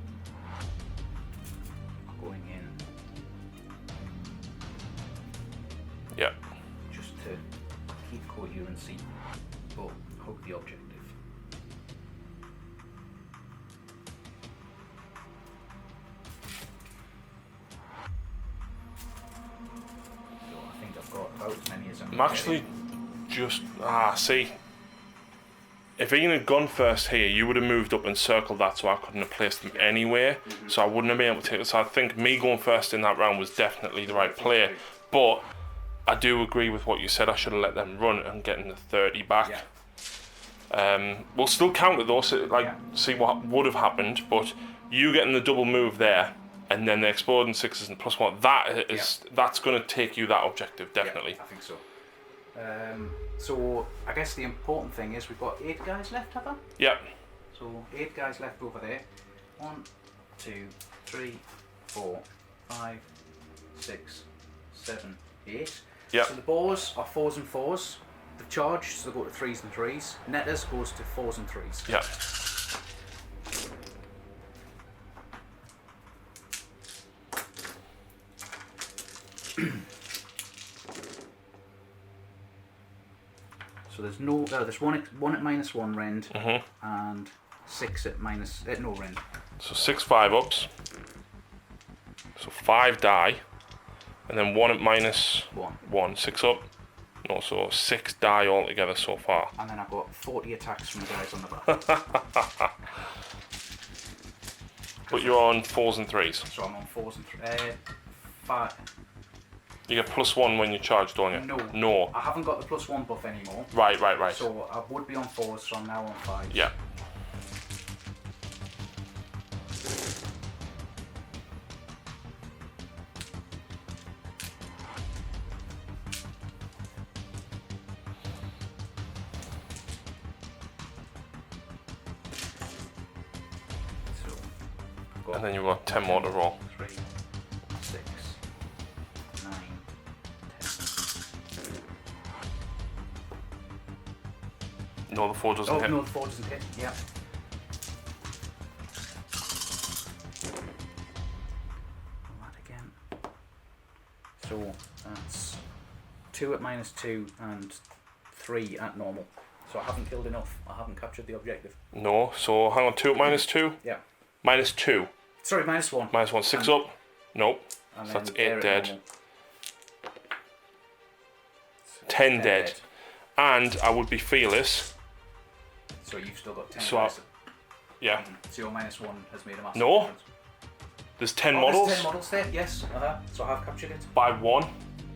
are going in. Yeah. Just to keep coherency, but hug the objective. So I think I've got about as many as I'm actually just see. If Ian had gone first here, you would have moved up and circled that, so I couldn't have placed them anywhere. So I wouldn't have been able to take it. So I think me going first in that round was definitely the right play. But I do agree with what you said. I should have let them run and getting the 30 back. Yeah. We'll still count it though, so see what would have happened. But you getting the double move there, and then the exploding 6s and +1, that's going to take you that objective definitely. Yeah, I think so. So I guess the important thing is we've got 8 guys left, have I? Yeah. So 8 guys left over there. 1, 2, 3, 4, 5, 6, 7, 8. Yeah. So the boars are 4s and 4s. The charge, so they go to 3s and 3s. Netters goes to 4s and 3s. Yeah. So there's there's one at -1 rend and 6 at no rend. So 6 5-ups. So 5 die, and then 1 at -1, 6 up. No, so 6 die altogether so far. And then I've got 40 attacks from the guys on the back. But you're on 4s and 3s. So I'm on 4s and 5. You get +1 when you charge, don't you? No. I haven't got the +1 buff anymore. Right. So I would be on 4s, so I'm now on 5s. Yeah. So And then you've got 10 more to roll. 3, 6, 9, 10. No, the 4 doesn't hit. No, the 4 doesn't hit. Yeah. That again. So that's 2 at -2 and 3 at normal. So I haven't killed enough. I haven't captured the objective. No, so hang on, 2 up, -2? Yeah. -2. Sorry, -1. -1, 6 up? Nope. And So that's then 8 they're at dead. normal. 10 dead. And I would be fearless. So you've still got 10 So dice. Yeah. So your -1 has made a massive No. difference. There's 10 Oh, models. there's 10 models there, yes. So I have captured it. By 1.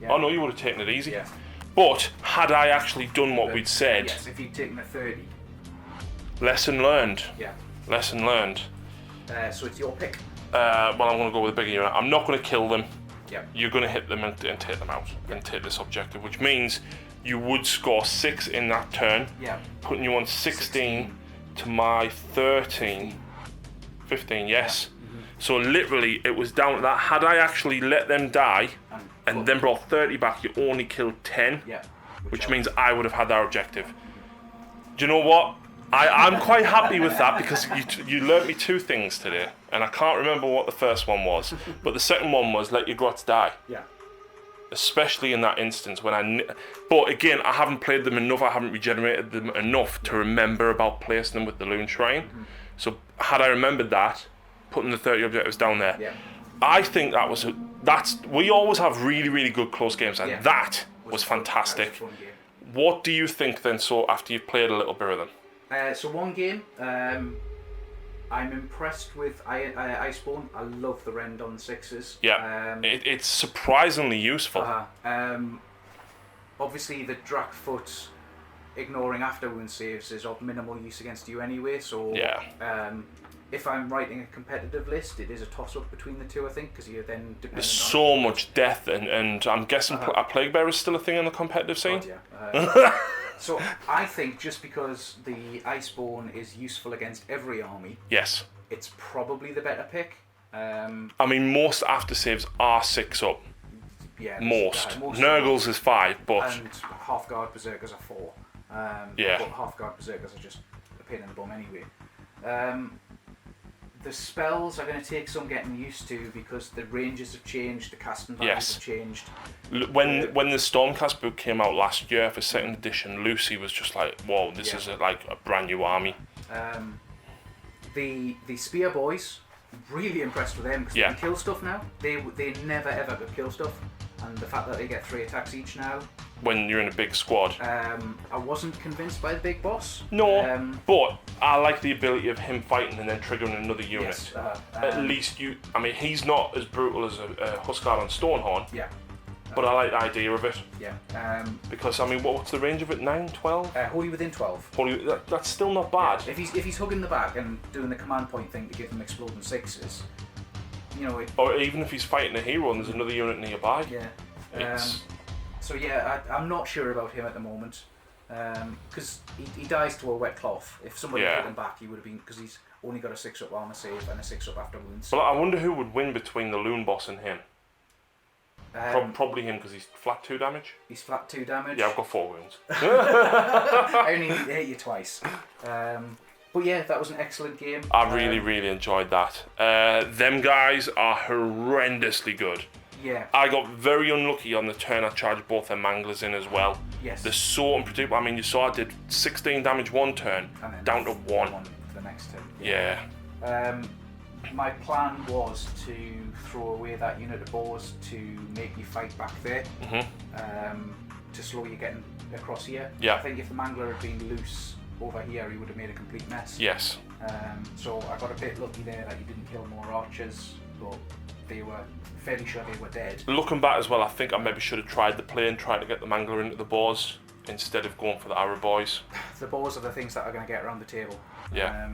Yeah. Oh no, you would have taken it easy. Yeah. But had I actually done what we'd said, Yes, if you'd taken a 30. lesson learned. Yeah. Lesson learned. So it's your pick. Well, I'm going to go with a bigger unit. I'm not going to kill them. Yeah. You're going to hit them and take them out and take this objective, which means you would score 6 in that turn, Yeah. putting you on 16 to my 13. 15, yes. So literally, it was down to that. Had I actually let them die and then brought 30 back, you only killed 10, Yeah. which means I would have had that objective. Do you know what? I'm quite happy with that because you learnt me 2 things today, and I can't remember what the first one was, but the second one was let your grots die. Yeah. Especially in that instance when but again, I haven't played them enough, I haven't regenerated them enough to remember about placing them with the Loon Shrine. So had I remembered that, putting the 30 objectives down there, Yeah. I think we always have really, really good close games, and Yeah. that was fantastic. That was a fun game. What do you think then, so after you've played a little bit of them? So one game, I'm impressed with Iceborne. I love the rend on the 6s. Yeah, it's surprisingly useful. Obviously, the Drakfoot ignoring after wound saves is of minimal use against you anyway. So Yeah. If I'm writing a competitive list, it is a toss-up between the two, I think, because you're then dependent There's on... so much death, and I'm guessing a Plague Bearer is still a thing in the competitive scene. God, yeah. So I think just because the Iceborne is useful against every army, Yes. it's probably the better pick. I mean, most after saves are 6 up. Yeah, Most. most Nurgle's is 5, but and half guard berserkers are 4. Yeah. But half guard berserkers are just a pain in the bum anyway. The spells are going to take some getting used to because the ranges have changed, the casting values Yes. have changed. when the Stormcast book came out last year for 2nd edition, Lucy was just like, whoa, this is like a brand new army. The Spear Boys, really impressed with them because Yeah. they can kill stuff now. They never ever could kill stuff, and the fact that they get 3 attacks each now. When you're in a big squad. I wasn't convinced by the big boss. No, but I like the ability of him fighting and then triggering another unit. Yes, At least I mean, he's not as brutal as a Huskard on Stonehorn, Yeah. but I like the idea of it. Yeah. Because, I mean, what's the range of it? 9, 12? Holy within 12. That's still not bad. If he's hugging the back and doing the command point thing to give them exploding 6s, you know. Or even if he's fighting a hero and there's another unit nearby. Yeah. It's... So yeah, I'm not sure about him at the moment, because he dies to a wet cloth. If somebody hit him back, he would have been, because he's only got a 6-up armor save and a 6-up after wounds. Well, I wonder who would win between the Loon Boss and him. Probably him, because he's flat 2 damage. He's flat 2 damage. Yeah, I've got 4 wounds. I only need to hit you twice. But yeah, that was an excellent game. I really enjoyed that. Them guys are horrendously good. Yeah. I got very unlucky on the turn I charged both their manglers in as well. Yes. They're so unpredictable. I mean, you saw I did 16 damage one turn, And then down to 1. for the next turn. Yeah. My plan was to throw away that unit of boars to make you fight back there, to slow you getting across here. Yeah. I think if the mangler had been loose over here, he would have made a complete mess. Yes. So I got a bit lucky there that he didn't kill more archers, but they were fairly sure they were dead. Looking back as well, I think I maybe should have tried the play and tried to get the mangler into the boars instead of going for the arrow boys. The boars are the things that are going to get around the table. Yeah.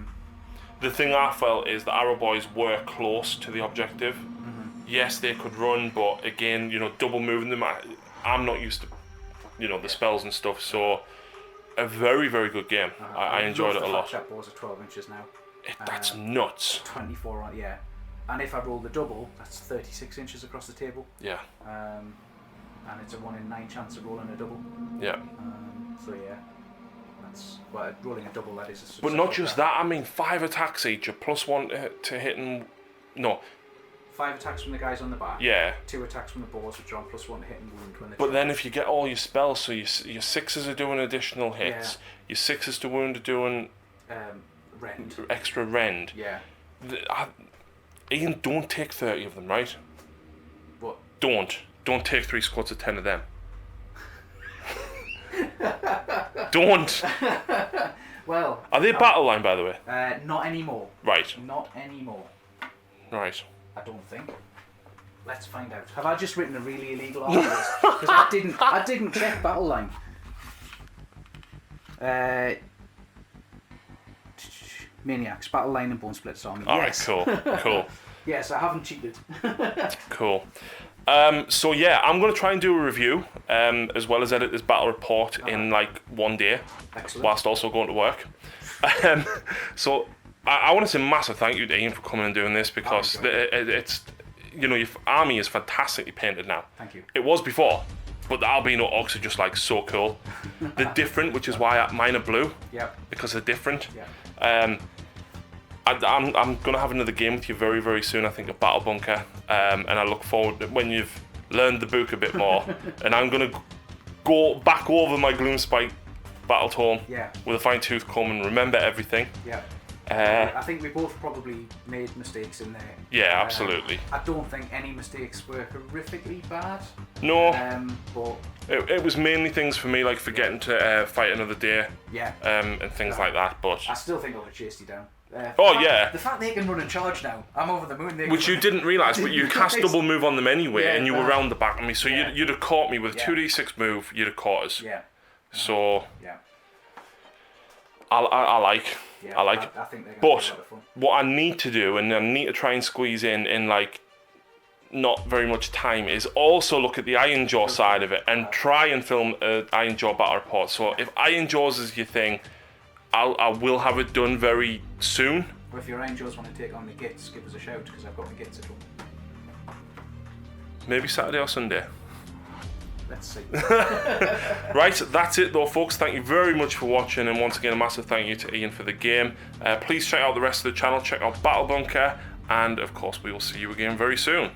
The thing I felt is the arrow boys were close to the objective. Yes, they could run, but again, you know, double moving them. I'm not used to, you know, the spells and stuff. So, a very good game. I enjoyed it a lot. The flat boars are 12 inches now. That's nuts. 24 on, yeah. And if I roll the double, that's 36 inches across the table. Yeah. And it's a 1 in 9 chance of rolling a double. Yeah. So yeah, that's rolling a double. That is a success. But not just that. I mean, 5 attacks each, a +1 to hitting. No. 5 attacks from the guys on the back. Yeah. 2 attacks from the boars, which are on +1 to hit and wound when they But then if you get all your spells, so your 6s are doing additional hits, Yeah. your 6s to wound are doing rend. extra rend. Yeah. Ian, don't take 30 of them, right? What? Don't take 3 squads of 10 of them. Don't. Well. Are they battle line, by the way? Not anymore. Right. Not anymore. Right. I don't think. Let's find out. Have I just written a really illegal article? Because I didn't check battle line. Maniacs, battle line and Bonesplitterz army. Alright, cool. Yes, I haven't cheated. Cool. So yeah, I'm going to try and do a review, as well as edit this battle report in like one day. Excellent. Whilst also going to work. So I want to say a massive thank you to Ian for coming and doing this, because it's, you know, your army is fantastically painted now. Thank you. It was before, but the albino orcs are just like so cool. They're different, which is why mine are blue. Yep. Because they're different. Yeah. I'm going to have another game with you very, very soon, I think, at Battle Bunker. And I look forward to when you've learned the book a bit more. And I'm going to go back over my Gloomspite battle tome with a fine-tooth comb and remember everything. Yeah. I think we both probably made mistakes in there. Yeah, absolutely. I don't think any mistakes were horrifically bad. No. But it was mainly things for me, like forgetting to fight another day. Yeah. And things like that. But I still think I would have chased you down. The fact they can run and charge now, I'm over the moon. Which you didn't realise, but you cast double move on them anyway, and you were round the back of me, so Yeah. you'd have caught me with a 2d6 move, you'd have caught us. Yeah. So Yeah. I like. Yeah, I like. I think they're going to But be a lot of fun. what I need to do, and I need to try and squeeze in like not very much time, is also look at the Iron Jaw side of it and try and film an Iron Jaw battle report. So if Iron Jaws is your thing, I will have it done very soon. Or if your Iron Jaws want to take on the Gitz, give us a shout, because I've got the Gitz at home. Maybe Saturday or Sunday. Let's see. Right, that's it though, folks. Thank you very much for watching, and once again a massive thank you to Ian for the game. Please check out the rest of the channel, check out Battle Bunker, and of course we will see you again very soon.